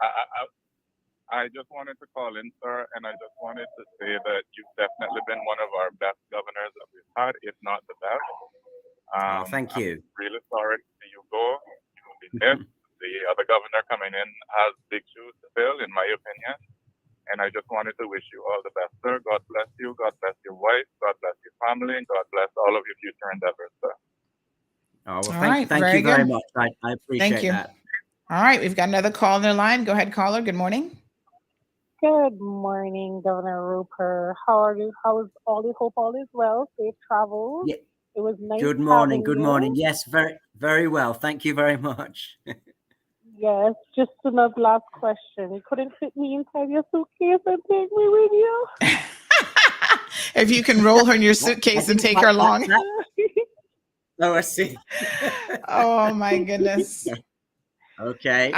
I just wanted to call in, sir, and I just wanted to say that you've definitely been one of our best governors that we've had, if not the best. Thank you. I'm really sorry to see you go. You will be missed. The other governor coming in has big shoes to fill, in my opinion. And I just wanted to wish you all the best, sir. God bless you. God bless your wife. God bless your family. And God bless all of your future endeavors, sir. Oh, well, thank you very much. I appreciate that. All right, we've got another call on the line. Go ahead, caller. Good morning. Good morning, Governor Roper. How are you? How is all? Hope all is well. Safe travels. Yeah. It was nice. Good morning. Good morning. Yes, very, very well. Thank you very much. Yes, just another last question. You couldn't fit me inside your suitcase and take me with you? If you can roll her in your suitcase and take her along. Oh, I see. Oh my goodness. Okay.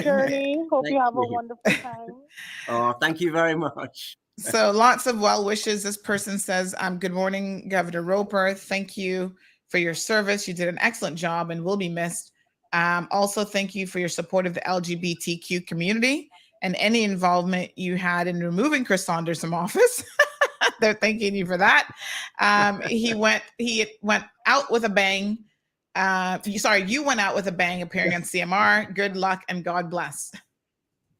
Journey. Hope you have a wonderful time. Oh, thank you very much. So lots of well wishes. This person says, good morning, Governor Roper. Thank you for your service. You did an excellent job and will be missed. Also, thank you for your support of the LGBTQ community and any involvement you had in removing Chris Saunders from office. They're thanking you for that. He went out with a bang. You went out with a bang appearing on CMR. Good luck and God bless.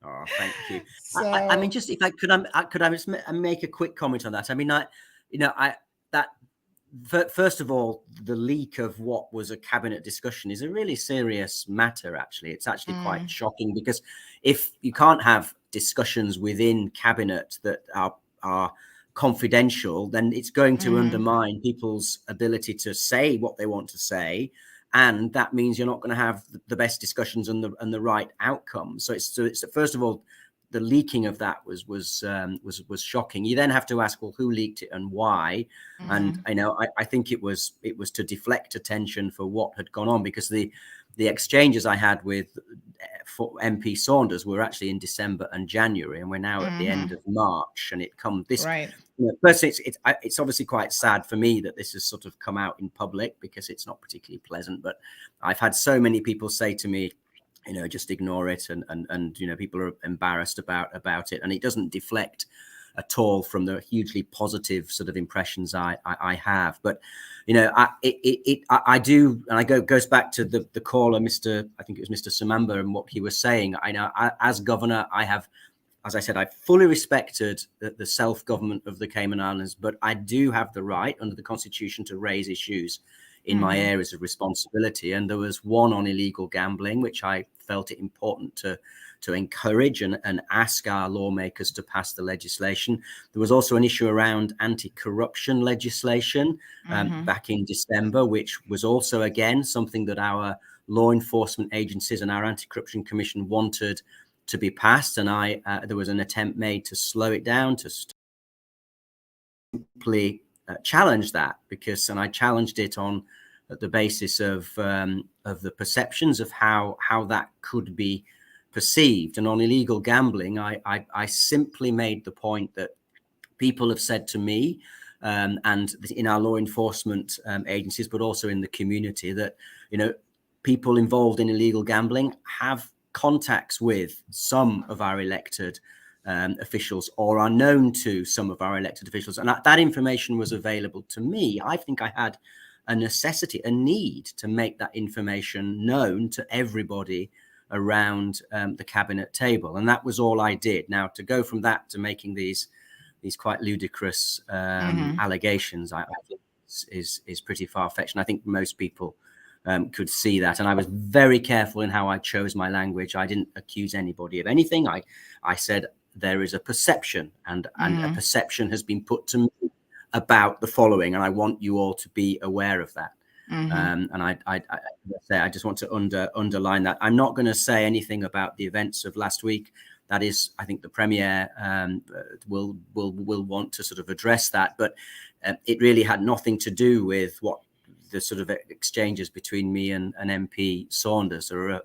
Oh, thank you. So, I mean, just if I could I just make a quick comment on that? I mean, first of all, the leak of what was a cabinet discussion is a really serious matter. Actually, it's actually quite shocking, because if you can't have discussions within cabinet that are confidential, then it's going to undermine people's ability to say what they want to say and that means you're not going to have the best discussions and the right outcome. So it's first of all, the leaking of that was shocking. You then have to ask, well, who leaked it and why? And I think it was to deflect attention for what had gone on, because the exchanges I had with MP Saunders were actually in December and January, and we're now at the end of March, and it come this. Personally, it's obviously quite sad for me that this has sort of come out in public, because it's not particularly pleasant. But I've had so many people say to me, just ignore it, and people are embarrassed about it, and it doesn't deflect at all from the hugely positive sort of impressions I have. But I do, and goes back to the caller, I think it was Mr. Samamba, and what he was saying. I know, as governor, I have, as I said, I fully respected the self-government of the Cayman Islands, but I do have the right under the Constitution to raise issues in my areas of responsibility. And there was one on illegal gambling, which I felt it important to encourage and ask our lawmakers to pass the legislation. There was also an issue around anti-corruption legislation back in December, which was also, again, something that our law enforcement agencies and our Anti-Corruption Commission wanted to be passed. And there was an attempt made to slow it down, to simply challenge that, and I challenged it on the basis of the perceptions of how that could be perceived. And on illegal gambling, I simply made the point that people have said to me, and in our law enforcement agencies, but also in the community, that people involved in illegal gambling have contacts with some of our elected officials, or are known to some of our elected officials, and that information was available to me. I think I had a need to make that information known to everybody around the cabinet table, and that was all I did. Now, to go from that to making these quite ludicrous allegations, I think is pretty far-fetched, and I think most people could see that. And I was very careful in how I chose my language. I didn't accuse anybody of anything. I said there is a perception, and a perception has been put to me about the following, and I want you all to be aware of that. And I just want to underline that. I'm not going to say anything about the events of last week. That is, I think the Premier will want to sort of address that, but it really had nothing to do with what the sort of exchanges between me and MP Saunders. There are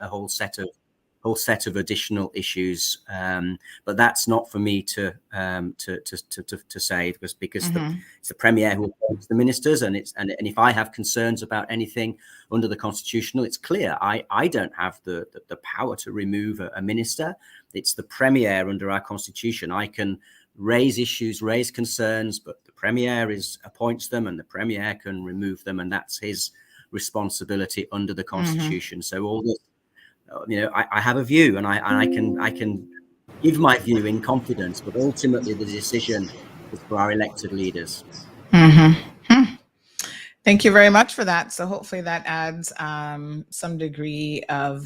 a whole set of additional issues, but that's not for me to say. It was because it's the Premier who appoints the ministers, and if I have concerns about anything under the Constitutional, it's clear I don't have the power to remove a minister. It's the Premier under our Constitution. I can raise issues, raise concerns, but the Premier appoints them, and the Premier can remove them, and that's his responsibility under the Constitution. So all this, I have a view, and I can give my view in confidence, but ultimately the decision is for our elected leaders. Thank you very much for that. So hopefully that adds some degree of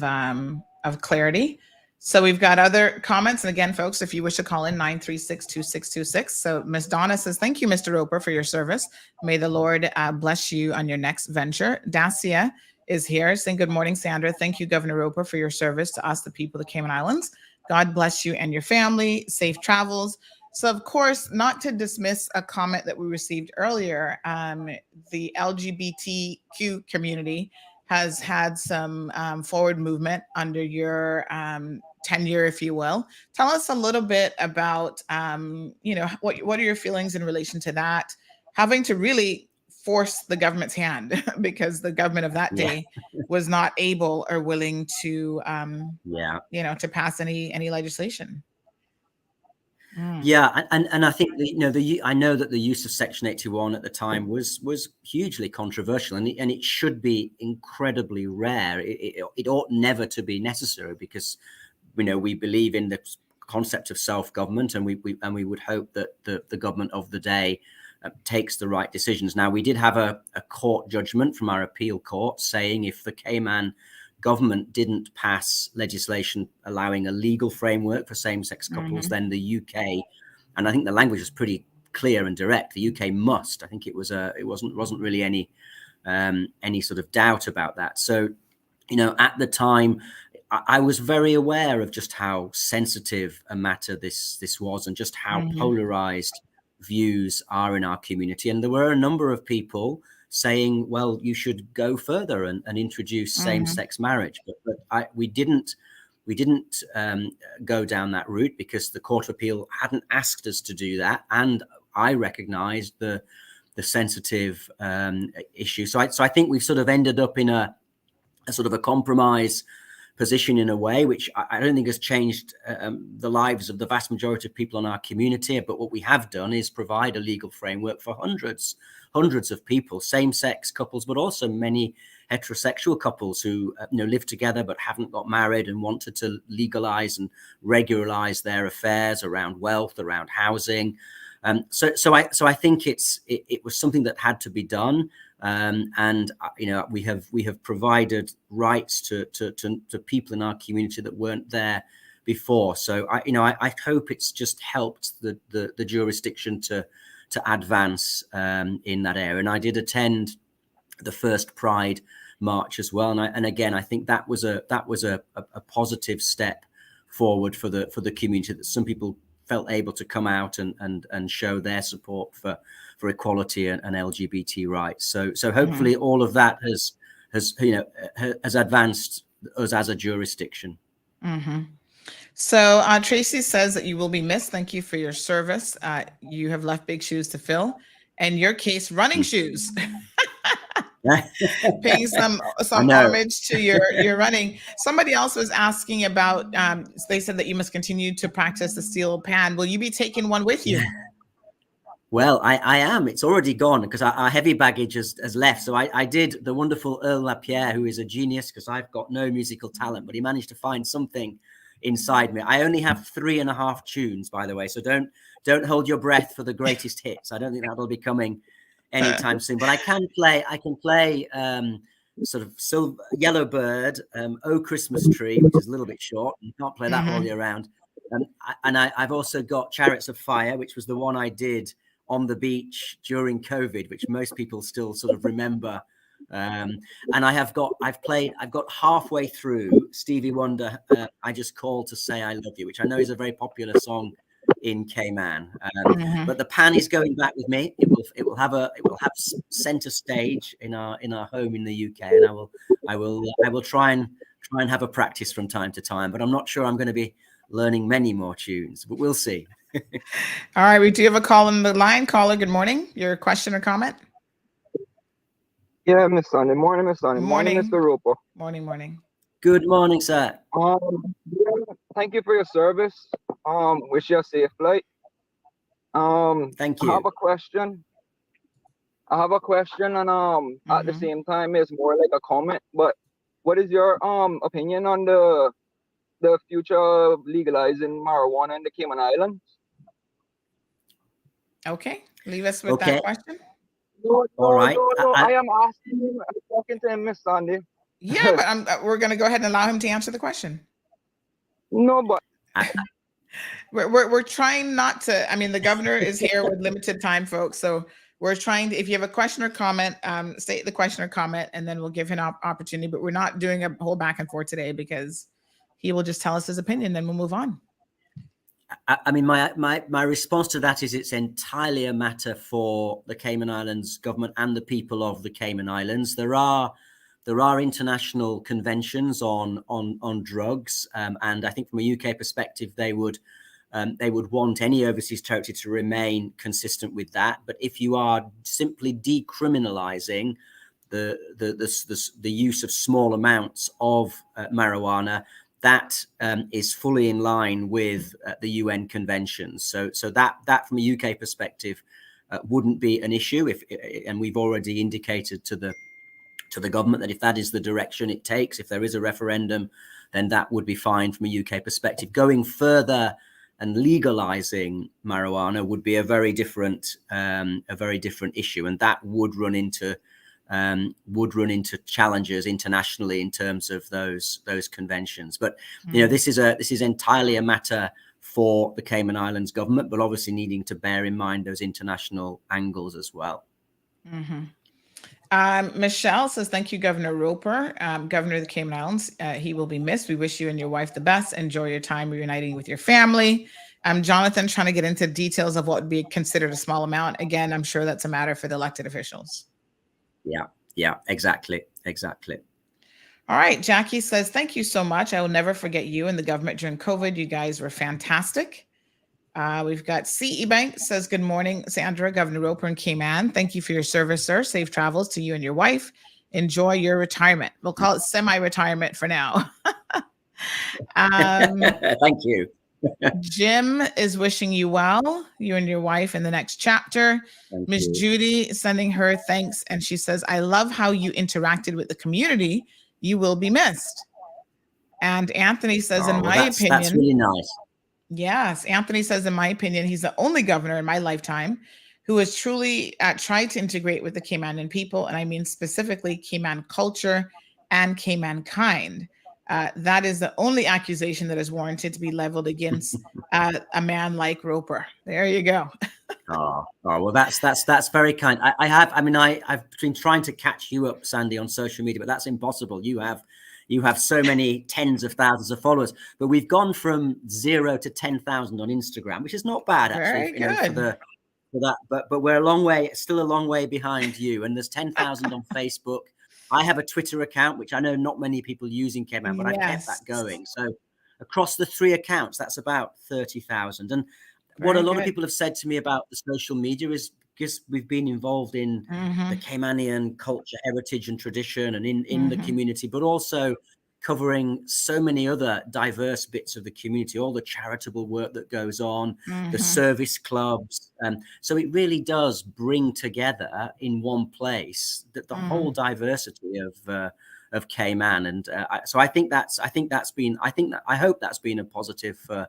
clarity. So we've got other comments. And again, folks, if you wish to call in, 936-2626. So Ms. Donna says, thank you, Mr. Roper, for your service. May the Lord bless you on your next venture. Dacia is here saying, good morning, Sandra. Thank you, Governor Roper, for your service to us, the people of the Cayman Islands. God bless you and your family. Safe travels. So, of course, not to dismiss a comment that we received earlier, the LGBTQ community has had some forward movement under your tenure, if you will. Tell us a little bit about, what are your feelings in relation to that, having to really force the government's hand because the government of that day was not able or willing to, to pass any legislation. Yeah, and I think I know that the use of Section 81 at the time was hugely controversial, and it should be incredibly rare. It ought never to be necessary, because we believe in the concept of self-government, and we would hope that the government of the day takes the right decisions. Now, we did have a court judgment from our appeal court saying if the Cayman government didn't pass legislation allowing a legal framework for same-sex couples, then the UK, and I think the language was pretty clear and direct, the UK must. I think it wasn't really any any sort of doubt about that. So, you know, at the time, I was very aware of just how sensitive a matter this was, and just how polarized views are in our community. And there were a number of people saying, well, you should go further and introduce same-sex marriage. But we didn't go down that route because the Court of Appeal hadn't asked us to do that. And I recognized the sensitive issue. So I think we've sort of ended up in a sort of a compromise position in a way, which I don't think has changed the lives of the vast majority of people in our community. But what we have done is provide a legal framework for hundreds of people, same-sex couples, but also many heterosexual couples who live together but haven't got married and wanted to legalize and regularize their affairs around wealth, around housing. So I think it was something that had to be done. And we have provided rights to people in our community that weren't there before. So I hope it's just helped the jurisdiction to advance in that area. And I did attend the first Pride March as well, and again I think that was a positive step forward for the community, that some people felt able to come out and show their support for equality and LGBT rights. So hopefully all of that has advanced us as a jurisdiction. So Tracy says that you will be missed. Thank you for your service. You have left big shoes to fill. In your case, running shoes. Paying some homage to your running. Somebody else was asking about, they said that you must continue to practice the steel pan. Will you be taking one with you? Well, I am. It's already gone because our heavy baggage has left. So I did the wonderful Earl Lapierre, who is a genius, because I've got no musical talent, but he managed to find something inside me. I only have 3.5 tunes, by the way. So don't hold your breath for the greatest hits. I don't think that'll be coming anytime soon. But I can play sort of Yellow Bird, Oh Christmas Tree, which is a little bit short. You can't play that all year round. And I've also got Chariots of Fire, which was the one I did on the beach during COVID, which most people still sort of remember. And I've got halfway through Stevie Wonder, I Just Called to Say I Love You, which I know is a very popular song in Cayman. But the pan is going back with me. It will have center stage in our home in the UK, and I will try and have a practice from time to time, but I'm not sure I'm going to be learning many more tunes, but we'll see. All right, we do have a call on the line. Caller, good morning. Your question or comment? Yeah, Miss Sunday. Morning, Miss Sunday. Morning, Mr. Roper. Morning. Good morning, sir. Thank you for your service. Wish you a safe flight. Thank you. I have a question, and at the same time, it's more like a comment. But what is your opinion on the future of legalizing marijuana in the Cayman Islands? Okay, leave us with that question. All right. I am asking him. I'm talking to him, Miss Sandy. Yeah, but we're going to go ahead and allow him to answer the question. No, but we're trying not to. I mean, the governor is here with limited time, folks. So we're trying to. If you have a question or comment, state the question or comment, and then we'll give him an opportunity. But we're not doing a whole back and forth today because he will just tell us his opinion, then we'll move on. I mean, my response to that is it's entirely a matter for the Cayman Islands government and the people of the Cayman Islands. There are international conventions on drugs, and I think from a UK perspective, they would want any overseas territory to remain consistent with that. But if you are simply decriminalizing the use of small amounts of marijuana, that is fully in line with the UN conventions. So that from a UK perspective wouldn't be an issue. And we've already indicated to the government that if that is the direction it takes, if there is a referendum, then that would be fine from a UK perspective. Going further and legalizing marijuana would be a very different issue, and that would run into challenges internationally in terms of those conventions. But this is entirely a matter for the Cayman Islands government, but obviously needing to bear in mind those international angles as well. Michelle says, thank you, Governor Roper, Governor of the Cayman Islands. He will be missed. We wish you and your wife the best. Enjoy your time reuniting with your family. Jonathan trying to get into details of what would be considered a small amount. Again, I'm sure that's a matter for the elected officials. Yeah, exactly. All right. Jackie says, thank you so much. I will never forget you and the government during COVID. You guys were fantastic. We've got CE Bank says, good morning, Sandra, Governor Roper and Cayman. Thank you for your service, sir. Safe travels to you and your wife. Enjoy your retirement. We'll call it semi-retirement for now. Thank you. Jim is wishing you well, you and your wife in the next chapter. Miss Judy sending her thanks. And she says, I love how you interacted with the community. You will be missed. And Anthony says, in my opinion, that's really nice. Yes. Anthony says, in my opinion, he's the only governor in my lifetime who has truly tried to integrate with the Caymanian people. And I mean specifically Cayman culture and Cayman kind. That is the only accusation that is warranted to be leveled against a man like Roper. There you go. Oh, well, that's very kind. I've been trying to catch you up, Sandy, on social media, but that's impossible. You have so many tens of thousands of followers, but we've gone from 0 to 10,000 on Instagram, which is not bad actually. Very good. For that, but we're still a long way behind you. And there's 10,000 on Facebook. I have a Twitter account, which I know not many people use in Cayman, but I've kept that going. So across the 3 accounts, that's about 30,000. And what a lot of people have said to me about the social media is because we've been involved in the Caymanian culture, heritage and tradition and in the community, but also covering so many other diverse bits of the community, all the charitable work that goes on, the service clubs. So it really does bring together in one place the whole diversity of Cayman. And so I hope that's been a positive for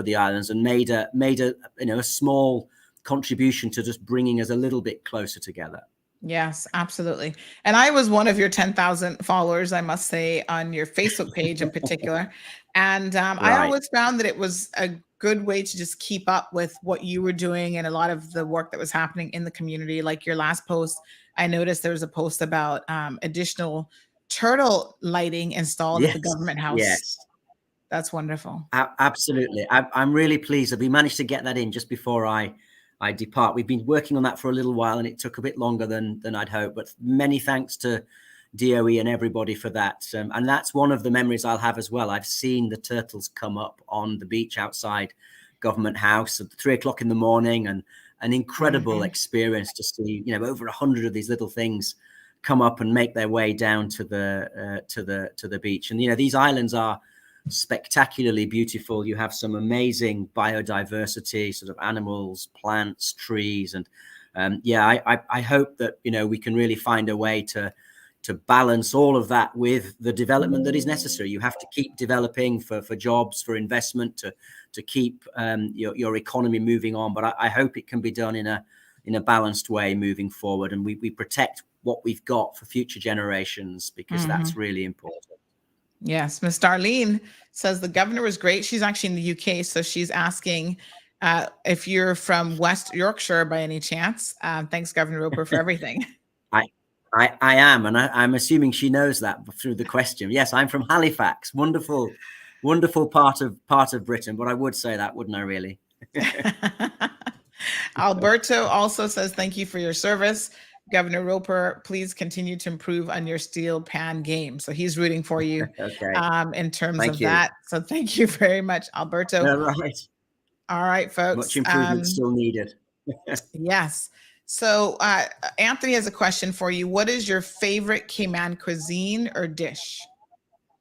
the islands and made a small contribution to just bringing us a little bit closer together. Yes, absolutely. And I was one of your 10,000 followers, I must say, on your Facebook page in particular. And I always found that it was a good way to just keep up with what you were doing and a lot of the work that was happening in the community. Like your last post, I noticed there was a post about additional turtle lighting installed at the government house. Yes. That's wonderful. Absolutely. I'm really pleased that we managed to get that in just before I depart. We've been working on that for a little while and it took a bit longer than I'd hoped, but many thanks to DOE and everybody for that. And that's one of the memories I'll have as well. I've seen the turtles come up on the beach outside Government House at 3 o'clock in the morning, and an incredible experience to see, over 100 of these little things come up and make their way down to the beach. And, these islands are spectacularly beautiful. You have some amazing biodiversity, sort of animals, plants, trees, and I hope that we can really find a way to balance all of that with the development that is necessary. You have to keep developing for jobs, for investment, to keep your economy moving on. But I hope it can be done in a balanced way moving forward, and we protect what we've got for future generations, because that's really important. Yes, Miss Darlene says the governor was great. She's actually in the UK, so she's asking if you're from West Yorkshire by any chance. Thanks, Governor Roper, for everything. I am, and I'm assuming she knows that through the question. Yes, I'm from Halifax. Wonderful part of Britain. But I would say that, wouldn't I? Really. Alberto also says thank you for your service. Governor Roper, please continue to improve on your steel pan game. So he's rooting for you in terms of that. So thank you very much, Alberto. All right, folks. Much improvement still needed. Yes. So Anthony has a question for you. What is your favorite Cayman cuisine or dish?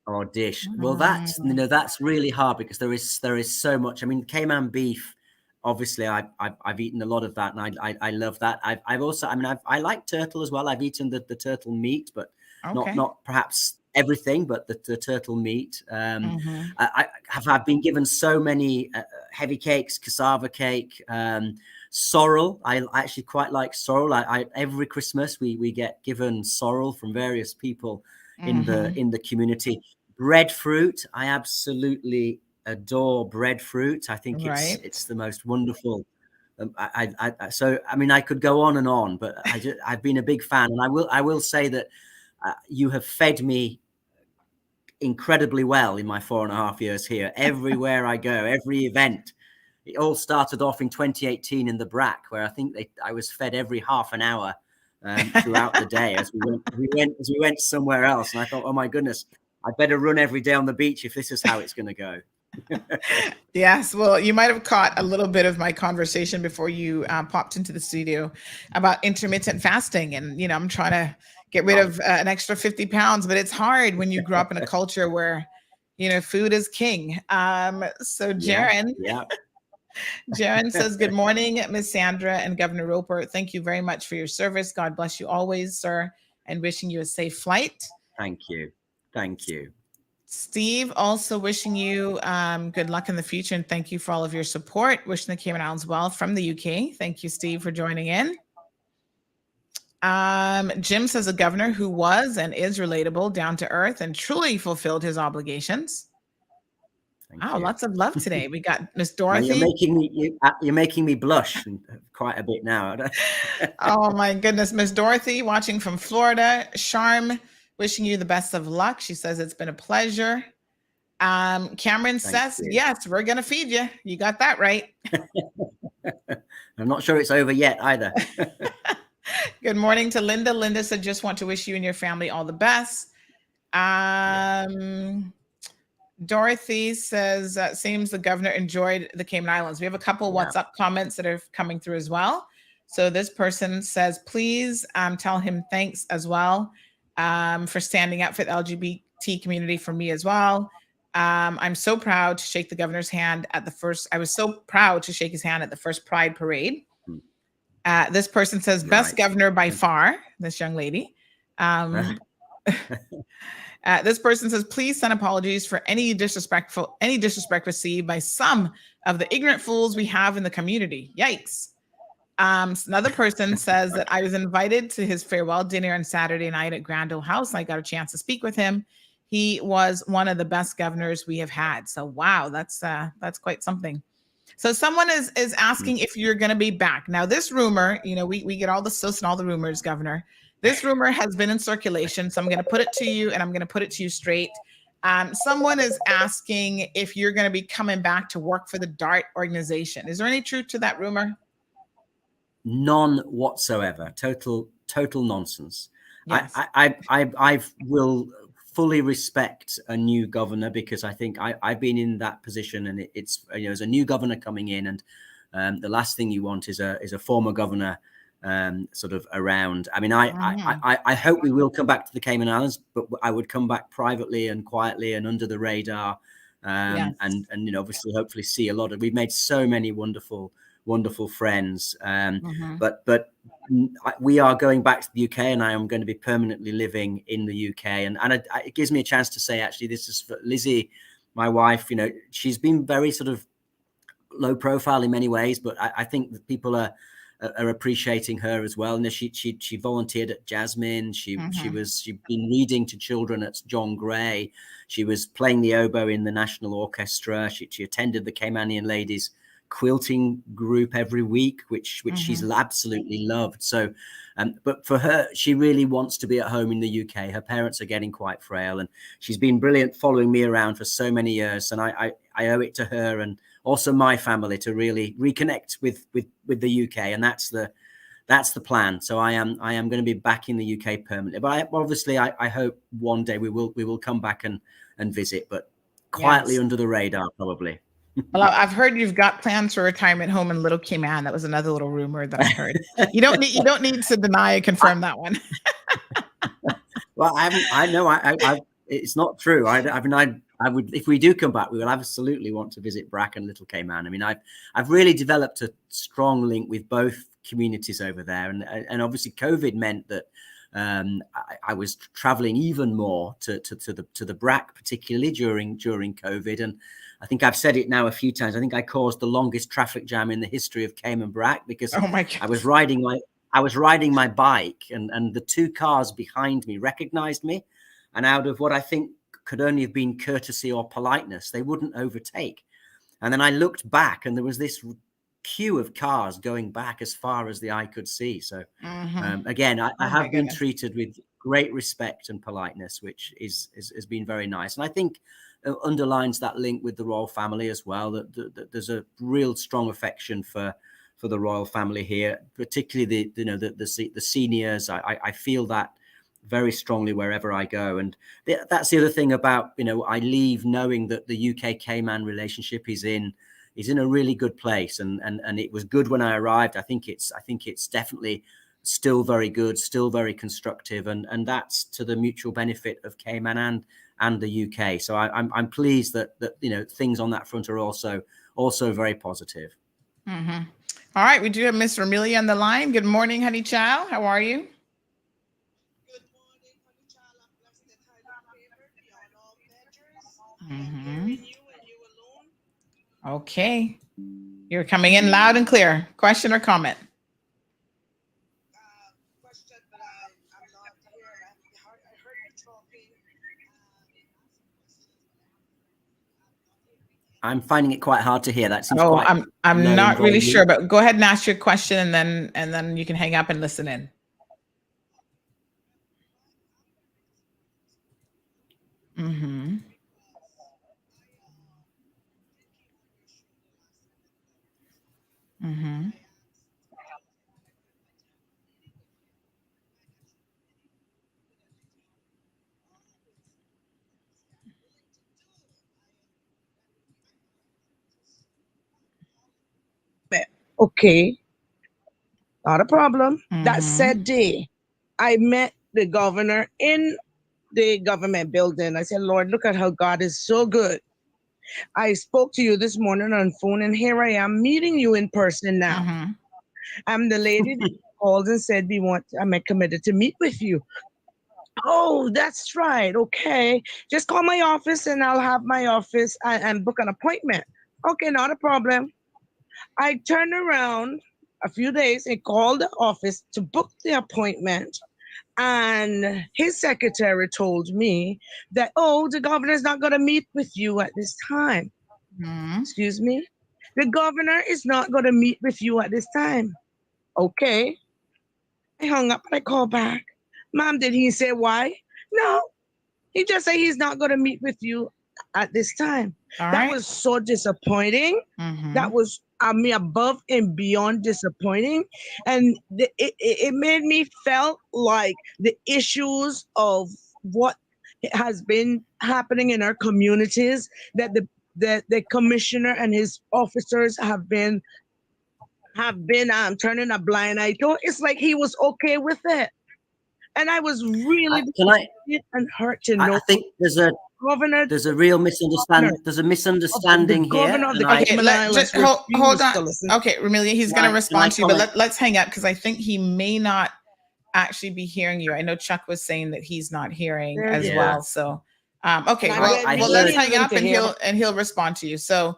Or dish? Well, that's really hard because there is so much. I mean, Cayman beef. Obviously, I've eaten a lot of that, and I love that. I've also, I like turtle as well. I've eaten the turtle meat, but not perhaps everything, but the turtle meat. I've been given so many heavy cakes, cassava cake, sorrel. I actually quite like sorrel. Every Christmas we get given sorrel from various people in the community. Breadfruit, I absolutely adore breadfruit. I think it's the most wonderful So I mean, I could go on and on, but I've been a big fan, and I will say that you have fed me incredibly well in my 4.5 years here. Everywhere I go, every event. It all started off in 2018 in the BRAC, where I think I was fed every half an hour throughout the day as we went somewhere else. And I thought, oh my goodness, I better run every day on the beach if this is how it's going to go. Yes, well, you might have caught a little bit of my conversation before you popped into the studio about intermittent fasting, and I'm trying to get rid of an extra 50 pounds, but it's hard when you grow up in a culture where food is king. So Jaron, Jaron says, good morning, Miss Sandra and Governor Roper. Thank you very much for your service. God bless you always, sir, and wishing you a safe flight. Thank you. Thank you. Steve, also wishing you good luck in the future, and thank you for all of your support. Wishing the Cayman Islands well from the UK. Thank you, Steve, for joining in. Jim says a governor who was and is relatable, down to earth, and truly fulfilled his obligations. Wow, lots of love today. We got Miss Dorothy. You're making me blush quite a bit now. Oh my goodness, Miss Dorothy, watching from Florida. Charm, wishing you the best of luck. She says it's been a pleasure. Cameron says, yes, we're gonna feed you. You got that right. I'm not sure it's over yet either. Good morning to Linda. Linda said, just want to wish you and your family all the best. Dorothy says, seems the governor enjoyed the Cayman Islands. We have a couple WhatsApp comments that are coming through as well. So this person says, please tell him thanks as well for standing up for the LGBT community for me as well. I'm so proud to shake the governor's hand at the first. I was so proud to shake his hand at the first Pride Parade. This person says, best governor by far, this young lady. This person says, please send apologies for any disrespect received by some of the ignorant fools we have in the community. Yikes. Another person says that I was invited to his farewell dinner on Saturday night at Grand Ole House. I got a chance to speak with him. He was one of the best governors we have had. So, wow, that's quite something. So someone is asking if you're going to be back. Now, this rumor, we get all the sus and all the rumors, Governor. This rumor has been in circulation, so I'm going to put it to you, and I'm going to put it to you straight. Someone is asking if you're going to be coming back to work for the DART organization. Is there any truth to that rumor? None whatsoever. Total nonsense. Yes. I will fully respect a new governor, because I think I've been in that position, and it's as a new governor coming in, and the last thing you want is a former governor sort of around. I mean, I hope we will come back to the Cayman Islands, but I would come back privately and quietly and under the radar, and obviously hopefully see a lot of. We've made so many wonderful friends, but we are going back to the UK, and I am going to be permanently living in the UK, and it gives me a chance to say, actually, this is for Lizzie, my wife. She's been very sort of low profile in many ways, but I think that people are appreciating her as well. And she volunteered at Jasmine. She'd been reading to children at John Gray. She was playing the oboe in the National Orchestra. She attended the Caymanian Ladies quilting group every week, which she's absolutely loved. So, but for her, she really wants to be at home in the UK. Her parents are getting quite frail, and she's been brilliant following me around for so many years. And I owe it to her and also my family to really reconnect with the UK, and that's the plan. So I am going to be back in the UK permanently. But I hope one day we will come back and visit, but quietly under the radar probably. Well, I've heard you've got plans for a retirement home in Little Cayman. That was another little rumor that I heard. You don't need to deny or confirm that one. Well, I know it's not true. I would, if we do come back, we will absolutely want to visit BRAC and Little Cayman. I mean, I've really developed a strong link with both communities over there, and obviously COVID meant that I was traveling even more to the BRAC, particularly during COVID. And I think I've said it now a few times. I think I caused the longest traffic jam in the history of Cayman BRAC, because I was riding my bike, and the two cars behind me recognized me, and out of what I think could only have been courtesy or politeness, they wouldn't overtake. And then I looked back, and there was this queue of cars going back as far as the eye could see. So again, I Oh, have my been goodness. treated with great respect and politeness, which has been very nice. And I think underlines that link with the royal family as well, that there's a real strong affection for the royal family here, particularly the seniors. I feel that very strongly wherever I go. And that's the other thing about, I leave knowing that the UK Cayman relationship is in a really good place. And it was good when I arrived. I think it's definitely still very good, still very constructive. And that's to the mutual benefit of Cayman and the UK. So I'm pleased that things on that front are also very positive. Mm-hmm. All right, we do have Miss Ramelia on the line. Good morning, honey child. How are you? Mm-hmm. Okay, you're coming in loud and clear. Question or comment? I'm finding it quite hard to hear. That seems Oh, quite I'm low not in really volume. sure, but go ahead and ask your question, and then you can hang up and listen in. Mm-hmm. Mm-hmm. Okay, not a problem. That Mm-hmm. said day, I met the governor in the government building. I said, Lord, look at how God is so good. I spoke to you this morning on phone, and here I am meeting you in person now. Mm-hmm. I'm the lady that called and said, I'm committed to meet with you. Oh, that's right. Okay. Just call my office and I'll have my office and book an appointment. Okay, not a problem. I turned around a few days and called the office to book the appointment. And his secretary told me that, oh, the governor's not going to meet with you at this time. Mm-hmm. Excuse me? The governor is not going to meet with you at this time. Okay. I hung up and I called back. Mom, did he say why? No. He just said he's not going to meet with you at this time. That was so disappointing. Mm-hmm. That was above and beyond disappointing, and it made me felt like the issues of what has been happening in our communities, that the commissioner and his officers have been turning a blind eye to. It's like he was okay with it, and I was really disappointed and hurt to know. I think there's a real misunderstanding. There's a misunderstanding here. Okay, just hold on. Okay, Ramelia, he's going to respond to you, but let's hang up because I think he may not actually be hearing you. I know Chuck was saying that he's not hearing as well. So, okay, well, let's hang up and he'll respond to you. So,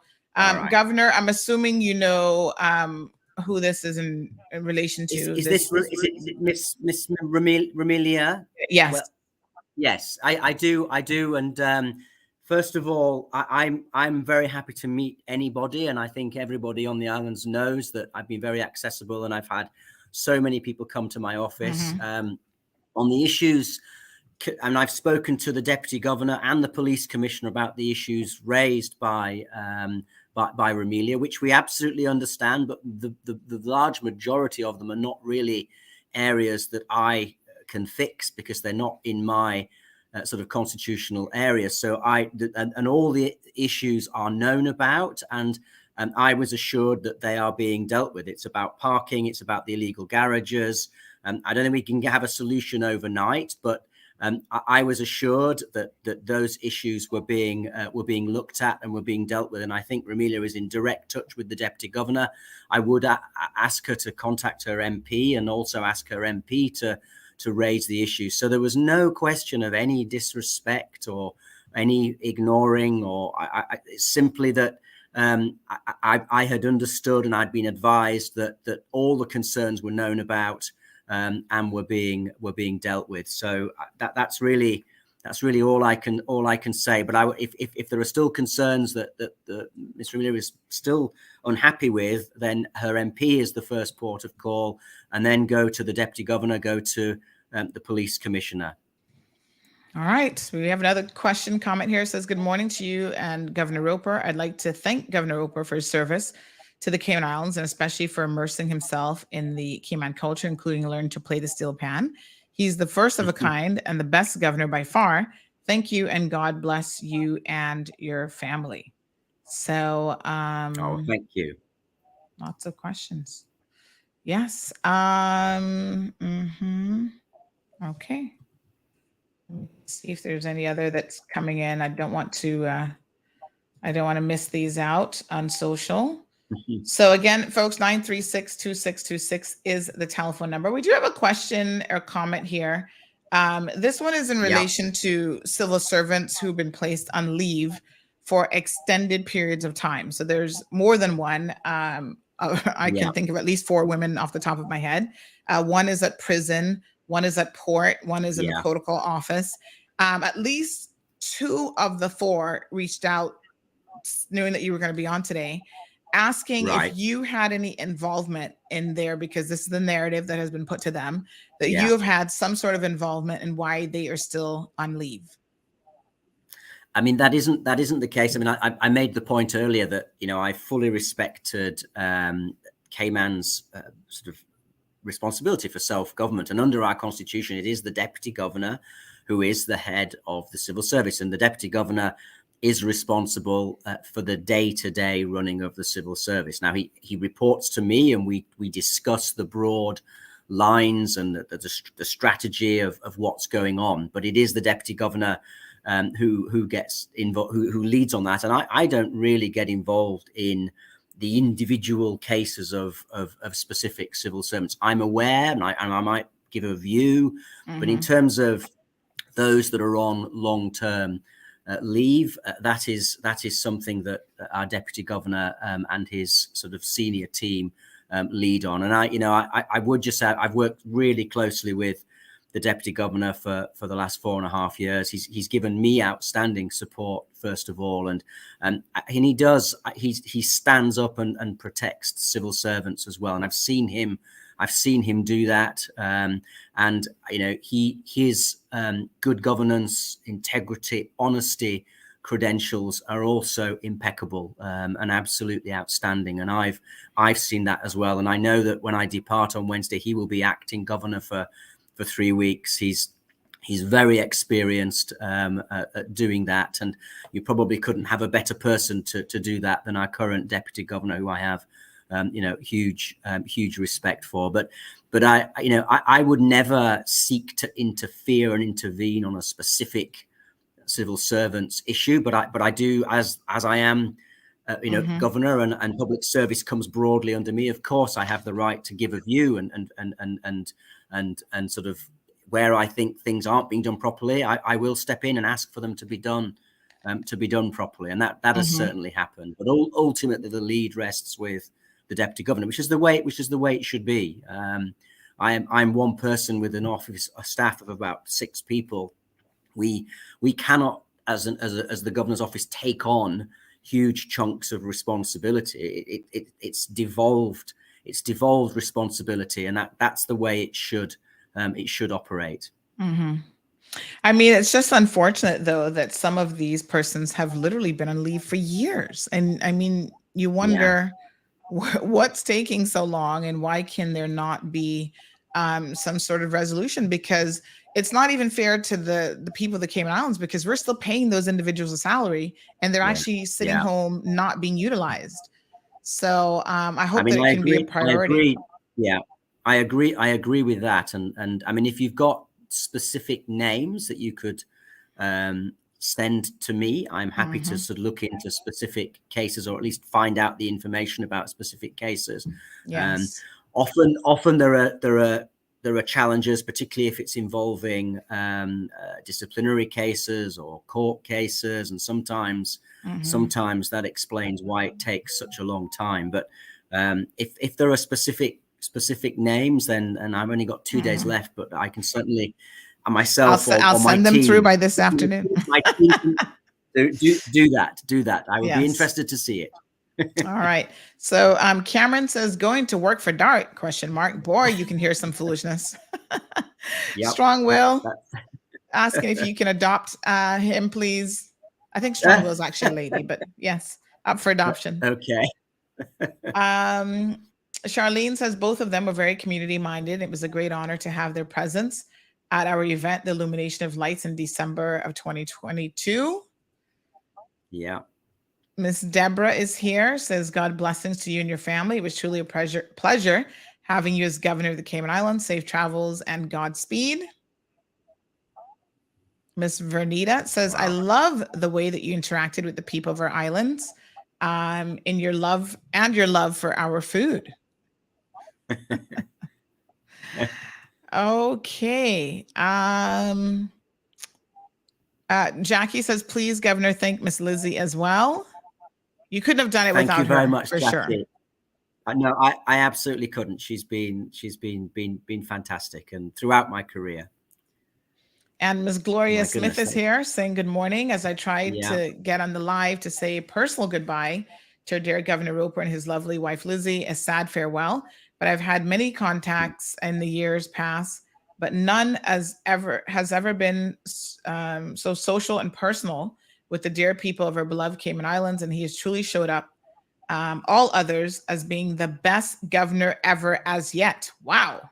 Governor, I'm assuming you know who this is in relation to. Is it Miss Ramelia? Yes. Well, yes, I do. And first of all, I'm very happy to meet anybody, and I think everybody on the islands knows that I've been very accessible, and I've had so many people come to my office on the issues. And I've spoken to the deputy governor and the police commissioner about the issues raised by Ramelia, which we absolutely understand, but the large majority of them are not really areas that I can fix because they're not in my sort of constitutional area. So and all the issues are known about, and I was assured that they are being dealt with. It's about parking, it's about the illegal garages. I don't think we can have a solution overnight, but I was assured that those issues were being looked at and were being dealt with. And I think Ramelia is in direct touch with the deputy governor. I would ask her to contact her MP and also ask her MP to raise the issue. So there was no question of any disrespect or any ignoring, or simply that I had understood and I'd been advised that all the concerns were known about and were being dealt with. So that's really that's really all I can say. But if there are still concerns that Ms. Ramirez is still unhappy with, then her MP is the first port of call, and then go to the deputy governor, go to the police commissioner. All right. We have another comment here. It says, good morning to you and Governor Roper. I'd like to thank Governor Roper for his service to the Cayman Islands, and especially for immersing himself in the Cayman culture, including learning to play the steel pan. He's the first of a kind and the best governor by far. Thank you, and God bless you and your family. So, thank you. Lots of questions. Yes. Okay. Let's see if there's any other that's coming in. I don't want to miss these out on social. So again, folks, 936-2626 is the telephone number. We do have a question or comment here. This one is in relation to civil servants who've been placed on leave for extended periods of time. So there's more than one. I can think of at least 4 women off the top of my head. One is at prison, one is at port, one is in the protocol office. At least 2 of the 4 reached out, knowing that you were going to be on today, asking if you had any involvement in there, because this is the narrative that has been put to them, that you have had some sort of involvement in why they are still on leave. I mean, that isn't the case. I mean, I made the point earlier that, I fully respected Cayman's sort of responsibility for self-government. And under our constitution, it is the deputy governor who is the head of the civil service. And the deputy governor is responsible for the day-to-day running of the civil service. Now, he reports to me, and we discuss the broad lines and the strategy of what's going on. But it is the deputy governor who gets involved, who leads on that. And I don't really get involved in the individual cases of specific civil servants. I'm aware, and I might give a view, but in terms of those that are on long-term leave, that is something that our deputy governor and his sort of senior team lead on. And I would just say I've worked really closely with the deputy governor for the last 4.5 years. He's given me outstanding support, first of all, and he stands up and protects civil servants as well. And I've seen him do that. And his good governance, integrity, honesty credentials are also impeccable and absolutely outstanding. And I've seen that as well. And I know that when I depart on Wednesday, he will be acting governor for 3 weeks. He's very experienced at doing that, and you probably couldn't have a better person to do that than our current deputy governor, who I have huge respect for. But I would never seek to interfere and intervene on a specific civil servants issue. But I do, as I am governor, and public service comes broadly under me. Of course, I have the right to give a view and sort of where I think things aren't being done properly, I will step in and ask for them to be done properly. And that has certainly happened. But ultimately, the lead rests with the deputy governor, which is the way it should be. I'm one person with an office, a staff of about 6 people. We cannot, as the governor's office, take on huge chunks of responsibility. It's devolved responsibility, and that's the way it should operate. I mean, it's just unfortunate, though, that some of these persons have literally been on leave for years. And I mean, you wonder what's taking so long, and why can there not be some sort of resolution? Because it's not even fair to the people of the Cayman Islands, because we're still paying those individuals a salary, and they're actually sitting home not being utilized. So I hope that it can be a priority. I agree with that. And I mean, if you've got specific names that you could send to me, I'm happy to sort of look into specific cases, or at least find out the information about specific cases. Often there are challenges, particularly if it's involving disciplinary cases or court cases, and sometimes that explains why it takes such a long time. But if there are specific names, then, and I've only got 2 days left, but I can certainly myself I'll or my send them team. through by this afternoon. My team, do that. I would be Yes. interested to see it. All right. So Cameron says, going to work for Dart, ? Boy, you can hear some foolishness. Yep. Strong Will asking if you can adopt him, please. I think Strong Will is actually a lady, but yes, up for adoption. Okay. Charlene says both of them were very community minded. It was a great honor to have their presence at our event, the Illumination of Lights, in December of 2022. Yeah. Miss Deborah is here, says, God blessings to you and your family. It was truly a pleasure having you as governor of the Cayman Islands. Safe travels and Godspeed. Miss Vernita says, I love the way that you interacted with the people of our islands, in your love for our food. Okay. Jackie says, please, Governor, thank Miss Lizzie as well. You couldn't have done it without her. Thank you very much, for Jackie. Sure. No, I absolutely couldn't. She's been fantastic, and throughout my career. And Miss Gloria My Smith goodness, is here saying good morning as I tried Yeah. to get on the live to say a personal goodbye to our dear Governor Roper and his lovely wife Lizzie, a sad farewell. But I've had many contacts in the years past, but none has ever been so social and personal with the dear people of our beloved Cayman Islands. And he has truly showed up all others as being the best governor ever as yet. Wow.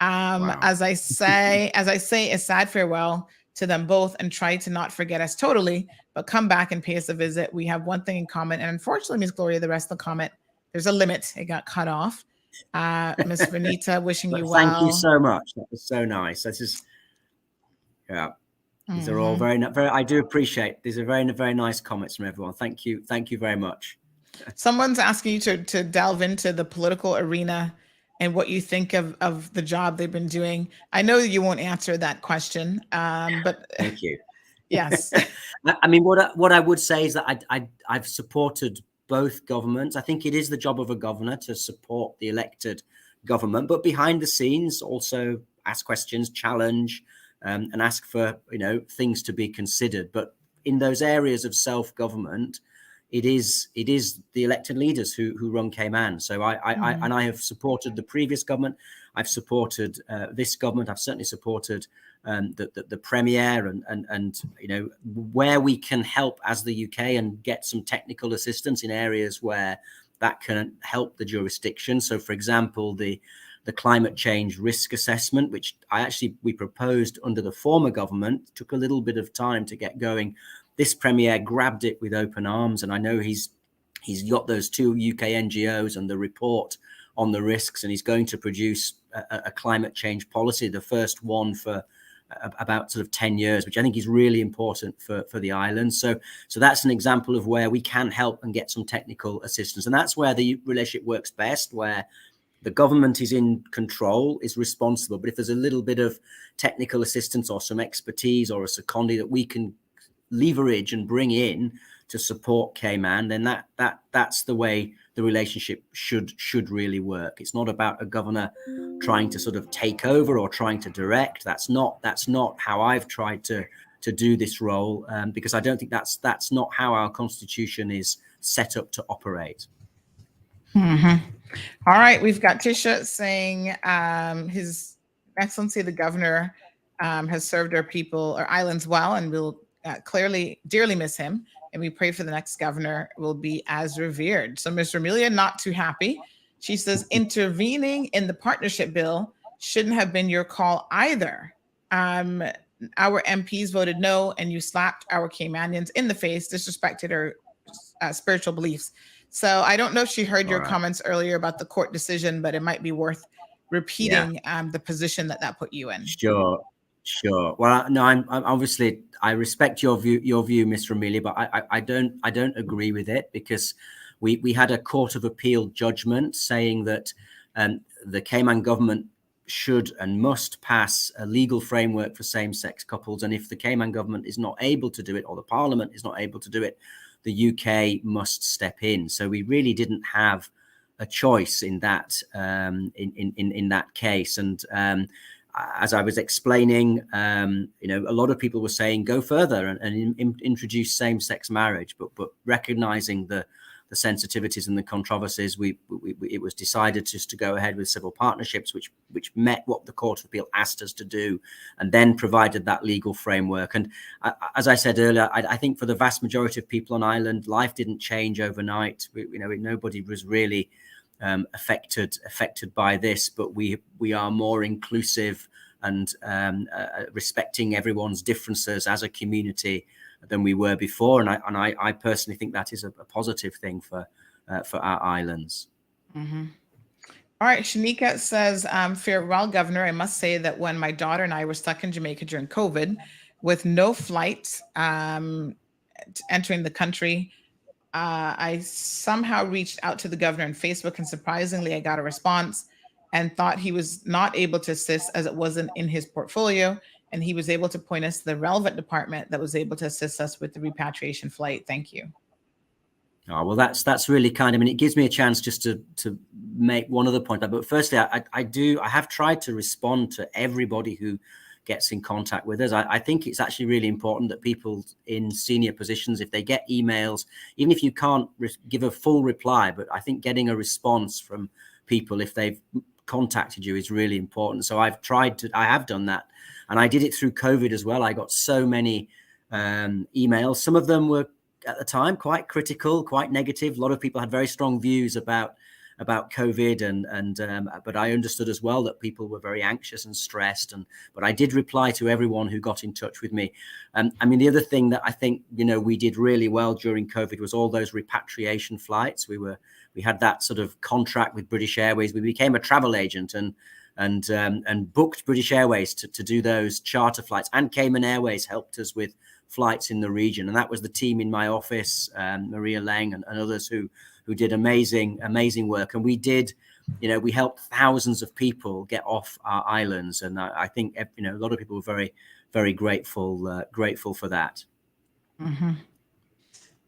As I say, a sad farewell to them both, and try to not forget us totally, but come back and pay us a visit. We have one thing in common, and unfortunately, Miss Gloria, the rest of the comment, there's a limit. It got cut off. Miss Vanita, wishing you well. Thank you so much. That was so nice. This is, yeah. These are all very. I do appreciate. These are very nice comments from everyone. Thank you very much. Someone's asking you to delve into the political arena and what you think of the job they've been doing. I know you won't answer that question, but thank you. Yes. I mean, what I would say is that I've supported both governments. I think it is the job of a governor to support the elected government, but behind the scenes also ask questions, challenge, and ask for things to be considered. But in those areas of self-government, it is the elected leaders who run Cayman. So I have supported the previous government. I've supported this government. I've certainly supported the Premier, and where we can help as the UK and get some technical assistance in areas where that can help the jurisdiction. So, for example, the climate change risk assessment, which we proposed under the former government, took a little bit of time to get going. This Premier grabbed it with open arms, and I know he's got those 2 UK NGOs and the report on the risks, and he's going to produce a climate change policy, the first one for about sort of 10 years, which I think is really important for the island. So that's an example of where we can help and get some technical assistance. And that's where the relationship works best, where the government is in control, is responsible. But if there's a little bit of technical assistance or some expertise or a secondee that we can leverage and bring in to support Cayman, then that's the way the relationship should really work. It's not about a governor trying to sort of take over or trying to direct. That's not how I've tried to do this role, because I don't think that's not how our constitution is set up to operate. All right, we've got Tisha saying His Excellency the Governor has served our people, our islands well, and we'll clearly dearly miss him. And we pray for the next governor will be as revered. So Ms. Amelia, not too happy. She says, intervening in the partnership bill shouldn't have been your call either. Our MPs voted no, and you slapped our Caymanians in the face, disrespected her spiritual beliefs. So I don't know if she heard your comments earlier about the court decision, but it might be worth repeating the position that put you in. Sure. Well, no, I'm obviously, I respect your view, Ms. Amelia, but I don't agree with it, because we had a Court of Appeal judgment saying that the Cayman government should and must pass a legal framework for same-sex couples, and if the Cayman government is not able to do it, or the Parliament is not able to do it, the UK must step in. So we really didn't have a choice in that in that case, and as I was explaining, a lot of people were saying go further and introduce same-sex marriage, but recognizing the sensitivities and the controversies, it was decided just to go ahead with civil partnerships, which met what the Court of Appeal asked us to do, and then provided that legal framework. And as I said earlier, I think for the vast majority of people on Ireland, life didn't change overnight. Nobody was really affected by this, but we are more inclusive and respecting everyone's differences as a community than we were before, and I personally think that is a positive thing for our islands. Mm-hmm. All right, Shanika says, farewell, Governor. I must say that when my daughter and I were stuck in Jamaica during COVID with no flights entering the country, I somehow reached out to the governor on Facebook, and surprisingly, I got a response and thought he was not able to assist as it wasn't in his portfolio. And he was able to point us to the relevant department that was able to assist us with the repatriation flight. Thank you. Oh, well, that's really kind. I mean, it gives me a chance just to make one other point. But firstly, I have tried to respond to everybody who gets in contact with us. I think it's actually really important that people in senior positions, if they get emails, even if you can't give a full reply, but I think getting a response from people if they've contacted you is really important. So I have done that. And I did it through COVID as well. I got so many emails. Some of them were at the time quite critical, quite negative. A lot of people had very strong views about COVID, but I understood as well that people were very anxious and stressed. But I did reply to everyone who got in touch with me. I mean, the other thing that I think we did really well during COVID was all those repatriation flights. We had that sort of contract with British Airways. We became a travel agent and booked British Airways to do those charter flights, and Cayman Airways helped us with flights in the region. And that was the team in my office, Maria Lang and others who did amazing work. And we helped thousands of people get off our islands. And I think, a lot of people were very, very grateful for that. Mm-hmm.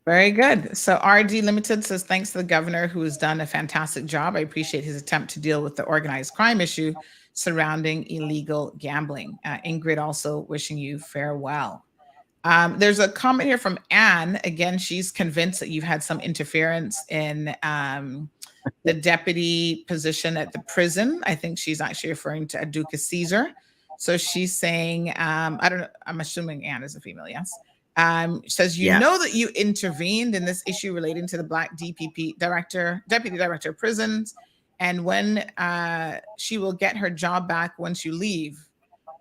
Very good. So RD Limited says, thanks to the governor who has done a fantastic job. I appreciate his attempt to deal with the organized crime issue surrounding illegal gambling. Ingrid also wishing you farewell. There's a comment here from Anne. Again, she's convinced that you've had some interference in the deputy position at the prison. I think she's actually referring to Aduka Caesar. So she's saying, I don't know, I'm assuming Anne is a female, yes. Says, you know that you intervened in this issue relating to the Black deputy director of prisons, and when she will get her job back once you leave.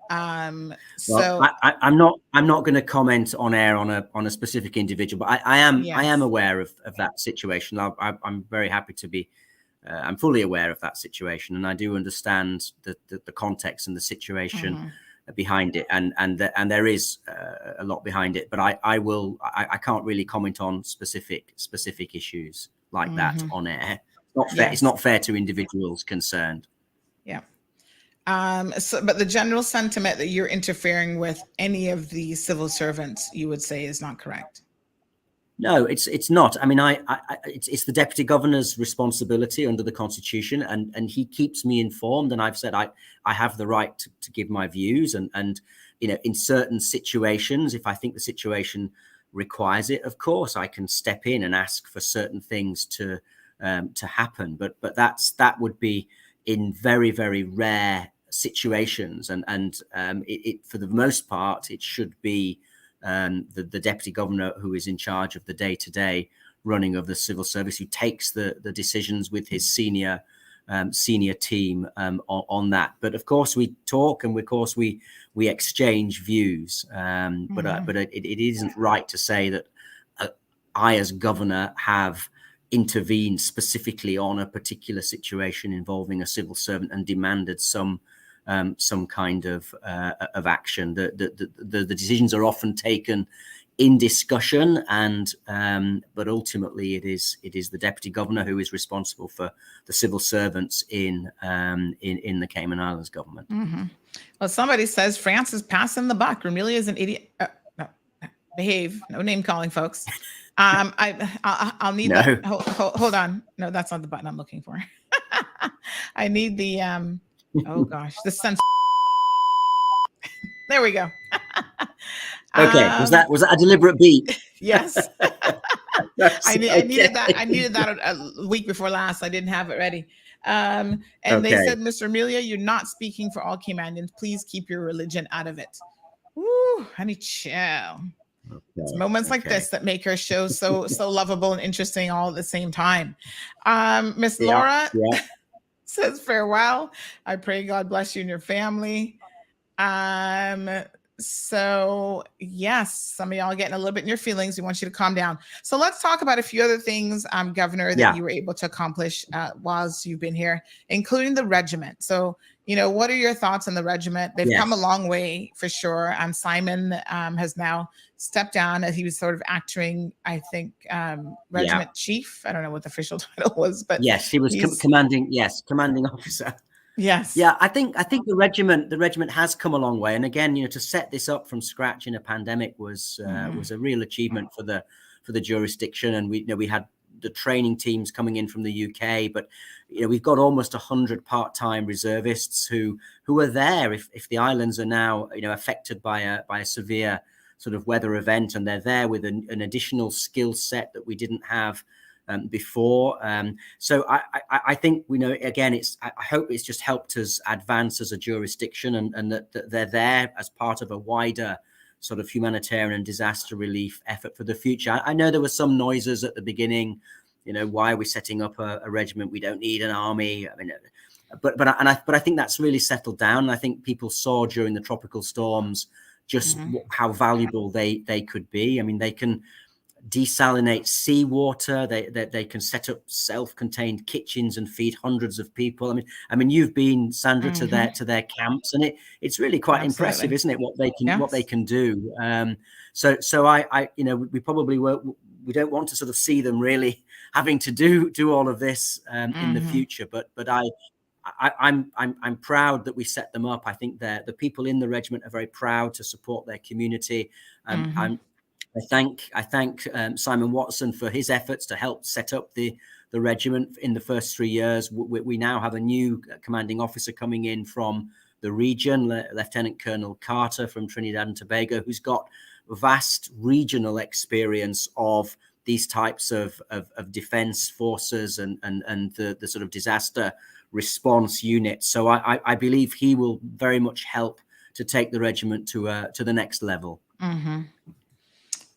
Well, I'm not going to comment on air on a specific individual, but I am aware of that situation. I'm very happy to be. I'm fully aware of that situation, and I do understand the context and the situation behind it, and there is a lot behind it. But I can't really comment on specific issues like that on air. Not fair. It's not fair to individuals concerned. Yeah. But the general sentiment that you're interfering with any of the civil servants, you would say, is not correct. No, it's not. I mean, it's the deputy governor's responsibility under the Constitution, and he keeps me informed. And I've said I have the right to give my views, and in certain situations, if I think the situation requires it, of course, I can step in and ask for certain things to happen. But that would be in very, very rare situations, and for the most part, it should be the deputy governor who is in charge of the day-to-day running of the civil service, who takes the decisions with his senior team on that. But of course we talk, and of course we exchange views, but it isn't right to say that I as governor have intervened specifically on a particular situation involving a civil servant and demanded some kind of action. The decisions are often taken in discussion, but ultimately it is the deputy governor who is responsible for the civil servants in the Cayman Islands government. Mm-hmm. Well, somebody says France is passing the buck. Ramelia is an idiot. No, behave. No name calling, folks. I'll need that. Hold on. No, that's not the button I'm looking for. I need the oh gosh, the sense. There we go. Okay, was that a deliberate beat? Yes. I needed that. I needed that a week before last. I didn't have it ready. And they said, Mr. Amelia, you're not speaking for all Caymanians. Please keep your religion out of it. Woo, honey chill. It's moments like this that make her show so lovable and interesting all at the same time. Miss Laura says farewell. I pray God bless you and your family. So yes, some of y'all getting a little bit in your feelings. We want you to calm down. So let's talk about a few other things, Governor, that you were able to accomplish whilst you've been here, including the regiment. So, what are your thoughts on the regiment? They've come a long way for sure. Simon has now stepped down as he was sort of acting, I think, regiment chief. I don't know what the official title was, but yes, he was commanding officer. Yes. Yeah, I think the regiment has come a long way. And again, to set this up from scratch in a pandemic was a real achievement for the jurisdiction. And we had the training teams coming in from the UK, but we've got almost 100 part-time reservists who are there if the islands are now affected by a severe sort of weather event, and they're there with an additional skill set that we didn't have before. So I think again, I hope it's just helped us advance as a jurisdiction, and that they're there as part of a wider sort of humanitarian and disaster relief effort for the future. I know there were some noises at the beginning, why are we setting up a regiment? We don't need an army. I mean, but I think that's really settled down. And I think people saw during the tropical storms just how valuable they could be. I mean, they can desalinate seawater. They can set up self-contained kitchens and feed hundreds of people. I mean, you've been, Sandra, to their camps, and it's really quite impressive, isn't it? What they can do. So I we probably we don't want to sort of see them really having to do all of this in the future. But I'm proud that we set them up. I think the people in the regiment are very proud to support their community. I thank Simon Watson for his efforts to help set up the regiment in the first 3 years. We now have a new commanding officer coming in from the region, Lieutenant Colonel Carter from Trinidad and Tobago, who's got vast regional experience of these types of defense forces and the sort of disaster response unit. So I believe he will very much help to take the regiment to the next level.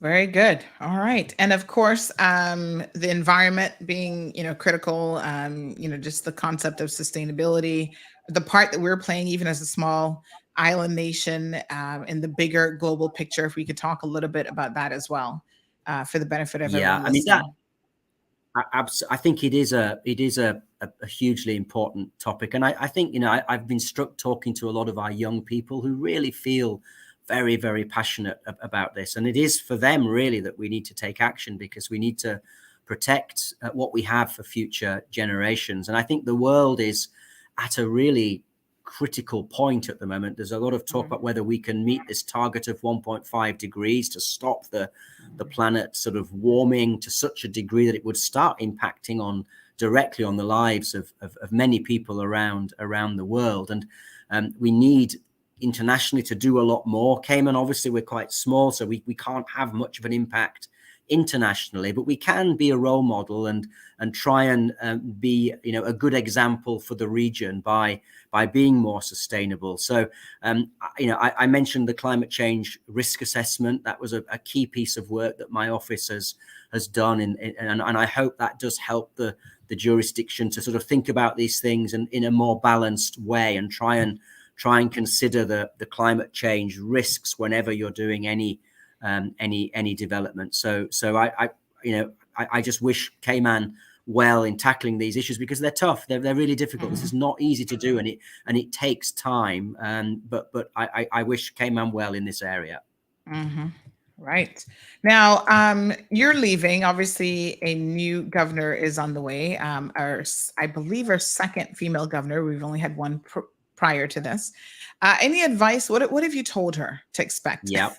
Very good. All right. And of course, the environment being, critical, just the concept of sustainability, the part that we're playing, even as a small island nation, in the bigger global picture, if we could talk a little bit about that as well, for the benefit of everyone listening. I mean, I think it is a hugely important topic. And I think, I've been struck talking to a lot of our young people who really feel very, very passionate about this. And it is for them really that we need to take action, because we need to protect what we have for future generations. And I think the world is at a really critical point at the moment. There's a lot of talk about whether we can meet this target of 1.5 degrees to stop the planet sort of warming to such a degree that it would start impacting directly on the lives of many people around the world. And we need internationally to do a lot more. Cayman, obviously, we're quite small, so we can't have much of an impact internationally, but we can be a role model and try and be a good example for the region by being more sustainable. So I mentioned the climate change risk assessment. That was a key piece of work that my office has done, and I hope that does help the jurisdiction to sort of think about these things in a more balanced way and try and consider the climate change risks whenever you're doing any development. So I just wish Cayman well in tackling these issues, because they're tough. They're really difficult. This is not easy to do, and it takes time. But I wish Cayman well in this area. Right. Now, you're leaving. Obviously, a new governor is on the way. I believe our second female governor. We've only had one prior to this. Any advice? What have you told her to expect? Yeah.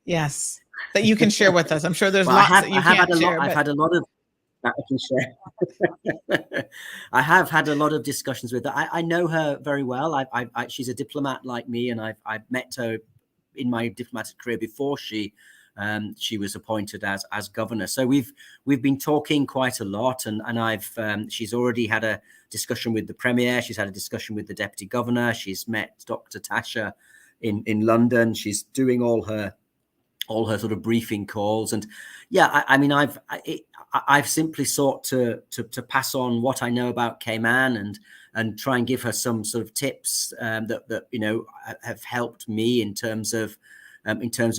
Yes, that you can share with us. I'm sure there's lots that you can't share. I've had a lot of That I can share. I have had a lot of discussions with her. I know her very well. She's a diplomat like me, and I've met her in my diplomatic career before she was appointed as governor. So we've been talking quite a lot, and she's already had a discussion with the premier. She's had a discussion with the deputy governor. She's met Dr. Tasha in London. She's doing all her sort of briefing calls, and yeah, I mean, I've simply sought to pass on what I know about Cayman and try and give her some sort of tips that have helped me in terms of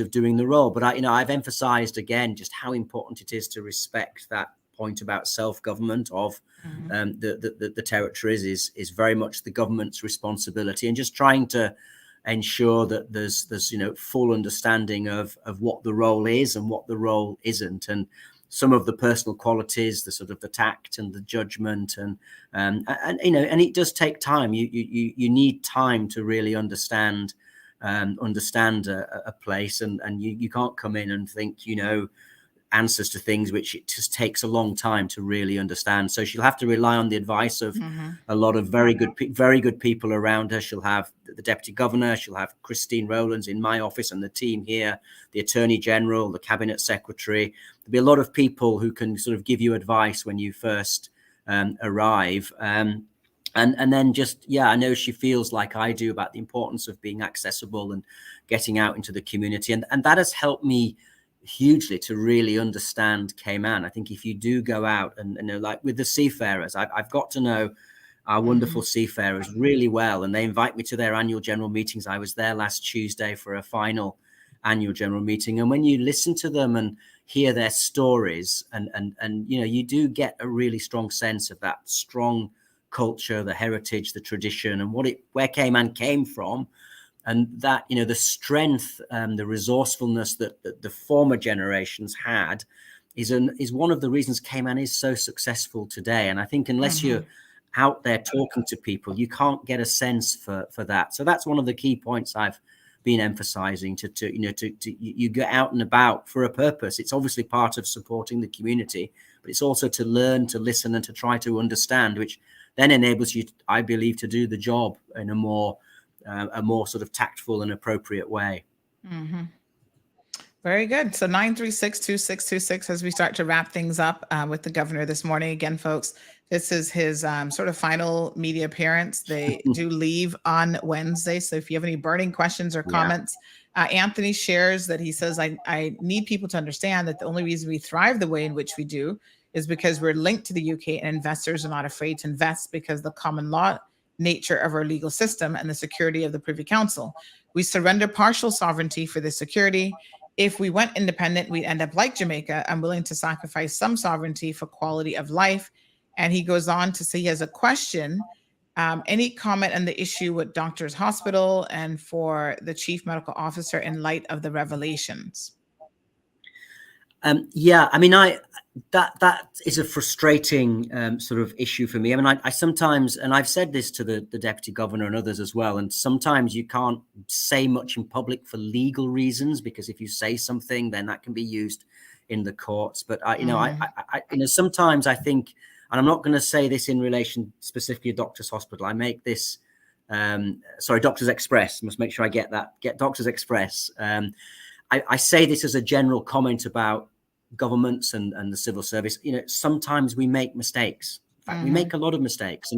doing the role. But I've emphasized again just how important it is to respect that point about self-government of the territories is very much the government's responsibility, and just trying to ensure that there's full understanding of what the role is and what the role isn't, and some of the personal qualities, the sort of the tact and the judgment, and it does take time. You need time to really understand a place, and you can't come in and think answers to things which it just takes a long time to really understand. So she'll have to rely on the advice of a lot of very good people around her. She'll have the deputy governor, she'll have Christine Rowlands in my office and the team here, the attorney general, the cabinet secretary. There'll be a lot of people who can sort of give you advice when you first arrive. And then just, I know she feels like I do about the importance of being accessible and getting out into the community. And that has helped me hugely to really understand Cayman. I think if you do go out and like with the seafarers, I've got to know our wonderful seafarers really well, and they invite me to their annual general meetings. I was there last Tuesday for a final annual general meeting, and when you listen to them and hear their stories, and you do get a really strong sense of that strong culture, the heritage, the tradition, and where Cayman came from. And that, the strength and the resourcefulness that the former generations had is one of the reasons Cayman is so successful today. And I think unless you're out there talking to people, you can't get a sense for that. So that's one of the key points I've been emphasizing you get out and about for a purpose. It's obviously part of supporting the community, but it's also to learn, to listen, and to try to understand, which then enables you, I believe, to do the job in a more sort of tactful and appropriate way. Very good. So 936-2626 as we start to wrap things up with the governor this morning. Again, folks, this is his sort of final media appearance. They do leave on Wednesday. So if you have any burning questions or comments, Anthony shares that he says, I need people to understand that the only reason we thrive the way in which we do is because we're linked to the UK, and investors are not afraid to invest because the common law nature of our legal system and the security of the Privy Council. We surrender partial sovereignty for the security. If we went independent, we'd end up like Jamaica. I'm willing to sacrifice some sovereignty for quality of life. And he goes on to say he has a question. Any comment on the issue with Doctors Hospital and for the chief medical officer in light of the revelations? I mean, that is a frustrating sort of issue for me. I mean, I sometimes, and I've said this to the deputy governor and others as well, and sometimes you can't say much in public for legal reasons, because if you say something, then that can be used in the courts. But sometimes I think, and I'm not going to say this in relation specifically to Doctors Hospital. I make this, Doctors Express. Must make sure I get Doctors Express. I say this as a general comment about governments and the civil service. Sometimes we make mistakes. In fact, we make a lot of mistakes.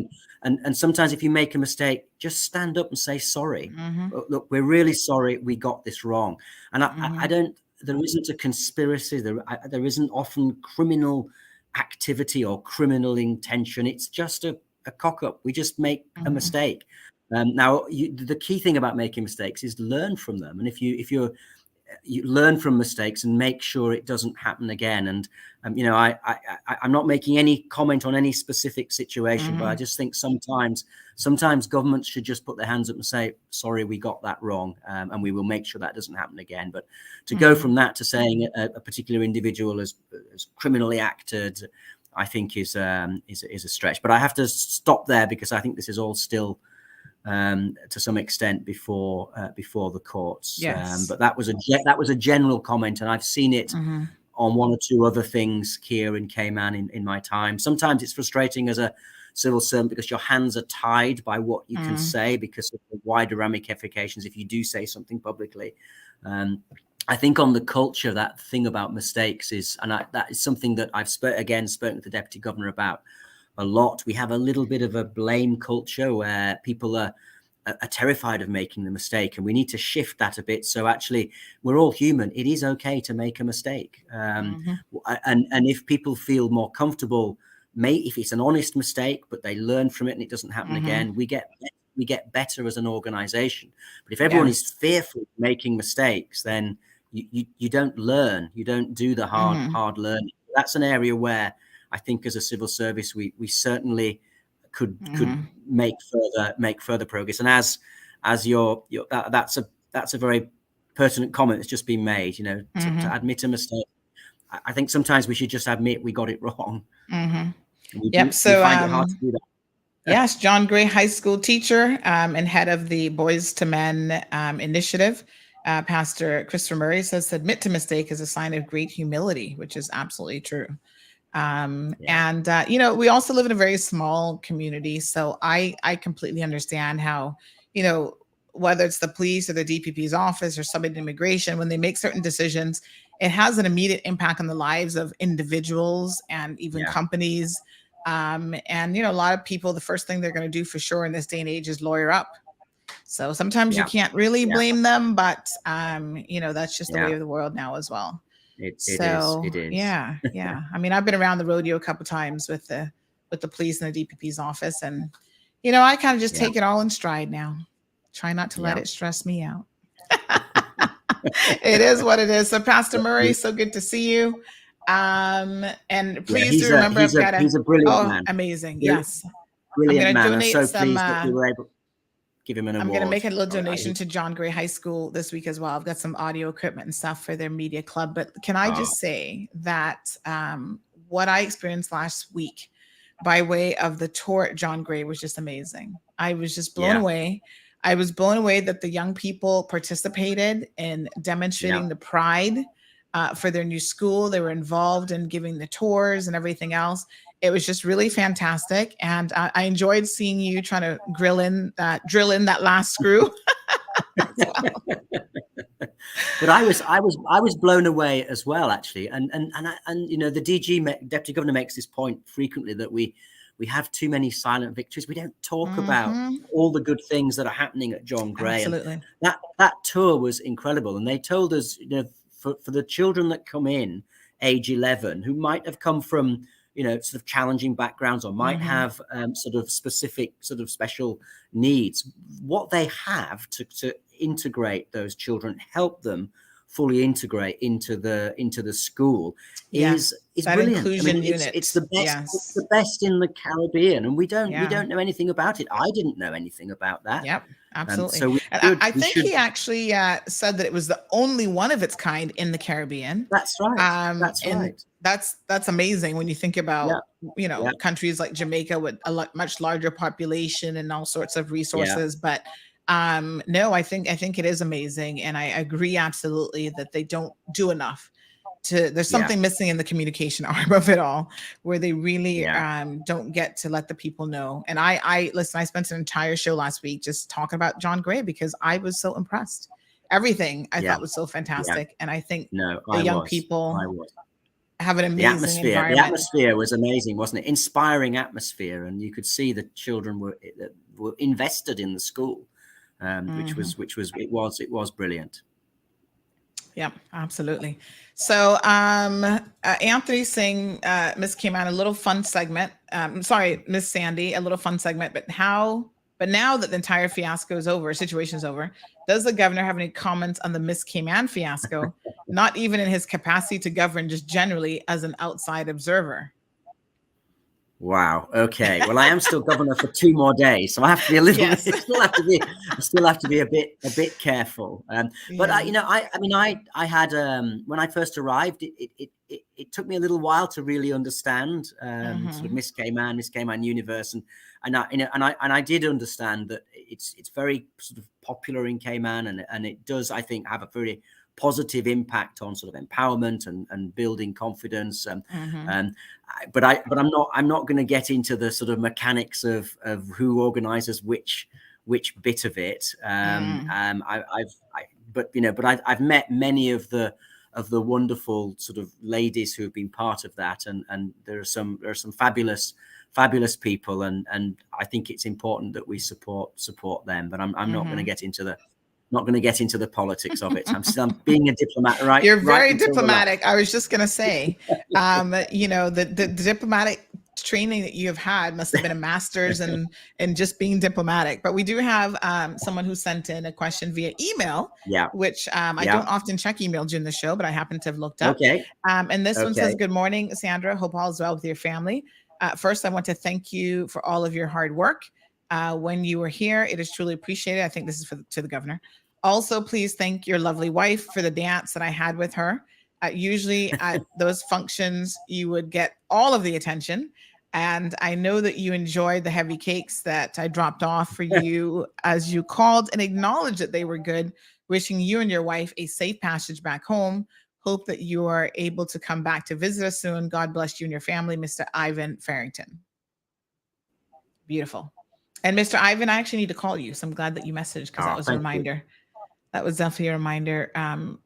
And sometimes if you make a mistake, just stand up and say sorry. Look, we're really sorry. We got this wrong. And there isn't a conspiracy. There isn't often criminal activity or criminal intention. It's just a cock up. We just make a mistake. Now, the key thing about making mistakes is learn from them. And if you learn from mistakes and make sure it doesn't happen again. And, I'm not making any comment on any specific situation, but I just think sometimes governments should just put their hands up and say, sorry, we got that wrong. And we will make sure that doesn't happen again. But to go from that to saying a particular individual has criminally acted, I think is a stretch. But I have to stop there because I think this is all still to some extent before the courts. Yes. But that was a general comment, and I've seen it on one or two other things here in Cayman in my time. Sometimes it's frustrating as a civil servant because your hands are tied by what you can say because of the wider ramifications if you do say something publicly. I think on the culture, that thing about mistakes is, and that is something that I've spoken with the Deputy Governor about a lot. We have a little bit of a blame culture where people are terrified of making the mistake, and we need to shift that a bit. So actually, we're all human. It is okay to make a mistake, and if people feel more comfortable, if it's an honest mistake, but they learn from it and it doesn't happen again, we get better as an organization. But if everyone is fearful of making mistakes, then you don't learn. You don't do the hard learning. That's an area where I think as a civil service, we certainly could make further progress. And as that's a very pertinent comment that's just been made. You know, to admit a mistake. I think sometimes we should just admit we got it wrong. We find it hard to do that. Yes, John Gray High School teacher and head of the Boys to Men initiative, Pastor Christopher Murray says, admit to mistake is a sign of great humility, which is absolutely true. And, we also live in a very small community. So I completely understand how, whether it's the police or the DPP's office or somebody in immigration, when they make certain decisions, it has an immediate impact on the lives of individuals and even companies. And, a lot of people, the first thing they're going to do for sure in this day and age is lawyer up. So sometimes you can't really blame them, but, that's just the way of the world now as well. It is. Yeah. I mean, I've been around the rodeo a couple of times with the police and the DPP's office, and I kind of just take it all in stride now. Try not to let it stress me out. It is what it is. So, Pastor Murray, so good to see you. And please do remember, he's a brilliant man. Amazing. Yes, brilliant man. I'm so pleased that we were able to give him an award. I'm going to make a little donation to John Gray High School this week as well. I've got some audio equipment and stuff for their media club. But can I just say that what I experienced last week by way of the tour at John Gray was just amazing. I was just blown away. I was blown away that the young people participated in demonstrating the pride for their new school. They were involved in giving the tours and everything else. It was just really fantastic, and I enjoyed seeing you trying to drill in that last screw. But I was blown away as well, actually, and the Deputy Governor makes this point frequently that we have too many silent victories. We don't talk about all the good things that are happening at John Gray. Absolutely. And that tour was incredible, and they told us, for the children that come in age 11 who might have come from sort of challenging backgrounds or might have sort of specific sort of special needs, what they have to integrate those children, help them fully integrate into the school is brilliant. Inclusion unit. It's the best. It's the best in the Caribbean, and we don't know anything about it. I didn't know anything about that. Yep, absolutely. So I think he actually said that it was the only one of its kind in the Caribbean. That's right. That's right. That's amazing when you think about countries like Jamaica with a much larger population and all sorts of resources. But no, I think it is amazing, and I agree absolutely that they don't do enough. There's something missing in the communication arm of it all, where they really don't get to let the people know. And I spent an entire show last week just talking about John Gray because I was so impressed. Everything I thought was so fantastic, and I think the young people have an amazing environment. The atmosphere was amazing, wasn't it? Inspiring atmosphere, and you could see the children were invested in the school, which was brilliant. Yeah, absolutely. So Anthony saying, Miss Cayman, a little fun segment. Sorry, Miss Sandy, a little fun segment. But now that the entire situation is over, does the governor have any comments on the Miss Cayman fiasco? Not even in his capacity to govern, just generally as an outside observer. Wow. Okay. Well, I am still governor for 2 more days, so I have to be a little. I still have to be a bit careful. But I had when I first arrived, it took me a little while to really understand sort of Miss Cayman universe, and I did understand that it's very sort of popular in Cayman, and it does, I think, have a very positive impact on sort of empowerment and building confidence. But I'm not going to get into the sort of mechanics of who organizes which bit of it. I've met many of the wonderful sort of ladies who have been part of that, and there are some fabulous people, and I think it's important that we support them. But I'm not going to get into the politics of it. I'm being a diplomat, right? You're very diplomatic. I was just going to say, the diplomatic training that you have had must have been a master's in just being diplomatic. But we do have someone who sent in a question via email, which I don't often check email during the show, but I happen to have looked up. And this one says, "Good morning, Sandra. Hope all is well with your family. First, I want to thank you for all of your hard work when you were here. It is truly appreciated." I think this is to the governor. "Also, please thank your lovely wife for the dance that I had with her. Usually at those functions, you would get all of the attention. And I know that you enjoyed the heavy cakes that I dropped off for you as you called and acknowledged that they were good. Wishing you and your wife a safe passage back home. Hope that you are able to come back to visit us soon. God bless you and your family, Mr. Ivan Farrington." Beautiful. And Mr. Ivan, I actually need to call you. So I'm glad that you messaged, because that was a reminder. That was definitely a reminder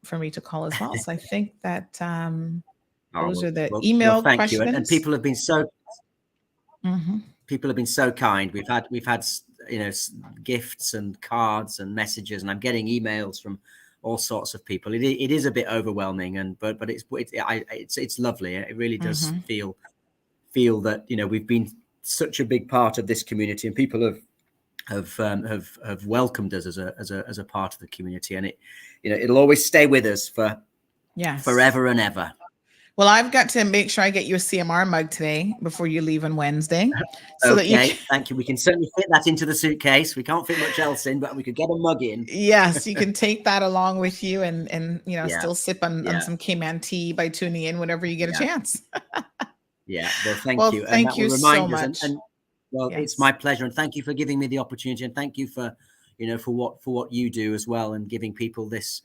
for me to call as well. So I think that those are the email questions. Thank you. And people have been so kind. We've had gifts and cards and messages, and I'm getting emails from all sorts of people. It is a bit overwhelming, but it's lovely. It really does feel that we've been such a big part of this community, and people have welcomed us as a part of the community, and it'll always stay with us for forever and ever. Well, I've got to make sure I get you a CMR mug today before you leave on Wednesday. So that you can... Thank you. We can certainly fit that into the suitcase. We can't fit much else in, but we could get a mug in. Yes, you can take that along with you and still sip on some Cayman tea by tuning in whenever you get a chance. Well, thank you. Thank you so much. It's my pleasure, and thank you for giving me the opportunity, and thank you for what you do as well, and giving people this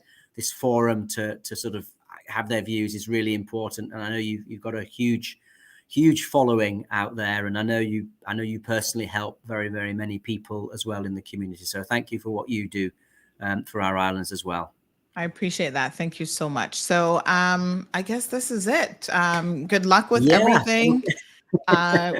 forum to sort of have their views is really important. And I know you've got a huge following out there, and I know you personally help very, very many people as well in the community. So thank you for what you do for our islands as well. I appreciate that. Thank you so much. So I guess this is it. Good luck with everything.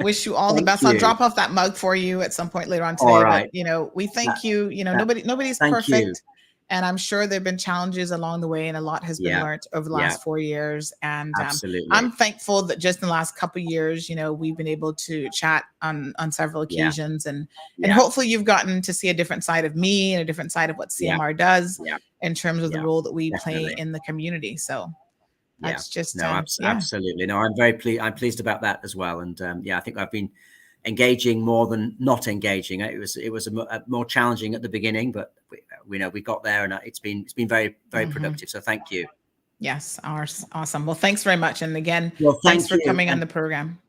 Wish you all the best. I'll drop off that mug for you at some point later on today. All right. But we thank you. Nobody's perfect. And I'm sure there've been challenges along the way, and a lot has been learned over the last 4 years. And I'm thankful that just in the last couple of years, we've been able to chat on several occasions, and hopefully you've gotten to see a different side of me and a different side of what CMR does in terms of the role that we play in the community. So that's just absolutely. No, I'm very pleased. I'm pleased about that as well. And I think I've been engaging more than not engaging. It was more challenging at the beginning, but we got there, and it's been very, very productive. So thank you. Yes, awesome. Well, thanks very much. And again, thanks for coming on the program.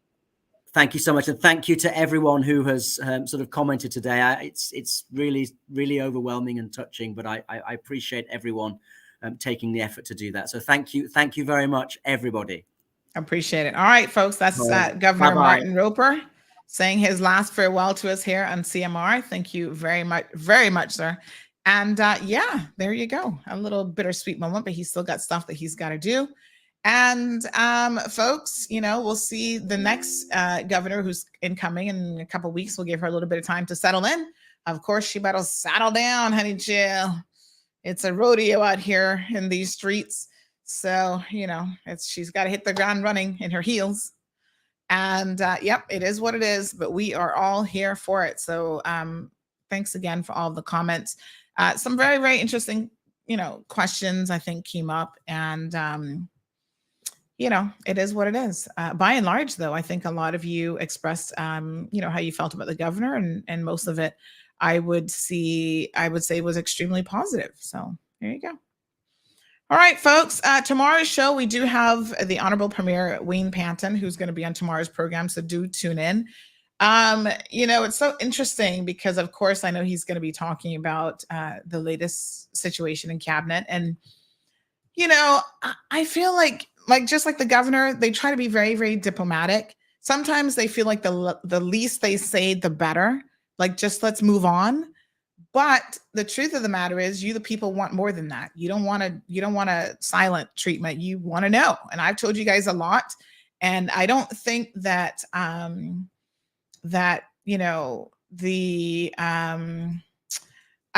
Thank you so much, and thank you to everyone who has sort of commented today. It's really, really overwhelming and touching, but I appreciate everyone taking the effort to do that. So thank you very much, everybody. I appreciate it. All right, folks, that's Governor Martin Roper saying his last farewell to us here on CMR. Thank you very much, sir. And there you go. A little bittersweet moment, but he's still got stuff that he's got to do. And folks, we'll see the next governor who's incoming in a couple of weeks. We'll give her a little bit of time to settle in. Of course, she better settle down, honey Jill. It's a rodeo out here in these streets. So, she's got to hit the ground running in her heels. And it is what it is, but we are all here for it. So thanks again for all the comments. Some very, very interesting, questions I think came up, and it is what it is. By and large, though, I think a lot of you expressed, how you felt about the governor, and most of it, I would say was extremely positive. So there you go. All right, folks, tomorrow's show, we do have the Honorable Premier Wayne Panton, who's going to be on tomorrow's program. So do tune in. It's so interesting because, of course, I know he's going to be talking about the latest situation in cabinet. And, you know, I feel like just like the governor, they try to be very, very diplomatic. Sometimes they feel like the least they say, the better. Like, just let's move on. But the truth of the matter is, you, the people, want more than that. You don't want a silent treatment. You want to know. And I've told you guys a lot. And I don't think that I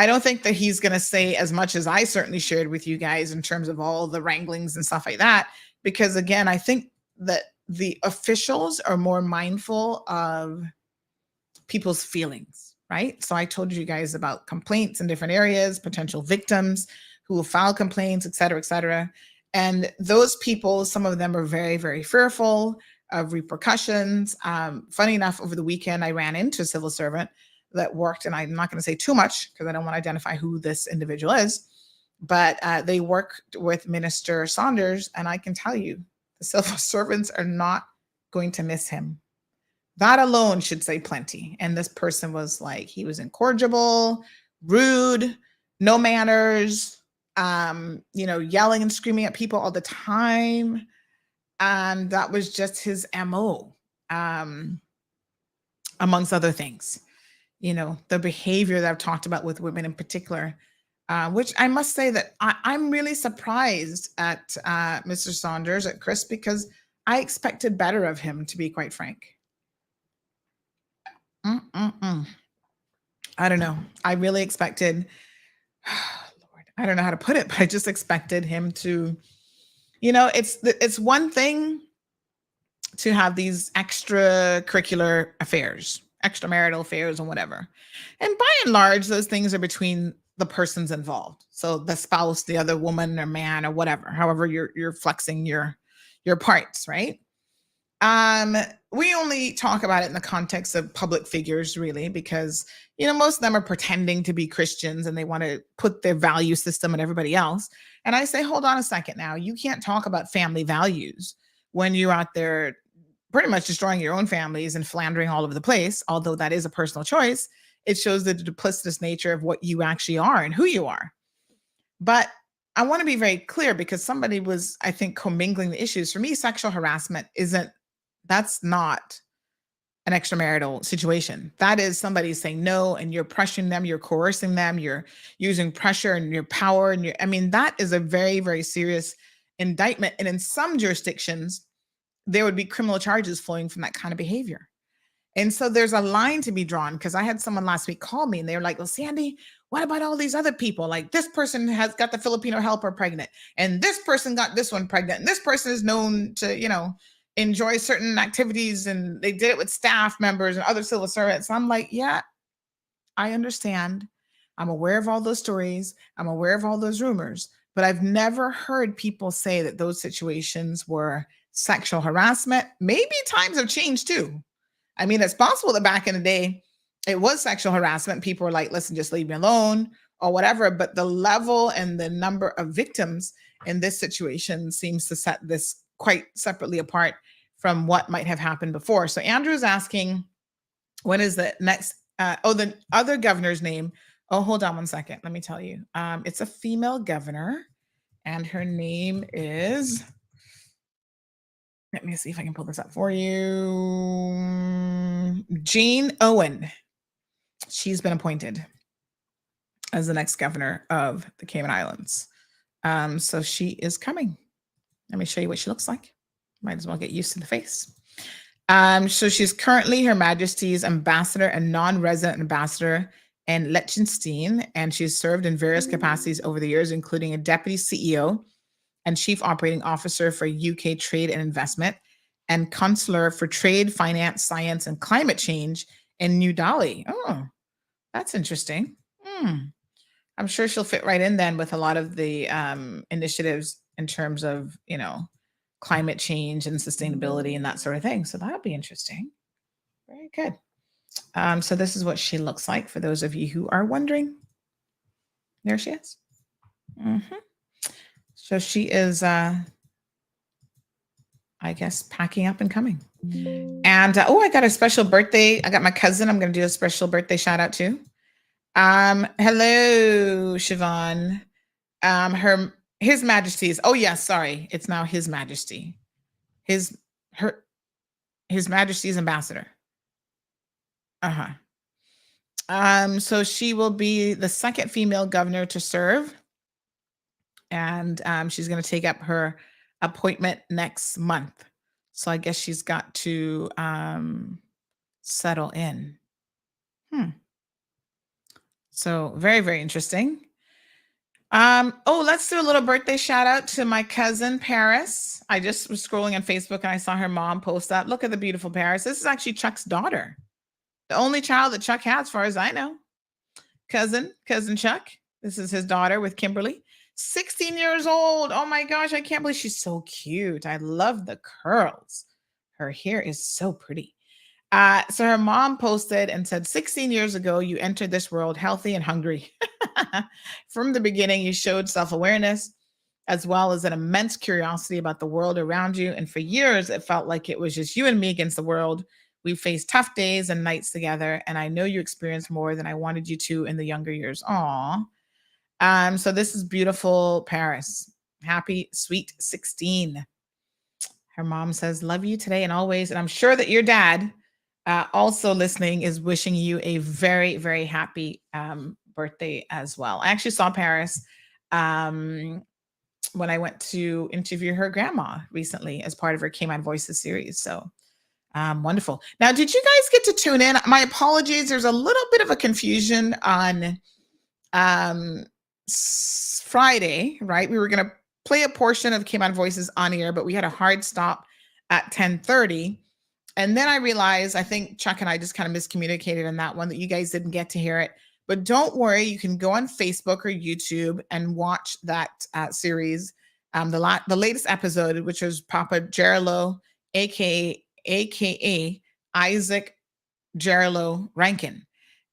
don't think that he's going to say as much as I certainly shared with you guys in terms of all the wranglings and stuff like that. Because again, I think that the officials are more mindful of people's feelings, right? So I told you guys about complaints in different areas, potential victims who will file complaints, et cetera, et cetera. And those people, some of them are very, very fearful of repercussions. Funny enough, over the weekend, I ran into a civil servant that worked, and I'm not going to say too much because I don't want to identify who this individual is, but they worked with Minister Saunders, and I can tell you, the civil servants are not going to miss him. That alone should say plenty. And this person was like, he was incorrigible, rude, no manners, yelling and screaming at people all the time. And that was just his MO, amongst other things. The behavior that I've talked about with women in particular, which I must say that I'm really surprised at Mr. Saunders, at Chris, because I expected better of him, to be quite frank. I don't know. I really expected, Lord, I don't know how to put it, but I just expected him to, it's one thing to have these extracurricular affairs, extramarital affairs or whatever. And by and large, those things are between the persons involved. So the spouse, the other woman or man or whatever, however you're flexing your parts, right? We only talk about it in the context of public figures, really, because, most of them are pretending to be Christians and they want to put their value system on everybody else. And I say, hold on a second now. You can't talk about family values when you're out there pretty much destroying your own families and philandering all over the place. Although that is a personal choice, it shows the duplicitous nature of what you actually are and who you are. But I want to be very clear, because somebody was, I think, commingling the issues. For me, sexual harassment that's not an extramarital situation. That is somebody saying no, and you're pressuring them, you're coercing them, you're using pressure and your power. And that is a very, very serious indictment. And in some jurisdictions, there would be criminal charges flowing from that kind of behavior. And so there's a line to be drawn, because I had someone last week call me and they were like, well, Sandy, what about all these other people? Like, this person has got the Filipino helper pregnant, and this person got this one pregnant, and this person is known to, enjoy certain activities, and they did it with staff members and other civil servants. I'm like, yeah, I understand. I'm aware of all those stories. I'm aware of all those rumors, but I've never heard people say that those situations were sexual harassment. Maybe times have changed too. It's possible that back in the day, it was sexual harassment. People were like, listen, just leave me alone or whatever. But the level and the number of victims in this situation seems to set this quite separately apart from what might have happened before. So Andrew's asking, when is the next, the other governor's name? Oh, hold on one second. Let me tell you. It's a female governor, and her name is, let me see if I can pull this up for you. Jane Owen. She's been appointed as the next governor of the Cayman Islands. So she is coming. Let me show you what she looks like. Might as well get used to the face. So she's currently Her Majesty's ambassador and non-resident ambassador in Liechtenstein, and she's served in various capacities over the years, including a deputy CEO and chief operating officer for UK trade and investment, and consular for trade, finance, science, and climate change in New Delhi. Oh, that's interesting. I'm sure she'll fit right in then with a lot of the initiatives in terms of, climate change and sustainability and that sort of thing. So that'll be interesting. Very good. So this is what she looks like for those of you who are wondering. There she is. So she is, I guess, packing up and coming. And, I got a special birthday. I got my cousin I'm going to do a special birthday shout out to. Hello, Siobhan. Her His Majesty's. Oh yes, sorry. It's now His Majesty. His Majesty's ambassador. Uh-huh. So she will be the second female governor to serve. And she's going to take up her appointment next month. So I guess she's got to settle in. So very, very interesting. Let's do a little birthday shout out to my cousin Paris. I just was scrolling on Facebook and I saw her mom post that. Look at the beautiful Paris. This is actually Chuck's daughter. The only child that Chuck has, as far as I know. Cousin Chuck. This is his daughter with Kimberly. 16 years old. Oh my gosh, I can't believe she's so cute. I love the curls. Her hair is so pretty. So her mom posted and said, 16 years ago, you entered this world healthy and hungry. From the beginning, you showed self-awareness as well as an immense curiosity about the world around you. And for years, it felt like it was just you and me against the world. We faced tough days and nights together. And I know you experienced more than I wanted you to in the younger years. Aw. So this is beautiful, Paris. Happy, sweet 16. Her mom says, love you today and always. And I'm sure that your dad, also listening, is wishing you a very, very happy birthday as well. I actually saw Paris when I went to interview her grandma recently as part of her Cayman Voices series. So wonderful. Now, did you guys get to tune in? My apologies. There's a little bit of a confusion on Friday, right? We were going to play a portion of Cayman Voices on air, but we had a hard stop at 10:30. And then I realized, I think Chuck and I just kind of miscommunicated on that one, that you guys didn't get to hear it. But don't worry, you can go on Facebook or YouTube and watch that series. The latest episode, which was Papa Gerlo, aka Isaac Gerlo Rankin.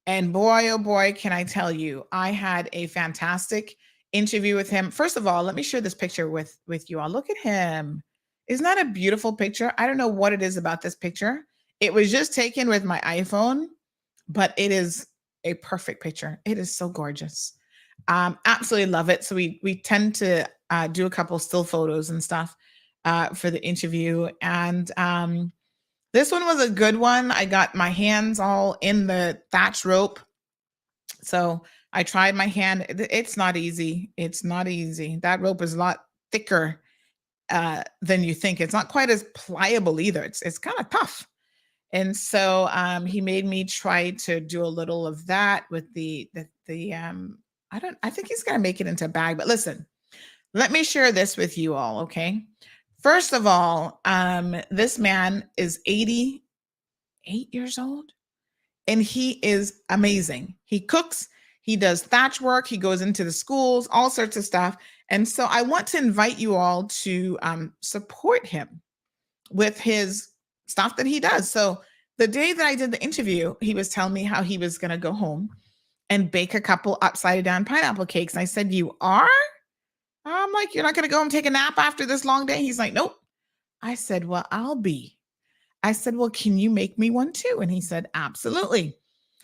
And boy, oh boy, can I tell you, I had a fantastic interview with him. First of all, let me share this picture with you all. Look at him. Isn't that a beautiful picture? I don't know what it is about this picture. It was just taken with my iPhone, but it is a perfect picture. It is so gorgeous. Absolutely love it. So we tend to do a couple still photos and stuff for the interview. And this one was a good one. I got my hands all in the thatch rope. So I tried my hand. It's not easy. It's not easy. That rope is a lot thicker than you think. It's not quite as pliable either. It's kind of tough. And so he made me try to do a little of that with the I think he's gonna make it into a bag. But listen, let me share this with you all, okay? First of all, this man is 88 years old, and he is amazing. He cooks, he does thatch work, he goes into the schools, all sorts of stuff. And so I want to invite you all to support him with his stuff that he does. So the day that I did the interview, he was telling me how he was going to go home and bake a couple upside down pineapple cakes. And I said, you are? I'm like, you're not going to go and take a nap after this long day? He's like, nope. I said, well, I'll be. I said, well, can you make me one too? And he said, absolutely.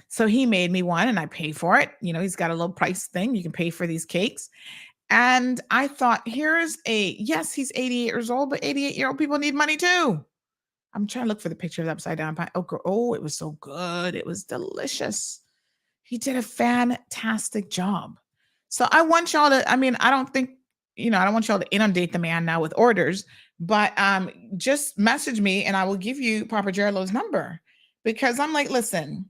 So he made me one and I pay for it. You know, he's got a little price thing. You can pay for these cakes. And I thought, yes, he's 88 years old, but 88-year-old people need money too. I'm trying to look for the picture of the upside down pie. Oh, it was so good. It was delicious. He did a fantastic job. So I want y'all to, I don't want y'all to inundate the man now with orders, but just message me and I will give you Papa Gerlo's number, because I'm like, listen,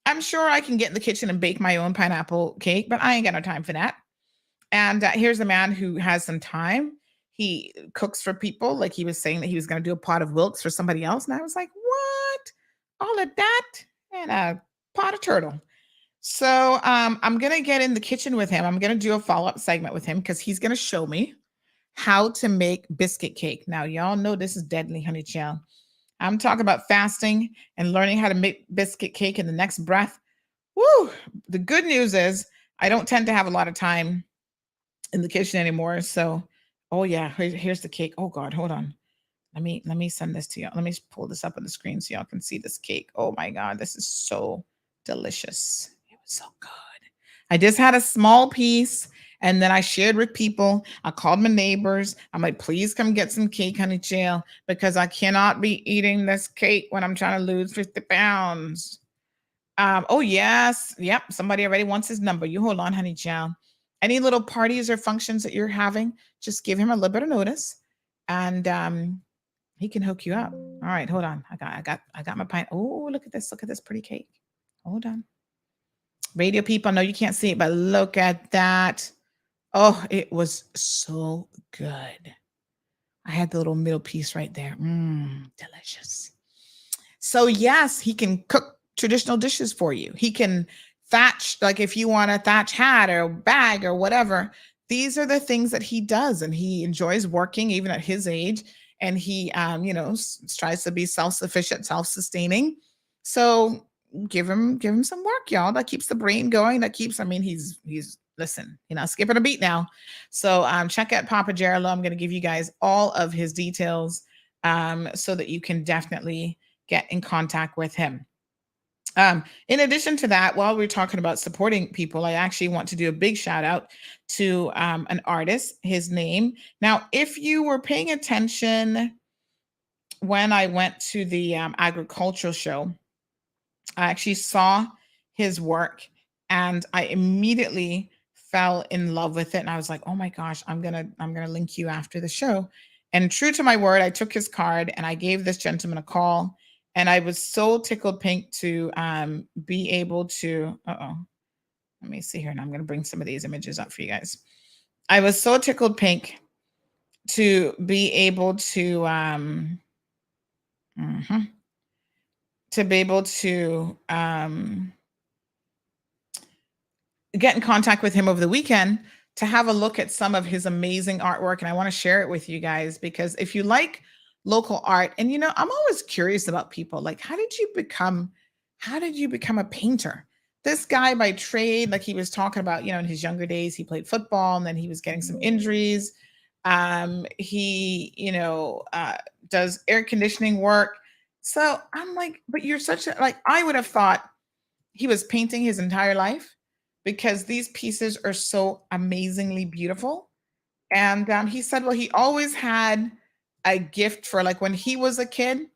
I'm sure I can get in the kitchen and bake my own pineapple cake, but I ain't got no time for that. And here's a man who has some time. He cooks for people. Like he was saying that he was going to do a pot of Wilkes for somebody else. And I was like, what? All of that and a pot of turtle. So I'm going to get in the kitchen with him. I'm going to do a follow-up segment with him because he's going to show me how to make biscuit cake. Now, y'all know this is deadly, honey child. I'm talking about fasting and learning how to make biscuit cake in the next breath. Woo! The good news is I don't tend to have a lot of time in the kitchen anymore. So, oh yeah, here's the cake. Oh God, hold on. Let me send this to y'all. Let me pull this up on the screen so y'all can see this cake. Oh my God, this is so delicious. It was so good. I just had a small piece And then I shared with people. I called my neighbors. I'm like, please come get some cake, honey chill, because I cannot be eating this cake when I'm trying to lose 50 pounds. Oh, yes. Yep. Somebody already wants his number. You hold on, honey child. Any little parties or functions that you're having, just give him a little bit of notice and he can hook you up. All right, hold on. I got my pint. Oh, look at this. Look at this pretty cake. Hold on. Radio people, I know you can't see it, but look at that. Oh, it was so good. I had the little middle piece right there. Delicious. So yes, he can cook traditional dishes for you. He can thatch, like if you want a thatch hat or bag or whatever. These are the things that he does, and he enjoys working even at his age. And he, tries to be self-sufficient, self-sustaining. So give him some work, y'all. That keeps the brain going. That keeps. I mean, he's listen, skipping a beat now. So check out Papa Gerald. I'm going to give you guys all of his details so that you can definitely get in contact with him. In addition to that, while we're talking about supporting people, I actually want to do a big shout out to an artist, his name. Now, if you were paying attention when I went to the agricultural show, I actually saw his work and I immediately fell in love with it. And I was like, oh my gosh, I'm gonna link you after the show. And true to my word, I took his card and I gave this gentleman a call. And I was so tickled pink to be able to, let me see here. And I'm going to bring some of these images up for you guys. I was so tickled pink to be able to, get in contact with him over the weekend to have a look at some of his amazing artwork. And I want to share it with you guys, because if you like local art, and I'm always curious about people, like, how did you become a painter? This guy by trade, like he was talking about, in his younger days, he played football and then he was getting some injuries. He, does air conditioning work. So I'm like, but you're I would have thought he was painting his entire life, because these pieces are so amazingly beautiful. And he said, well, he always had a gift for, like, when he was a kid,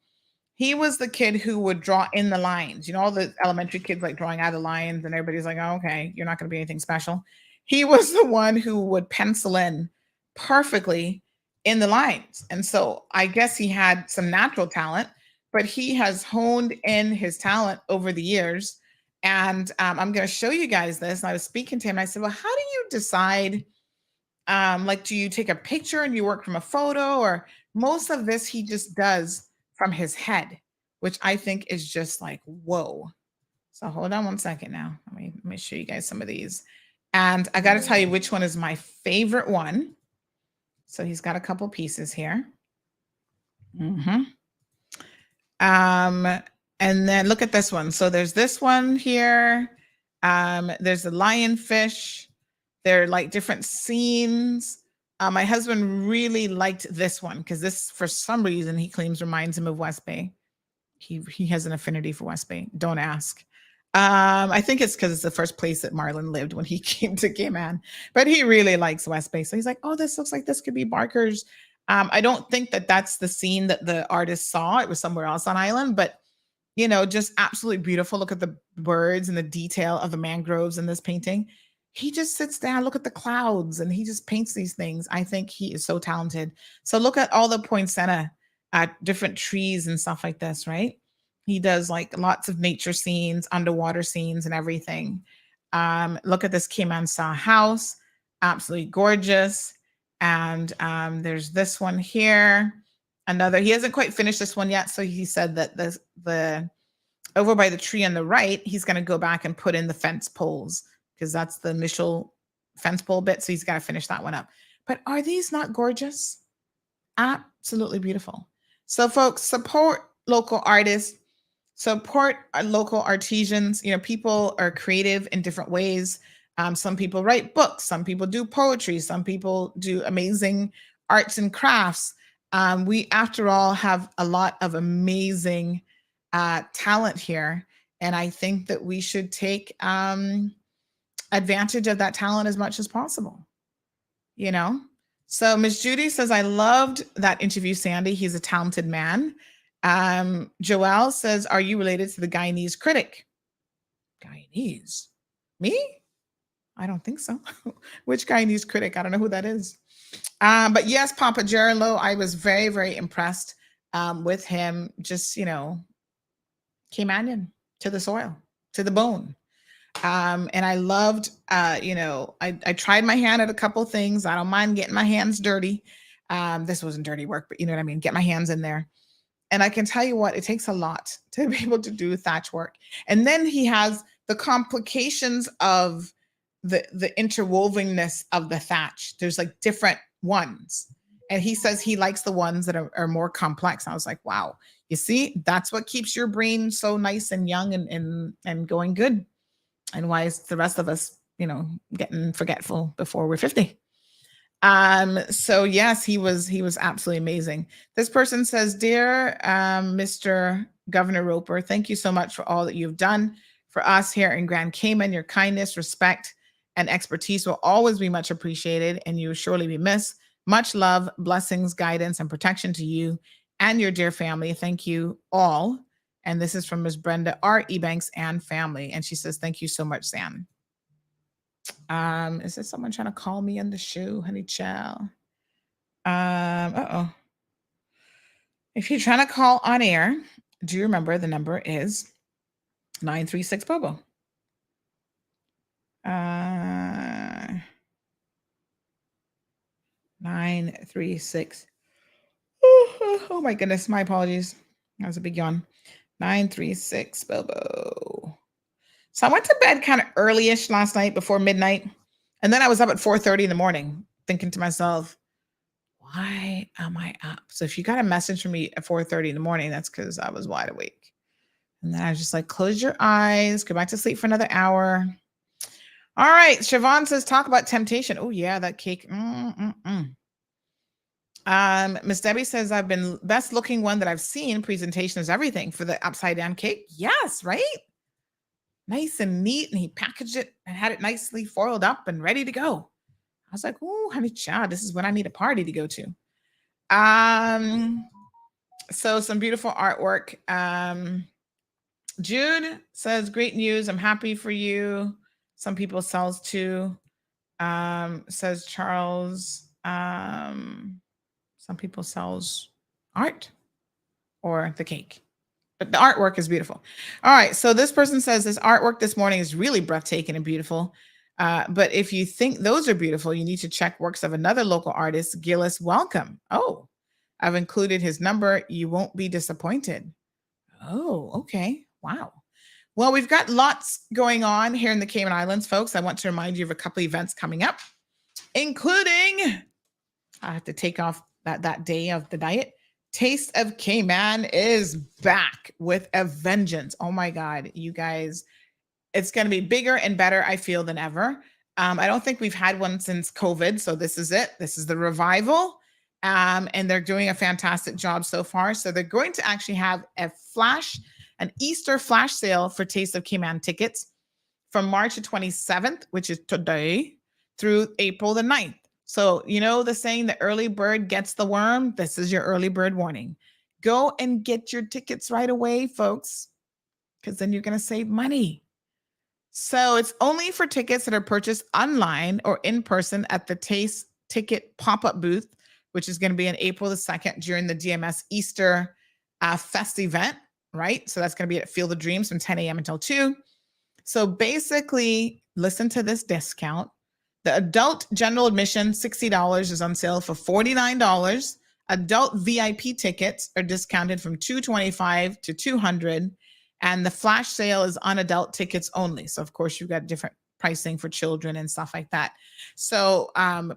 he was the kid who would draw in the lines. All the elementary kids like drawing out of the lines, and everybody's like, oh, okay, you're not going to be anything special. He was the one who would pencil in perfectly in the lines. And so I guess he had some natural talent, but he has honed in his talent over the years. And I'm going to show you guys this. And I was speaking to him. And I said, well, how do you decide? Do you take a picture and you work from a photo, or most of this he just does from his head, which I think is just like, whoa. So hold on one second now. Let me show you guys some of these. And I got to tell you which one is my favorite one. So he's got a couple pieces here. And then look at this one. So there's this one here. There's the lionfish. They're like different scenes. My husband really liked this one because this, for some reason, he claims reminds him of West Bay. He has an affinity for West Bay. Don't ask. I think it's because it's the first place that Marlon lived when he came to Cayman. But he really likes West Bay. So he's like, oh, this looks like this could be Barker's. I don't think that that's the scene that the artist saw. It was somewhere else on island. But, just absolutely beautiful. Look at the birds and the detail of the mangroves in this painting. He just sits down, look at the clouds, and he just paints these things. I think he is so talented. So look at all the poinsettia, different trees and stuff like this, right? He does like lots of nature scenes, underwater scenes and everything. Look at this Cayman Saw house, absolutely gorgeous. And there's this one here. Another, he hasn't quite finished this one yet. So he said that the over by the tree on the right, he's going to go back and put in the fence poles, because that's the initial fence pole bit. So he's got to finish that one up. But are these not gorgeous? Absolutely beautiful. So folks, support local artists, support local artisans. People are creative in different ways. Some people write books, some people do poetry, some people do amazing arts and crafts. We, after all, have a lot of amazing talent here. And I think that we should take advantage of that talent as much as possible. you know? So Miss Judy says, I loved that interview, Sandy. He's a talented man. Joelle says, are you related to the Guyanese critic? Guyanese? Me? I don't think so. Which Guyanese critic? I don't know who that is. But yes, Papa Jared Lowe, I was very, very impressed with him. Just, Caymanian to the soil, to the bone. And I loved, I tried my hand at a couple things. I don't mind getting my hands dirty. This wasn't dirty work, but you know what I mean? Get my hands in there. And I can tell you what, it takes a lot to be able to do thatch work. And then he has the complications of the interwovenness of the thatch. There's like different ones. And he says he likes the ones that are more complex. I was like, wow, you see, that's what keeps your brain so nice and young and going good. And why is the rest of us, getting forgetful before we're 50. So yes, he was absolutely amazing. This person says, dear Mr. Governor Roper, thank you so much for all that you've done for us here in Grand Cayman. Your kindness, respect, and expertise will always be much appreciated, and you will surely be missed. Much love, blessings, guidance, and protection to you and your dear family. Thank you all. And this is from Ms. Brenda R. Ebanks and family. And she says, thank you so much, Sam. Is there someone trying to call me on the show, honey child? If you're trying to call on air, do you remember the number is 936 Bobo? 936. Oh my goodness, my apologies. That was a big yawn. 936 Bobo. So I went to bed kind of early-ish last night before midnight. And then I was up at 4:30 in the morning thinking to myself, why am I up? So if you got a message from me at 4:30 in the morning, that's because I was wide awake. And then I was just like, close your eyes, go back to sleep for another hour. All right. Siobhan says, talk about temptation. Oh yeah, that cake. Miss Debbie says, I've been best looking one that I've seen. Presentation is everything for the upside down cake. Yes, right? Nice and neat. And he packaged it and had it nicely foiled up and ready to go. I was like, oh, honey child, this is when I need a party to go to. So some beautiful artwork. Jude says, great news. I'm happy for you. Some people sells too. Says Charles. Some people sells art or the cake, but the artwork is beautiful. All right. So this person says this artwork this morning is really breathtaking and beautiful. But if you think those are beautiful, you need to check works of another local artist, Gillis Welcome. Oh, I've included his number. You won't be disappointed. Oh, okay. Wow. Well, we've got lots going on here in the Cayman Islands, folks. I want to remind you of a couple events coming up, including, I have to take off that day of the diet. Taste of Cayman is back with a vengeance. Oh my God, you guys, it's going to be bigger and better, I feel, than ever. I don't think we've had one since COVID. So this is it. This is the revival. And they're doing a fantastic job so far. So they're going to actually have an Easter flash sale for Taste of Cayman tickets from March the 27th, which is today, through April the 9th. So, you know the saying, the early bird gets the worm? This is your early bird warning. Go and get your tickets right away, folks, because then you're going to save money. So it's only for tickets that are purchased online or in person at the Taste Ticket pop-up booth, which is going to be on April the 2nd during the DMS Easter Fest event, right? So that's going to be at Field of Dreams from 10 a.m. until 2. So basically, listen to this discount. The adult general admission, $60, is on sale for $49. Adult VIP tickets are discounted from $225 to $200. And the flash sale is on adult tickets only. So, of course, you've got different pricing for children and stuff like that. So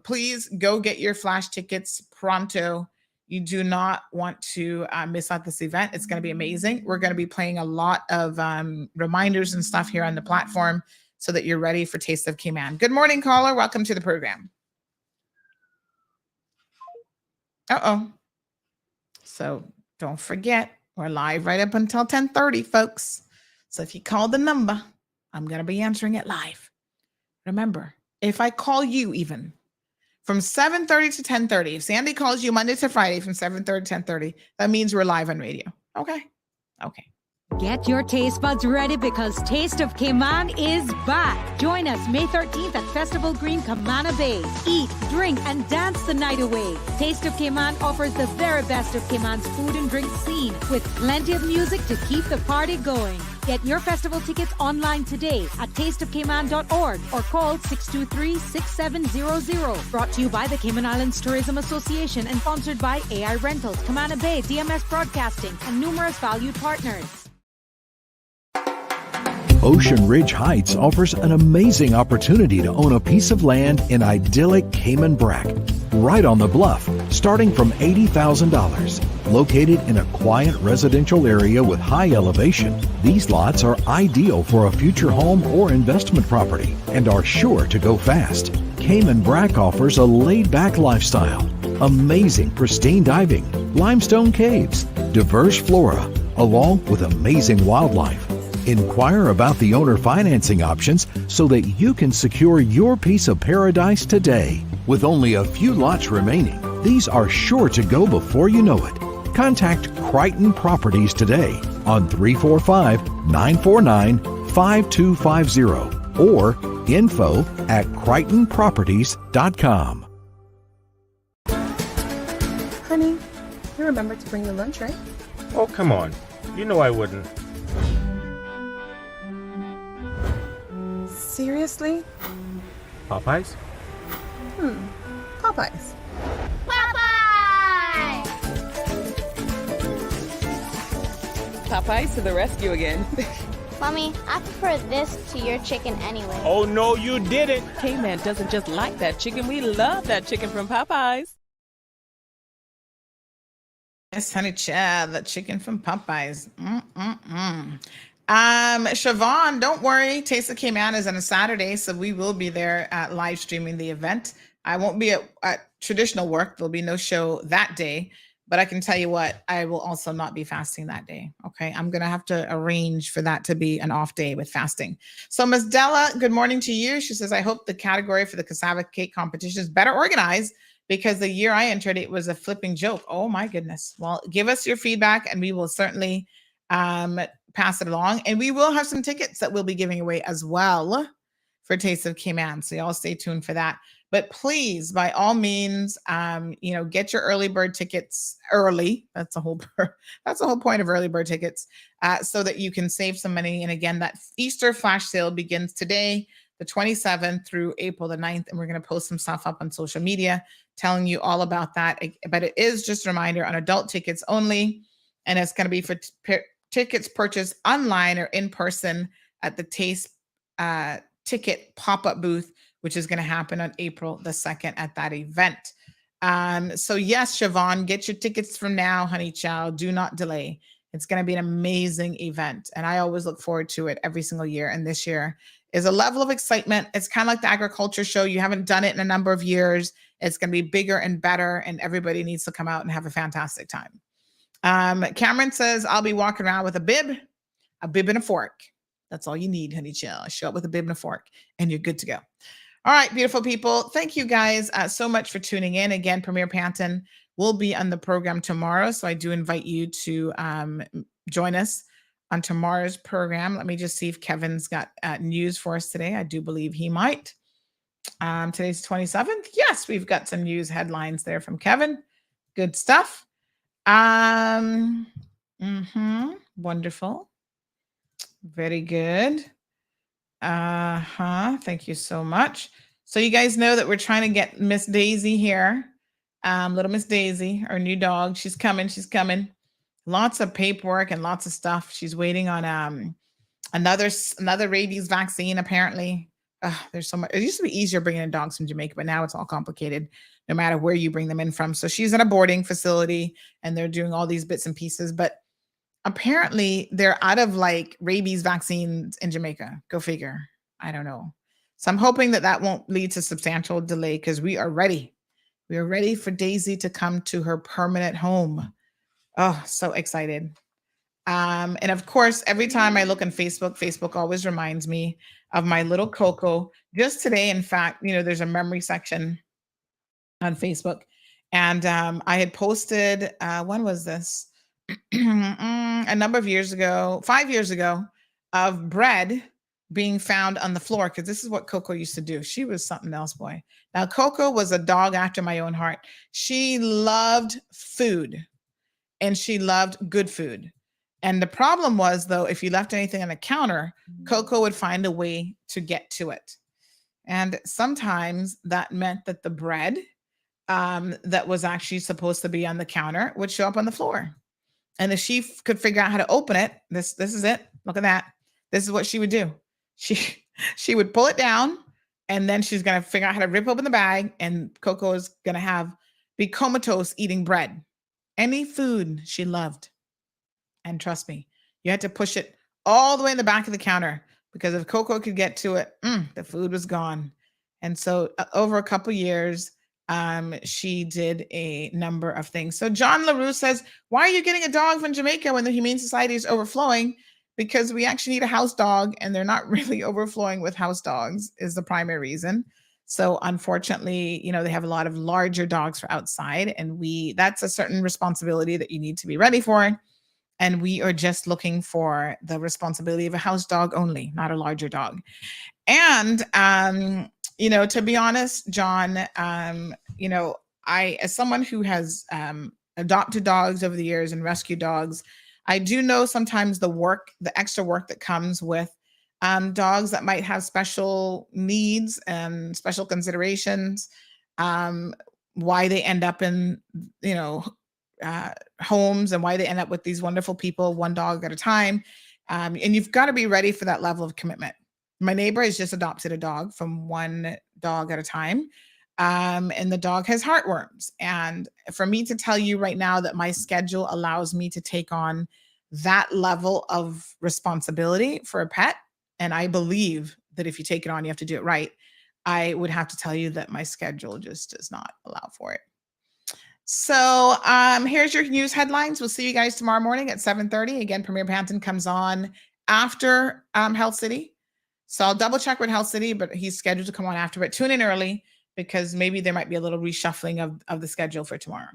please go get your flash tickets pronto. You do not want to miss out this event. It's going to be amazing. We're going to be playing a lot of reminders and stuff here on the platform so that you're ready for Taste of Cayman. Good morning, caller. Welcome to the program. So don't forget, we're live right up until 10:30, folks. So if you call the number, I'm going to be answering it live. Remember, if I call you even, from 7:30 to 10:30. If Sandy calls you Monday to Friday from 7:30 to 10:30, that means we're live on radio. Okay. Get your taste buds ready because Taste of Cayman is back. Join us May 13th at Festival Green, Camana Bay. Eat, drink, and dance the night away. Taste of Cayman offers the very best of Cayman's food and drink scene with plenty of music to keep the party going. Get your festival tickets online today at tasteofcayman.org or call 623-6700. Brought to you by the Cayman Islands Tourism Association and sponsored by AI Rentals, Camana Bay, DMS Broadcasting, and numerous valued partners. Ocean Ridge Heights offers an amazing opportunity to own a piece of land in idyllic Cayman Brac, right on the bluff, starting from $80,000. Located in a quiet residential area with high elevation, these lots are ideal for a future home or investment property and are sure to go fast. Cayman Brac offers a laid-back lifestyle, amazing pristine diving, limestone caves, diverse flora, along with amazing wildlife. Inquire about the owner financing options so that you can secure your piece of paradise today. With only a few lots remaining, these are sure to go before you know it. Contact Crichton Properties today on 345-949-5250 or info@crichtonproperties.com. Honey, you remember to bring your lunch, right? Oh, come on. You know I wouldn't. Seriously? Popeyes? Popeyes. Popeyes to the rescue again. Mommy, I prefer this to your chicken anyway. Oh, no, you didn't. Cayman doesn't just like that chicken. We love that chicken from Popeyes. Yes, honey, Chad, that chicken from Popeyes. Siobhan, don't worry. Taste of Cayman is on a Saturday, so we will be there live streaming the event. I won't be at traditional work. There'll be no show that day, but I can tell you what, I will also not be fasting that day. Okay, I'm going to have to arrange for that to be an off day with fasting. So Ms. Della, good morning to you. She says, I hope the category for the cassava cake competition is better organized because the year I entered, it was a flipping joke. Oh my goodness. Well, give us your feedback and we will certainly pass it along, and we will have some tickets that we'll be giving away as well for Taste of Cayman. So y'all stay tuned for that. But please, by all means, get your early bird tickets early. That's the whole point of early bird tickets, so that you can save some money. And again, that Easter flash sale begins today, the 27th through April the 9th, and we're going to post some stuff up on social media telling you all about that. But it is just a reminder on adult tickets only, and it's going to be for tickets purchased online or in person at the Taste ticket pop-up booth, which is going to happen on April the 2nd at that event. So yes, Siobhan, get your tickets from now, honey child. Do not delay. It's going to be an amazing event, and I always look forward to it every single year. And this year is a level of excitement. It's kind of like the agriculture show. You haven't done it in a number of years. It's going to be bigger and better, and everybody needs to come out and have a fantastic time. Cameron says, I'll be walking around with a bib and a fork. That's all you need, honey chill. Show up with a bib and a fork and you're good to go. All right, beautiful people. Thank you guys so much for tuning in. Again, Premier Panton will be on the program tomorrow. So I do invite you to join us on tomorrow's program. Let me just see if Kevin's got news for us today. I do believe he might. Today's 27th. Yes, we've got some news headlines there from Kevin. Good stuff. Wonderful. Very good. Thank you so much. So you guys know that we're trying to get Miss Daisy here. Little Miss Daisy, our new dog. She's coming. Lots of paperwork and lots of stuff. She's waiting on another rabies vaccine, apparently. There's so much. It used to be easier bringing in dogs from Jamaica, but now it's all complicated no matter where you bring them in from. So she's in a boarding facility and they're doing all these bits and pieces, but apparently they're out of like rabies vaccines in Jamaica. Go figure. I don't know. So I'm hoping that won't lead to substantial delay because we are ready. We are ready for Daisy to come to her permanent home. Oh, so excited. And of course, every time I look on Facebook always reminds me of my little Coco. Just today, in fact, there's a memory section on Facebook. And I had posted, when was this? A number of years ago, 5 years ago, of bread being found on the floor, because this is what Coco used to do. She was something else, boy. Now, Coco was a dog after my own heart. She loved food, and she loved good food. And the problem was, though, if you left anything on the counter, Coco would find a way to get to it. And sometimes that meant that the bread that was actually supposed to be on the counter would show up on the floor. And if she could figure out how to open it, this is it. Look at that. This is what she would do. She would pull it down, and then she's gonna figure out how to rip open the bag, and Coco is gonna be comatose eating bread. Any food she loved. And trust me, you had to push it all the way in the back of the counter, because if Coco could get to it, the food was gone. And so over a couple years, she did a number of things. So John LaRue says, why are you getting a dog from Jamaica when the Humane Society is overflowing? Because we actually need a house dog, and they're not really overflowing with house dogs is the primary reason. So unfortunately, they have a lot of larger dogs for outside, and that's a certain responsibility that you need to be ready for. And we are just looking for the responsibility of a house dog only, not a larger dog. And, to be honest, John, I, as someone who has adopted dogs over the years and rescued dogs, I do know sometimes the extra work that comes with dogs that might have special needs and special considerations, why they end up in, homes, and why they end up with these wonderful people, one dog at a time. And you've got to be ready for that level of commitment. My neighbor has just adopted a dog from one dog at a time. And the dog has heartworms. And for me to tell you right now that my schedule allows me to take on that level of responsibility for a pet, and I believe that if you take it on, you have to do it right, I would have to tell you that my schedule just does not allow for it. So here's your news headlines. We'll see you guys tomorrow morning at 7:30. Again, Premier Panton comes on after Health City. So I'll double check with Health City, but he's scheduled to come on after. But tune in early, because maybe there might be a little reshuffling of the schedule for tomorrow.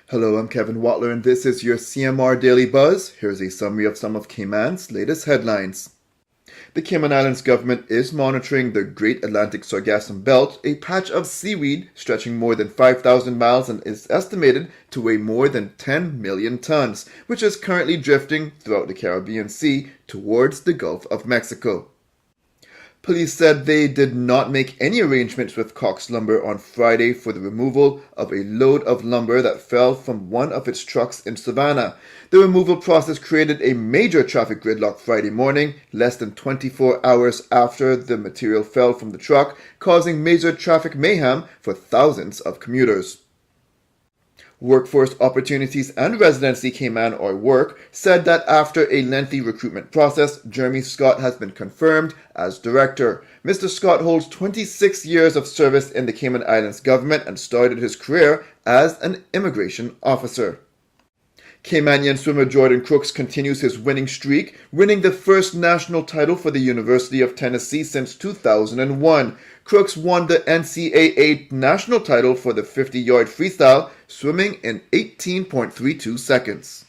Hello, I'm Kevin Watler, and this is your CMR Daily Buzz. Here's a summary of some of Cayman's latest headlines. The Cayman Islands government is monitoring the Great Atlantic Sargassum Belt, a patch of seaweed stretching more than 5,000 miles and is estimated to weigh more than 10 million tons, which is currently drifting throughout the Caribbean Sea towards the Gulf of Mexico. Police said they did not make any arrangements with Cox Lumber on Friday for the removal of a load of lumber that fell from one of its trucks in Savannah. The removal process created a major traffic gridlock Friday morning, less than 24 hours after the material fell from the truck, causing major traffic mayhem for thousands of commuters. Workforce Opportunities and Residency Cayman, or WORK, said that after a lengthy recruitment process, Jeremy Scott has been confirmed as director. Mr. Scott holds 26 years of service in the Cayman Islands government and started his career as an immigration officer. Caymanian swimmer Jordan Crooks continues his winning streak, winning the first national title for the University of Tennessee since 2001. Crooks won the NCAA national title for the 50-yard freestyle, swimming in 18.32 seconds.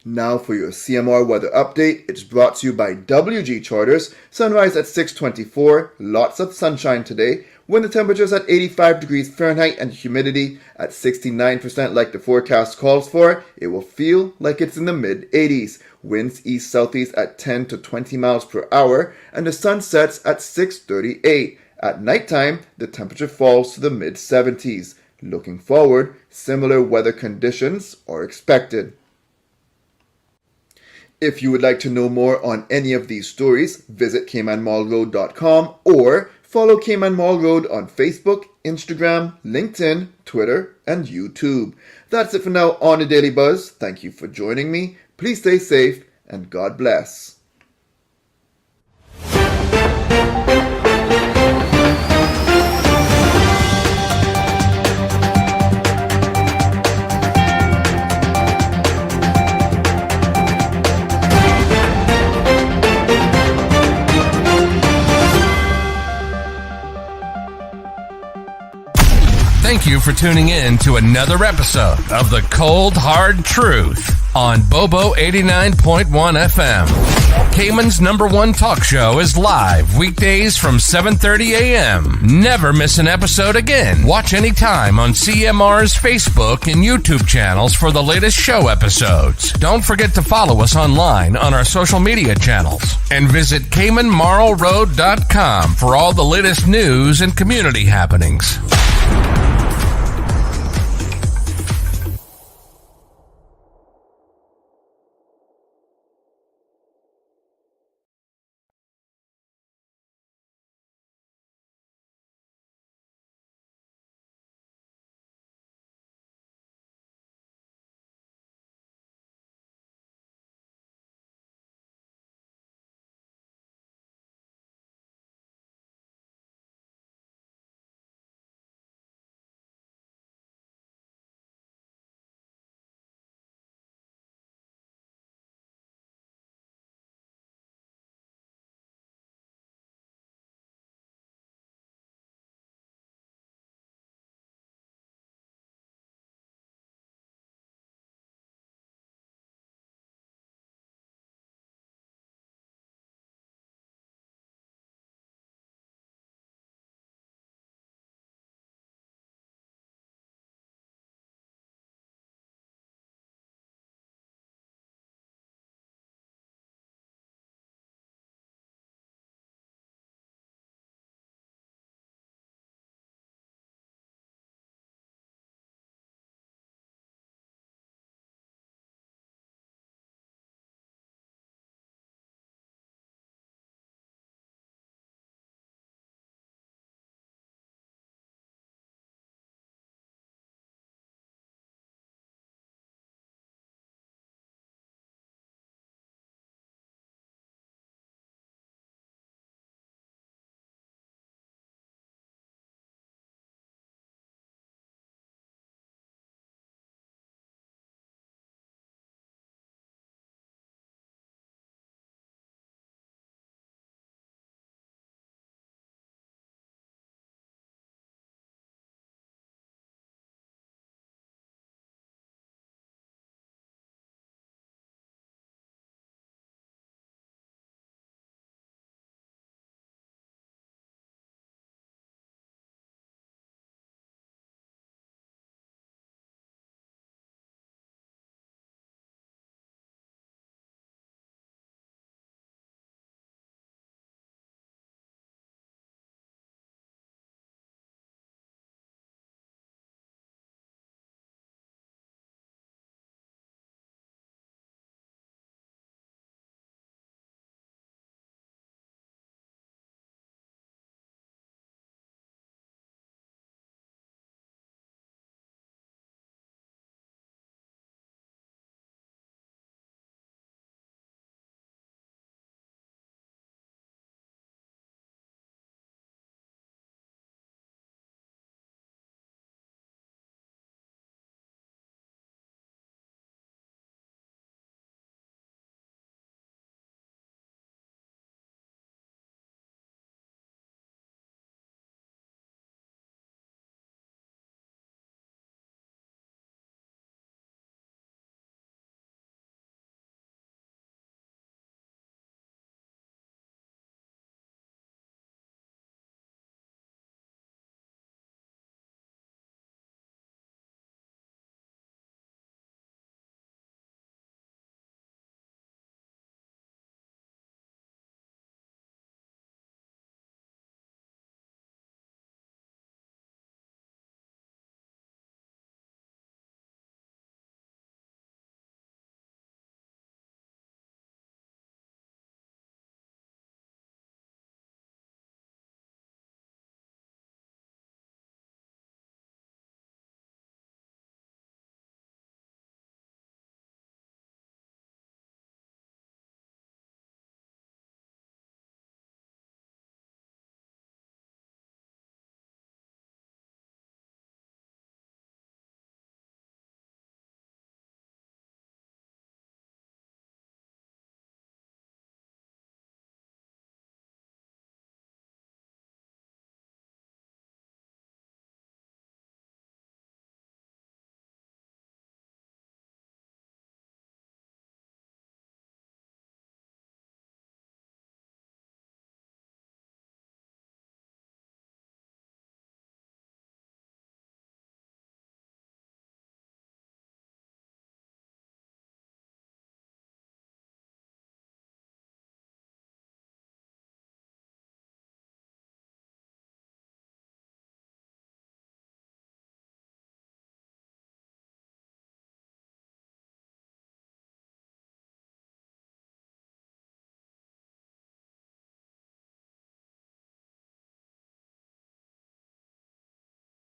Now for your CMR weather update. It's brought to you by WG Charters. Sunrise at 6:24, lots of sunshine today. Wind temperatures at 85 degrees Fahrenheit and humidity at 69% like the forecast calls for. It will feel like it's in the mid-80s. Winds east-southeast at 10 to 20 miles per hour, and the sun sets at 6:38. At nighttime, the temperature falls to the mid-70s. Looking forward, similar weather conditions are expected. If you would like to know more on any of these stories, visit CaymanMallRoad.com or follow Cayman Mall Road on Facebook, Instagram, LinkedIn, Twitter, and YouTube. That's it for now on the Daily Buzz. Thank you for joining me. Please stay safe and God bless. Thank you for tuning in to another episode of The Cold Hard Truth on Bobo 89.1 FM. Cayman's #1 talk show is live weekdays from 7:30 a.m. Never miss an episode again. Watch anytime on CMR's Facebook and YouTube channels for the latest show episodes. Don't forget to follow us online on our social media channels and visit CaymanMarlRoad.com for all the latest news and community happenings.